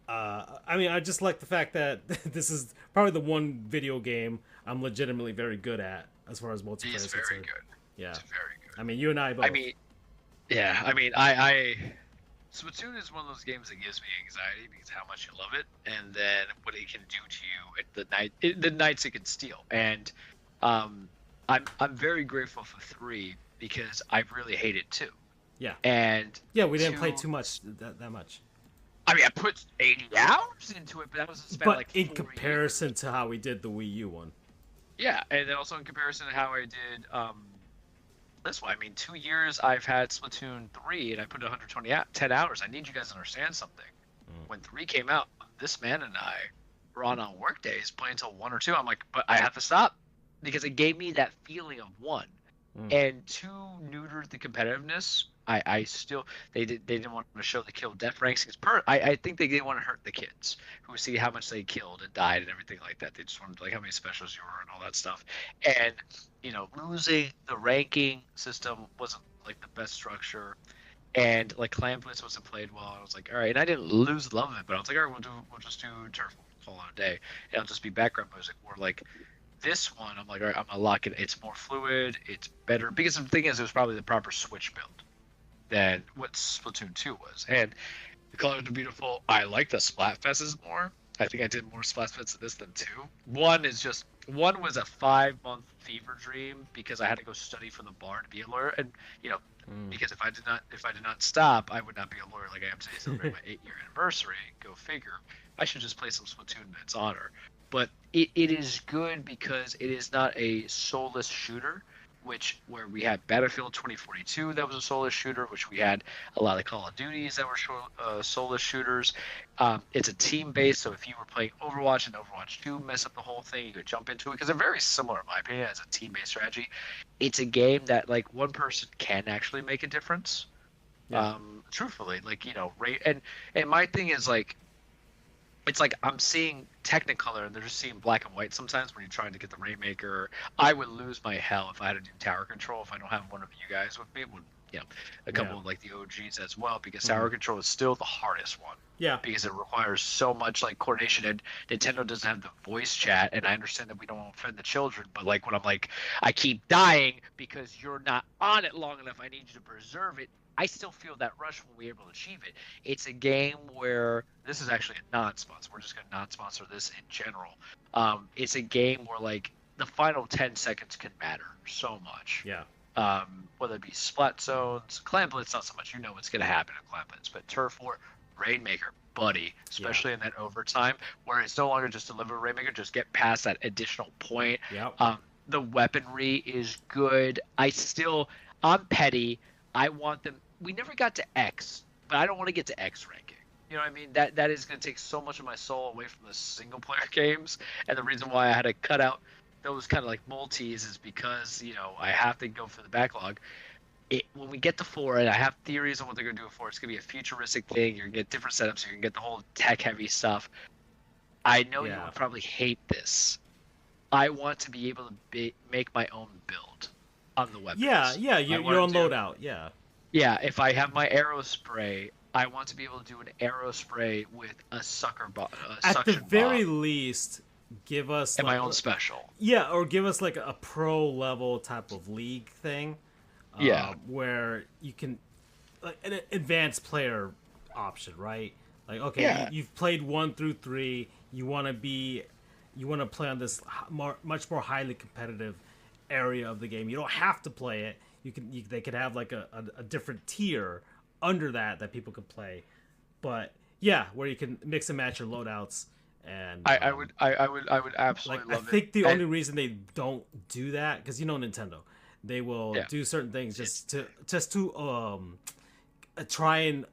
I just like the fact that this is probably the one video game I'm legitimately very good at as far as multiplayer is concerned. It's very good. Yeah. It's very good. I mean, you and I both. I mean, yeah. I mean, I Splatoon is one of those games that gives me anxiety because how much you love it, and then what it can do to you at the nights it can steal. And I'm very grateful for 3 because I really hate it 2. Yeah. And yeah, we didn't play too much that much. I mean, I put 80 hours into it, but that was spent like 4 in comparison to how we did the Wii U one. Yeah, and then also in comparison to how I did this one. I mean, 2 years I've had Splatoon 3, and I put 10 hours. I need you guys to understand something. When 3 came out, this man and I were on work days playing until 1 or 2. I'm like, but I have to stop because it gave me that feeling of 1. And 2 neutered the competitiveness. I still they didn't want to show the kill death ranks. I think they didn't want to hurt the kids who see how much they killed and died and everything like that. They just wanted like how many specials you were and all that stuff. And losing the ranking system wasn't like the best structure, and like Clan Blitz wasn't played well. I was like, all right, and I didn't lose love of it, but I was like, all right, we'll just do Turf, call it a day, and it'll just be background music. Or like this one, I'm like, all right, I'm gonna lock it. It's more fluid, it's better, because the thing is, it was probably the proper Switch build than what Splatoon 2 was. And the colors are beautiful. I like the Splatfests more. I think I did more Splatfests in this than 2. One was a 5-month fever dream because I had to go study for the bar to be a lawyer, and because if I did not stop, I would not be a lawyer like I am today, celebrating my 8-year anniversary. Go figure. I should just play some Splatoon in its honor. But it is good because it is not a soulless shooter, where we had Battlefield 2042 that was a soulless shooter, which we had a lot of Call of Duties that were soulless shooters. It's a team based, so if you were playing Overwatch and Overwatch 2 mess up the whole thing, you could jump into it because they're very similar in my opinion as a team based strategy. It's a game that like one person can actually make a difference. Yeah. Truthfully, like and my thing is like, it's like I'm seeing Technicolor and they're just seeing black and white sometimes when you're trying to get the Rainmaker. I would lose my hell if I had to do tower control if I don't have one of you guys with me. a couple Yeah. of like the OGs as well, because Tower Control is still the hardest one. Yeah. Because it requires so much like coordination, and Nintendo doesn't have the voice chat, and I understand that we don't want to offend the children, but like when I'm like, I keep dying because you're not on it long enough, I need you to preserve it. I still feel that rush when we're able to achieve it. It's a game where this is actually a non-sponsor. We're just gonna non-sponsor this in general. It's a game where like the final 10 seconds can matter so much. Yeah. Whether it be splat zones, clan blitz, not so much. You know what's gonna happen in clan blitz, but turf war, Rainmaker, buddy, especially in that overtime where it's no longer just deliver Rainmaker, just get past that additional point. Yep. The weaponry is good. I'm petty. I want them. We never got to X, but I don't want to get to X ranking. You know what I mean? That is going to take so much of my soul away from the single player games, and the reason why I had to cut out those kind of like multis is because I have to go for the backlog. When we get to 4, and I have theories on what they're going to do with 4, it's going to be a futuristic thing. You're going to get different setups. You're going to get the whole tech-heavy stuff. I know you would probably hate this. I want to be able to make my own build on the weapons. Yeah, your own loadout, yeah. Yeah, if I have my arrow spray, I want to be able to do an arrow spray with a sucker At the very least, give us my own special. Yeah, or give us like a pro level type of league thing. Where you can like an advanced player option, right? Like, okay, you've played 1 through 3. You want to play on this much more highly competitive area of the game. You don't have to play it. They could have like a different tier under that people could play. But yeah, where you can mix and match your loadouts. And I would absolutely love it. I think the only reason they don't do that, because Nintendo, they will do certain things just to try and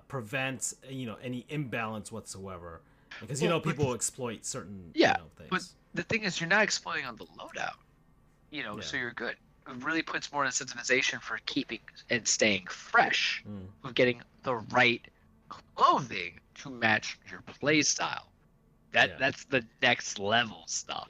prevent any imbalance whatsoever, because people exploit certain things. But the thing is, you're not exploiting on the loadout, so you're good. It really puts more incentivization for keeping and staying fresh, of getting the right clothing to match your play style. That's the next level stuff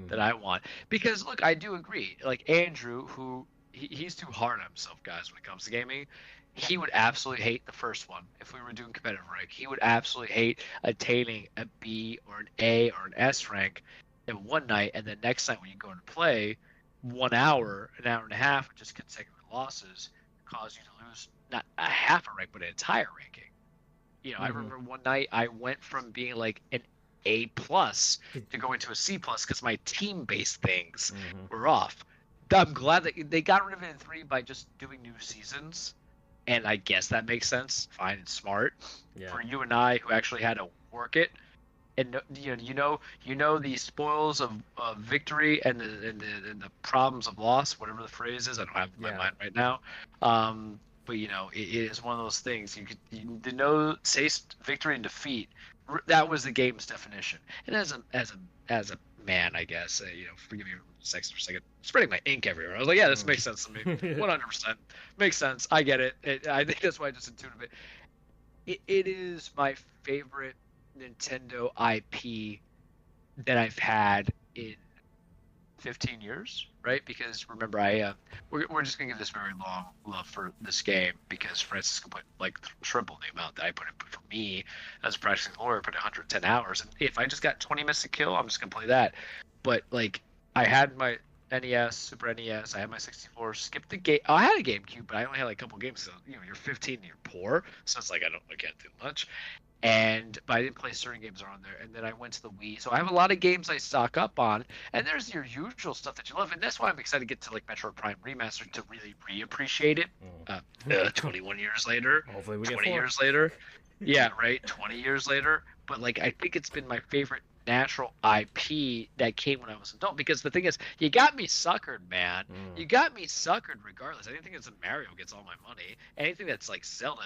that I want. Because look, I do agree. Like Andrew, who he's too hard on himself, guys, when it comes to gaming. He would absolutely hate the first one if we were doing competitive rank. He would absolutely hate attaining a B or an A or an S rank in one night, and then next night when you go to play, 1 hour, an hour and a half, of just consecutive losses cause you to lose not a half a rank, but an entire ranking. I remember one night I went from being like an A+ to going to a C+ because my team-based things were off. I'm glad that they got rid of it in 3 by just doing new seasons, and I guess that makes sense. Fine and smart for you and I who actually had to work it. And you know the spoils of victory and the problems of loss, whatever the phrase is. I don't have it in my mind right now. But it is one of those things. You know, taste victory and defeat. That was the game's definition. And as a man, I guess, forgive me for sex for a second, spreading my ink everywhere. I was like, yeah, this makes sense to me. 100% makes sense. I get it. I think that's why I just intuited it. It is my favorite Nintendo IP that I've had in 15 years, right? Because remember, we're just gonna give this very long love for this game because Francis can put like triple the amount that I put in. For me, as a practicing lawyer, I put 110 hours, and if I just got 20 minutes to kill, I'm just gonna play that. But like, I had my NES, Super NES, I had my 64. Skipped the game. I had a GameCube, but I only had like a couple games. So you're 15 and you're poor, so it's like I can't do much. But I didn't play certain games on there. And then I went to the Wii. So I have a lot of games I stock up on. And there's your usual stuff that you love. And that's why I'm excited to get to like Metroid Prime Remastered to really reappreciate it. 21 years later. Hopefully we get 20 4. years later. Yeah, right. 20 years later. But like, I think it's been my favorite natural IP that came when I was an adult. Because the thing is, you got me suckered, man. You got me suckered regardless. Anything that's in Mario gets all my money. Anything that's like Zelda,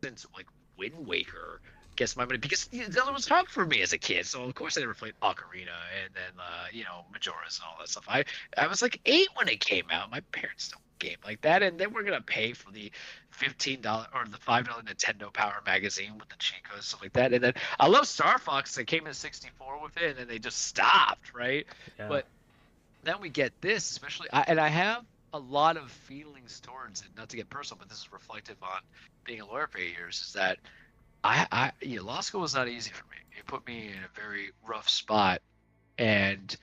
since like Wind Waker, gets my money, because Zelda was hard for me as a kid. So of course I never played Ocarina and then Majora's and all that stuff. I was like 8 when it came out. My parents don't game like that, and then we're gonna pay for the $15 or the $5 Nintendo Power magazine with the cheat codes, stuff like that. And then I love Star Fox. They came in 64 with it, and then they just stopped, right? But then we get this, especially, I have a lot of feelings towards it. Not to get personal, but this is reflective on being a lawyer for 8 years. Is that yeah, law school was not easy for me. It put me in a very rough spot, and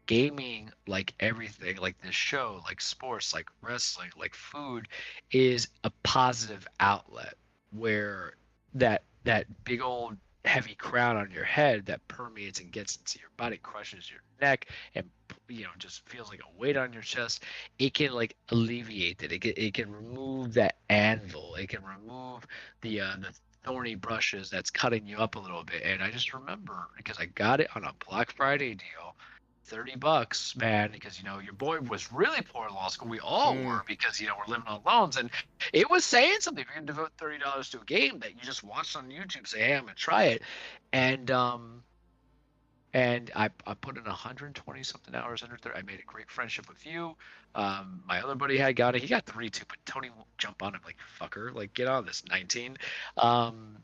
gaming, like everything, like this show, like sports, like wrestling, like food, is a positive outlet where that big old heavy crown on your head that permeates and gets into your body, crushes your neck, and just feels like a weight on your chest. It can like alleviate it. It can remove that anvil. It can remove the thorny brushes that's cutting you up a little bit. And I just remember because I got it on a Black Friday deal, $30, man, because your boy was really poor in law school. We all Mm. were because we're living on loans, and it was saying something. If you're gonna devote $30 to a game that you just watched on YouTube, say, hey, I'm gonna try it, and I put in 120 something hours under 30. I made a great friendship with you. My other buddy had got it. He got three too, but Tony won't jump on him like fucker. Like get on this 19. Um,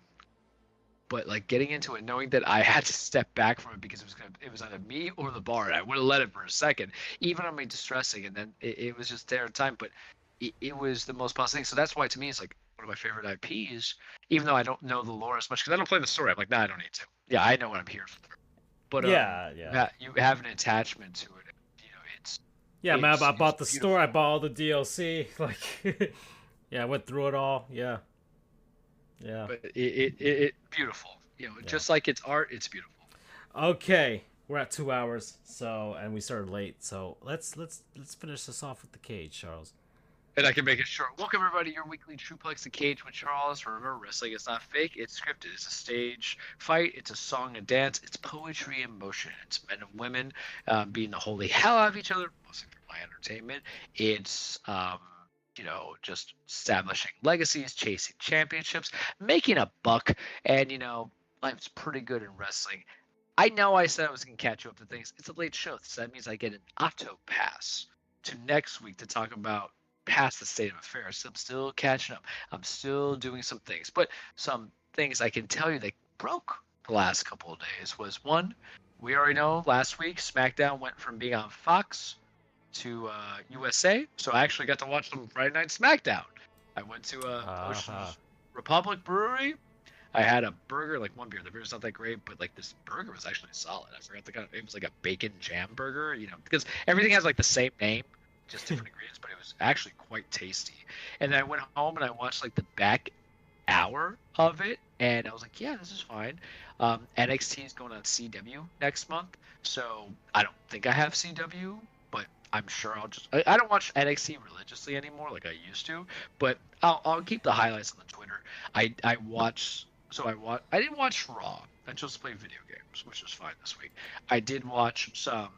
but like getting into it, knowing that I had to step back from it because it was either me or the bar, and I would have let it for a second, even on me distressing, and then it was just there in time. But it was the most positive thing. So that's why to me it's like one of my favorite IPs, even though I don't know the lore as much because I don't play the story. I'm like, nah, I don't need to. Yeah, I know what I'm here for. But Yeah, yeah. you have an attachment to it. It's Yeah, man, it's I it's bought the store, I beautiful. bought all the DLC. Like, yeah, I went through it all. Yeah, yeah, But it beautiful. yeah. Just like it's art, it's beautiful. Okay, we're at 2 hours, so and we started late, so let's finish this off with the cage, Charles. And I can make it short. Welcome everybody to your weekly Truplex The Cage with Charles. Remember, wrestling is not fake. It's scripted. It's a stage fight. It's a song and dance. It's poetry in motion. It's men and women beating the holy hell out of each other, mostly for my entertainment. It's just establishing legacies, chasing championships, making a buck, and life's pretty good in wrestling. I know I said I was going to catch you up to things. It's a late show, so that means I get an auto pass to next week to talk about past the state of affairs. So I'm still catching up. I'm still doing some things, but some things I can tell you that broke the last couple of days was one. We already know last week SmackDown went from being on Fox to USA, so I actually got to watch some Friday Night SmackDown. I went to Uh-huh. Ocean's Republic Brewery. I had a burger, like one beer. The beer's not that great, but like this burger was actually solid. I forgot the kind of, it was like a bacon jam burger, because everything has like the same name, just different ingredients, but it was actually quite tasty. And then I went home and I watched like the back hour of it, and I was like, yeah, this is fine. NXT is going on CW next month, so I don't think I have CW, but I'm sure I don't watch NXT religiously anymore like I used to, but I'll keep the highlights on the Twitter. I watch so I didn't watch Raw. I chose to play video games, which was fine this week. I did watch some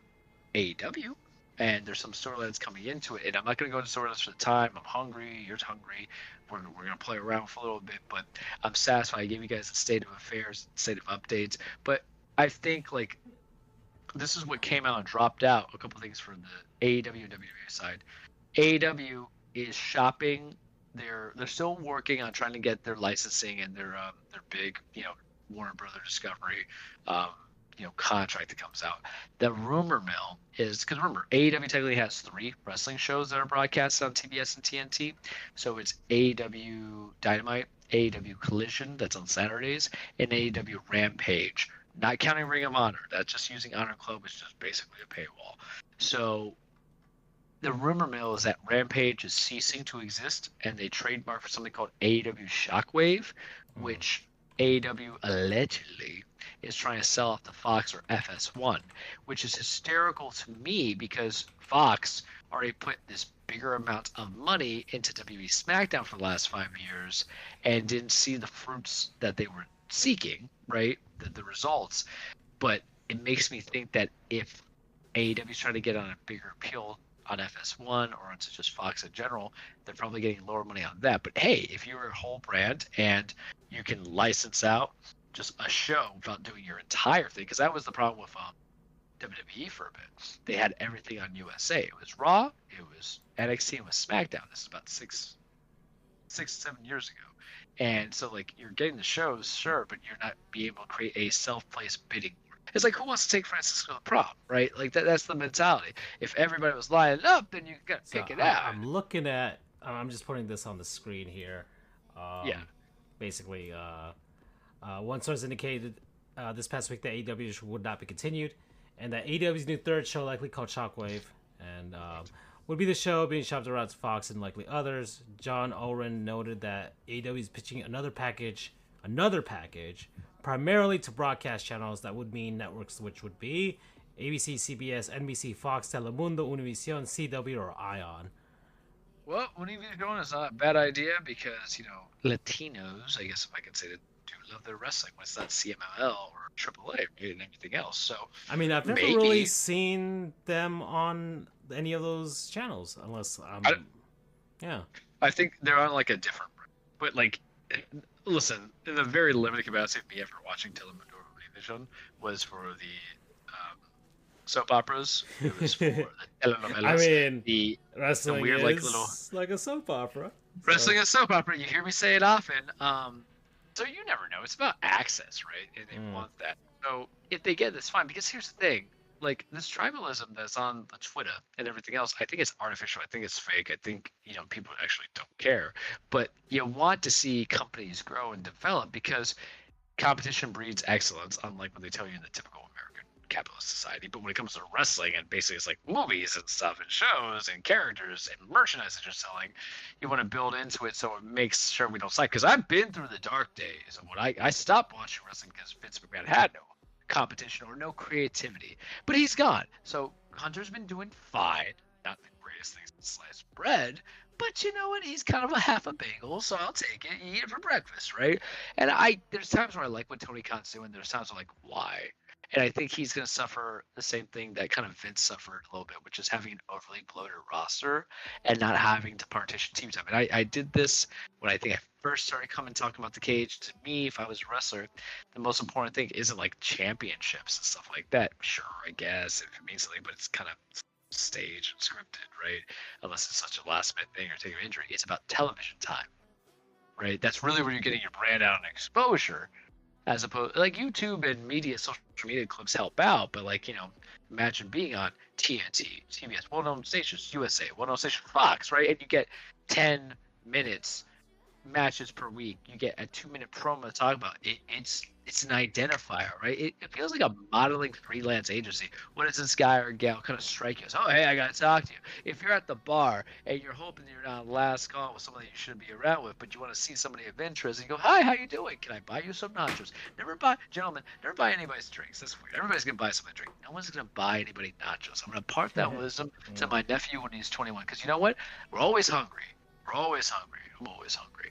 AEW, and there's some storylines coming into it. And I'm not going to go into storylines for the time. I'm hungry. You're hungry. We're going to play around for a little bit, but I'm satisfied. I gave you guys the state of affairs, state of updates. But I think like this is what came out and dropped out. A couple things for the AEW and WWE side. AEW is shopping. They're still working on trying to get their licensing and their big Warner Brother Discovery contract that comes out. The rumor mill is because remember AEW technically has three wrestling shows that are broadcast on TBS and TNT. So it's AEW Dynamite, AEW Collision that's on Saturdays, and AEW Rampage. Not counting Ring of Honor. That's just using Honor Club, which is just basically a paywall. So the rumor mill is that Rampage is ceasing to exist, and they trademark for something called AEW Shockwave, Mm. which AEW allegedly is trying to sell off to Fox or FS1, which is hysterical to me because Fox already put this bigger amount of money into WWE SmackDown for the last 5 years and didn't see the fruits that they were seeking, right? The results. But it makes me think that if AEW is trying to get on a bigger appeal on FS1 or onto just Fox in general, they're probably getting lower money on that. But hey, if you're a whole brand and you can license out just a show without doing your entire thing, because that was the problem with WWE for a bit. They had everything on USA. It was Raw, it was NXT, it was SmackDown. This is about 7 years ago. And so like you're getting the shows, sure, but you're not being able to create a self-placed bidding war. It's like, who wants to take Francisco to the prom, right? Like that's the mentality. If everybody was lining up, then you got to So pick it out. I'm looking at. I'm just putting this on the screen here. Yeah. Basically, one source indicated this past week that AEW would not be continued, and that AEW's new third show, likely called Shockwave, and would be the show being shopped around to Fox and likely others. John Oren noted that AEW is pitching another package, primarily to broadcast channels. That would mean networks which would be ABC, CBS, NBC, Fox, Telemundo, Univision, CW, or Ion. Well, Univision is not a bad idea because, Latinos, I guess if I can say that, do love their wrestling. When it's not CMLL or AAA and everything else. So, I mean, I've never really seen them on any of those channels unless yeah. I think they're on like a different, but like, listen, in the very limited capacity of me ever watching Telemundo or Univision was for the soap operas. It was for the telenovelas. I mean, the wrestling weird, is like a soap opera. Wrestling is a soap opera. You hear me say it often. So you never know. It's about access, right? And they want that. So if they get this, fine. Because here's the thing. Like, this tribalism that's on the Twitter and everything else, I think it's artificial. I think it's fake. I think, people actually don't care. But you want to see companies grow and develop because competition breeds excellence, unlike what they tell you in the typical American capitalist society. But when it comes to wrestling and basically it's like movies and stuff and shows and characters and merchandise that you're selling, you want to build into it so it makes sure we don't side. Because I've been through the dark days of when I stopped watching wrestling because Vince McMahon had no competition or no creativity. But he's gone. So Hunter's been doing fine. Not the greatest things in sliced bread. But you know what? He's kind of a half a bagel, so I'll take it. You eat it for breakfast, right? And there's times where I like what Tony Khan's doing. There's times where I'm like, why? And I think he's going to suffer the same thing that kind of Vince suffered a little bit, which is having an overly bloated roster and not having to partition team time. And I did this when I think I first started talking about the cage. To me, if I was a wrestler, the most important thing isn't like championships and stuff like that. Sure, I guess if it means something, but it's kind of staged and scripted, right? Unless it's such a last minute thing or take an injury. It's about television time, right? That's really where you're getting your brand out and exposure. As opposed, like YouTube and social media clips help out, but imagine being on TNT, CBS, well-known stations, USA, well-known station Fox, right? And you get 10 minutes matches per week. You get a 2-minute promo to talk about it. It's an identifier, right? It feels like a modeling freelance agency. When does this guy or gal kind of strike you? Oh, hey, I got to talk to you. If you're at the bar and you're hoping you're not last call with somebody you shouldn't be around with, but you want to see somebody of interest, and you go, hi, how you doing? Can I buy you some nachos? Never buy anybody's drinks. That's weird. Everybody's going to buy something to drink. No one's going to buy anybody nachos. I'm going to impart that wisdom to my nephew when he's 21. Because you know what? We're always hungry. I'm always hungry.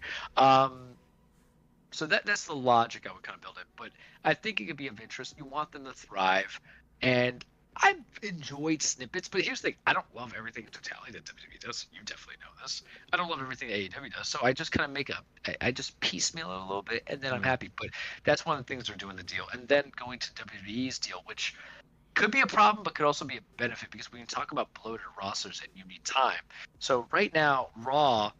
So that's the logic I would kind of build it. But I think it could be of interest. You want them to thrive. And I've enjoyed snippets. But here's the thing. I don't love everything in totality that WWE does. You definitely know this. I don't love everything that AEW does. So I just kind of I just piecemeal it a little bit. And then I'm happy. But that's one of the things they're doing the deal. And then going to WWE's deal, which could be a problem, but could also be a benefit because we can talk about bloated rosters and you need time. So right now, Raw,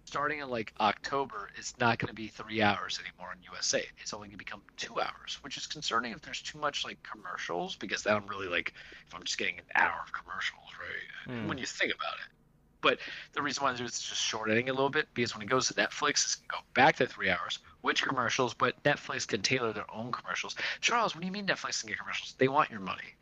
starting in October, is not going to be 3 hours anymore in USA. It's only going to become 2 hours, which is concerning if there's too much commercials, because then I'm really if I'm just getting an hour of commercials, right? When you think about it. But the reason why I do is just shortening it a little bit, because when it goes to Netflix, it's going to go back to 3 hours, which commercials, but Netflix can tailor their own commercials. Charles, what do you mean Netflix can get commercials? They want your money,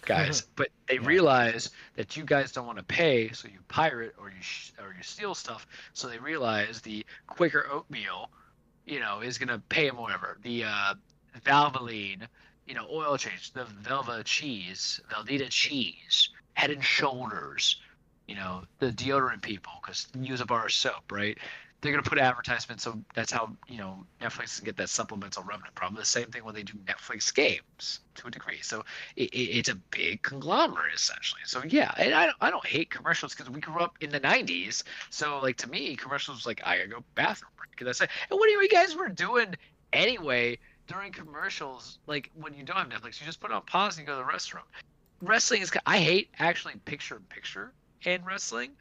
guys. But they realize that you guys don't want to pay, so you pirate or you steal stuff. So they realize the Quaker oatmeal, is going to pay them whatever. The Valvoline, oil change, the Velva cheese, Velveeta cheese, Head and Shoulders, the deodorant people, because use a bar of soap, right? They're going to put advertisements, so that's how, Netflix can get that supplemental revenue problem. The same thing when they do Netflix games, to a degree. So it's a big conglomerate, essentially. So, yeah, and I don't hate commercials because we grew up in the 90s. So, to me, commercials I got to go bathroom break. And that's it. And what do you guys were doing anyway during commercials? When you don't have Netflix, you just put it on pause and you go to the restroom. Wrestling is – I hate actually picture-in-picture in wrestling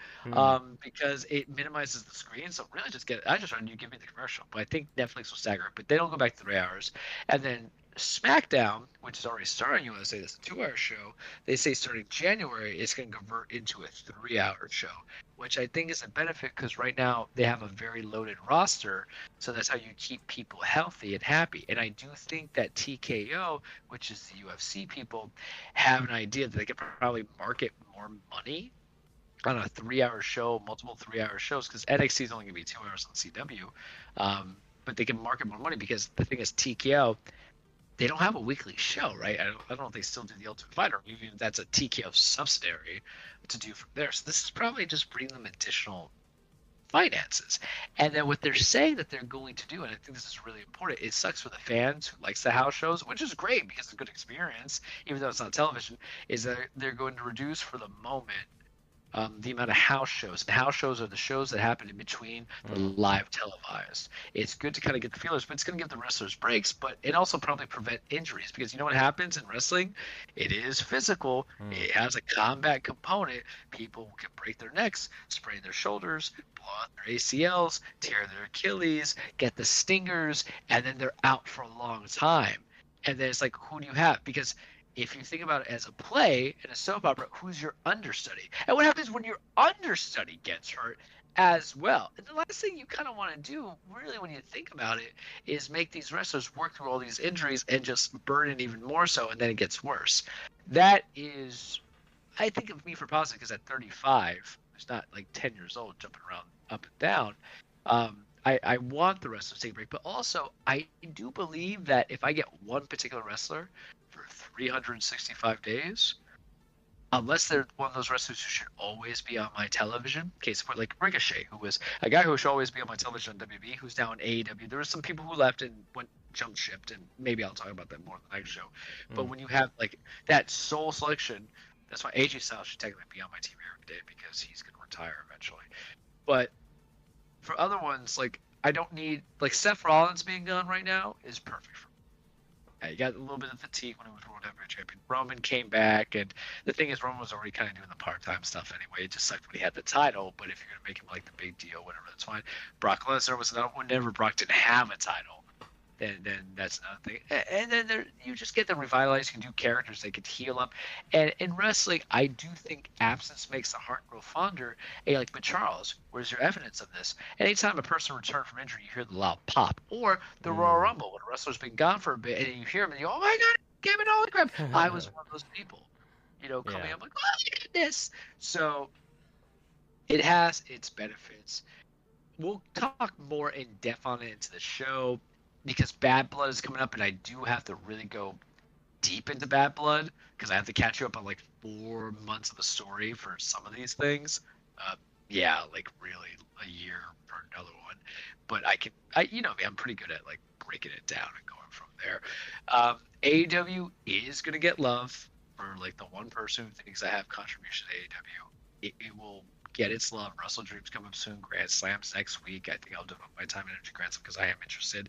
because it minimizes the screen. So really I just want you to give me the commercial. But I think Netflix will stagger it. But they don't go back to 3 hours. And then SmackDown, which is already starting, you want to say this, a 2-hour show, they say starting January, it's going to convert into a 3-hour show, which I think is a benefit because right now they have a very loaded roster. So that's how you keep people healthy and happy. And I do think that TKO, which is the UFC people, have an idea that they could probably market more money on a 3-hour show, multiple 3-hour shows, because NXT is only going to be 2 hours on CW. But they can market more money because the thing is, TKO, they don't have a weekly show, right? I don't know if they still do the Ultimate Fighter. Maybe that's a TKO subsidiary to do from there. So this is probably just bringing them additional finances. And then what they're saying that they're going to do, and I think this is really important, it sucks for the fans who likes the house shows, which is great because it's a good experience, even though it's not television, is that they're going to reduce for the moment the amount of house shows. And house shows are the shows that happen in between the live televised. It's good to kind of get the feelers, but it's going to give the wrestlers breaks, but it also probably prevent injuries because you know what happens in wrestling? It is physical. It has a combat component. People can break their necks, sprain their shoulders, blow out their ACLs, tear their Achilles, get the stingers, and then they're out for a long time. And then it's like, who do you have? Because if you think about it as a play in a soap opera, who's your understudy? And what happens when your understudy gets hurt as well? And the last thing you kind of want to do, really, when you think about it, is make these wrestlers work through all these injuries and just burden even more so, and then it gets worse. That is, I think of me for positive because at 35, who's not like 10 years old jumping around up and down, I want the wrestlers to take a break. But also, I do believe that if I get one particular wrestler for 365 days, unless they're one of those wrestlers who should always be on my television. Case in point, like Ricochet, who was a guy who should always be on my television on WB, who's now in AEW. There were some people who left and went jump shipped, and maybe I'll talk about that more in the next show. But when you have like that soul selection, that's why AJ Styles should technically be on my TV every day because he's going to retire eventually. But for other ones, like I don't need like Seth Rollins being gone right now is perfect for me. You got a little bit of fatigue when he was World Heavyweight Champion. Roman came back, and the thing is, Roman was already kind of doing the part-time stuff anyway. It just sucked when he had the title, but if you're going to make him like the big deal, whatever, that's fine. Brock Lesnar was another one. Whenever Brock didn't have a title, then that's another thing. And then you just get them revitalized. You can do characters. They could heal up. And in wrestling, I do think absence makes the heart grow fonder. Hey, like, but Charles, where's your evidence of this? Anytime a person returns from injury, you hear the loud pop. Or the Royal Rumble, when a wrestler's been gone for a bit, and you hear him, and you go, oh my God, give it all the crap. I was one of those people, coming up like, oh, look at this. So it has its benefits. We'll talk more in depth on it into the show, because Bad Blood is coming up, and I do have to really go deep into Bad Blood because I have to catch you up on like 4 months of the story for some of these things. Like really a year for another one. But I'm pretty good at like breaking it down and going from there. AEW is gonna get love for like the one person who thinks I have contribution to AEW. It will get its love. Wrestle Dreams coming soon. Grand Slams next week. I think I'll devote my time and energy to Grand Slam because I am interested.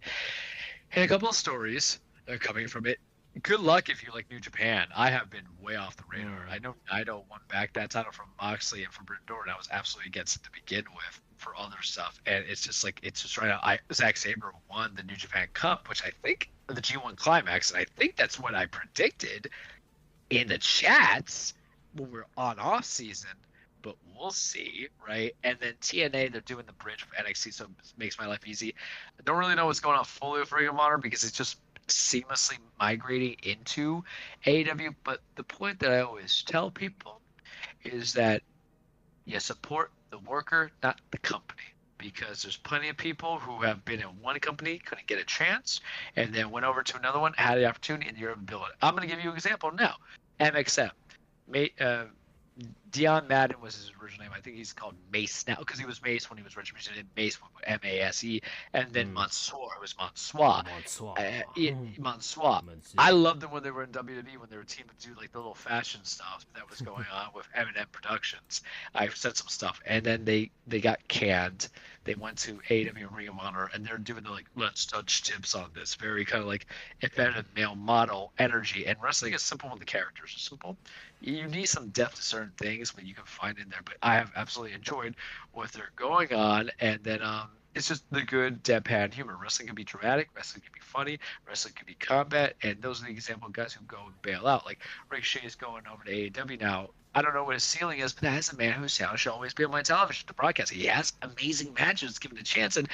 And a couple of stories that are coming from it. Good luck if you like New Japan. I have been way off the radar. I know Naito won back that title from Moxley and from Britt Baker. I was absolutely against it to begin with for other stuff. And it's just right now. Zack Sabre won the New Japan Cup, which I think the G1 Climax, and I think that's what I predicted in the chats when we're on off season. But we'll see, right? And then TNA, they're doing the bridge of NXT, so it makes my life easy. I don't really know what's going on fully with Ring of Honor because it's just seamlessly migrating into AEW. But the point that I always tell people is that you support the worker, not the company. Because there's plenty of people who have been in one company, couldn't get a chance, and then went over to another one, had the opportunity, and you're able to build it. I'm going to give you an example now. MXM. Dion Madden was his original name. I think he's called Mace now because he was Mace when he was registered in Mace, Mase, and then Mansoor. It was Mansoor. Mansoor. I loved them when they were in WWE when they were teaming to do like the little fashion stuff that was going on with M&M Productions. I said some stuff, and then they got canned. They went to AEW and Ring of Honor, and they're doing the like let's touch tips on this very kind of like effeminate male model energy. And wrestling is simple when the characters are simple. You need some depth to certain things, but you can find in there. But I have absolutely enjoyed what they're going on, and then It's just the good deadpan humor. Wrestling can be dramatic, wrestling can be funny, wrestling can be combat, and those are the example of guys who go and bail out. Like Ricochet is going over to AEW now. I don't know what his ceiling is, but that is a man whose sound should always be on my television to broadcast. He has amazing matches given a chance, and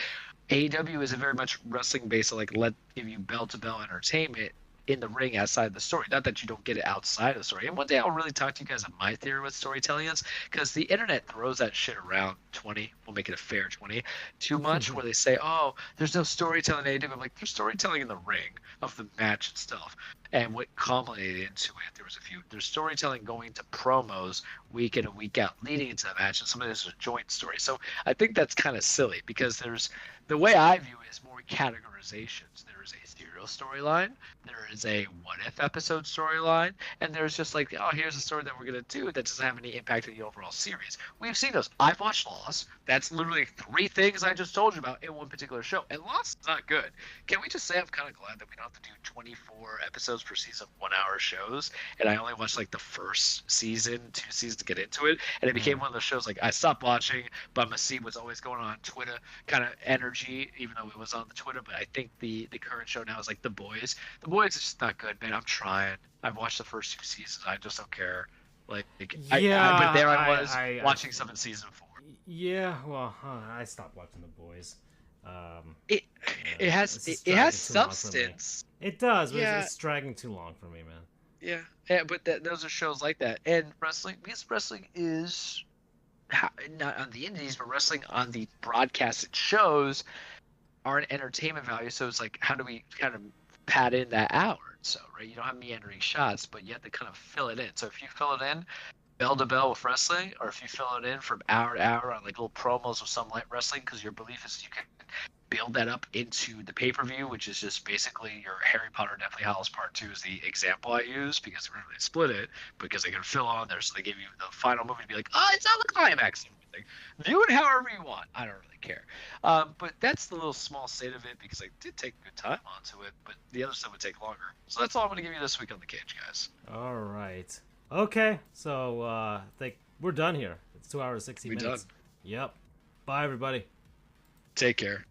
AEW is a very much wrestling based, like let give you bell to bell entertainment in the ring outside the story. Not that you don't get it outside of the story. And one day I'll really talk to you guys on my theory with storytelling is because the internet throws that shit around 20. We'll make it a fair 20 too much where they say, oh, there's no storytelling in AEW. I'm like, there's storytelling in the ring of the match itself. And what culminated into it, there's storytelling going to promos week in and week out leading into the match, and some of this is a joint story. So I think that's kind of silly because there's the way I view it is more categorizations. There is a serial storyline, there is a what if episode storyline, and there's just like, oh, here's a story that we're gonna do that doesn't have any impact on the overall series. We've seen those. I've watched Lost. That's literally 3 things I just told you about in one particular show, and Lost is not good. Can we just say I'm kind of glad that we don't have to do 24 episodes per season, 1-hour shows, and I only watched like the first season, 2 seasons to get into it, and it became one of those shows like I stopped watching, but I'm gonna see what's always going on Twitter kind of energy, even though it was on the Twitter. But I think the current show now is like The Boys. The Boys is just not good, man. I'm trying. I've watched the first 2 seasons. I just don't care. Like, yeah, but there I was watching some in season 4. Yeah, well, I stopped watching The Boys. It has substance. It does, but it's dragging too long for me, man. Yeah, but those are shows like that. And wrestling, because wrestling is not on the indies, but wrestling on the broadcasted shows are an entertainment value. So it's like, how do we kind of pad in that hour? So, right, you don't have meandering shots, but you have to kind of fill it in. So if you fill it in bell to bell with wrestling, or if you fill it in from hour to hour on like little promos with some light wrestling, because your belief is you can build that up into the pay-per-view, which is just basically your Harry Potter Deathly Hallows Part 2 is the example I use, because they split it, because they can fill on there, so they give you the final movie to be like, oh, it's not the climax. View it however you want. I don't really care. But that's the little small state of it, because I did take good time onto it, but the other stuff would take longer. So that's all I'm going to give you this week on The Cage, guys. All right. Okay, so I think we're done here. It's 2 hours, 60 minutes. Done. Yep. Bye, everybody. Take care.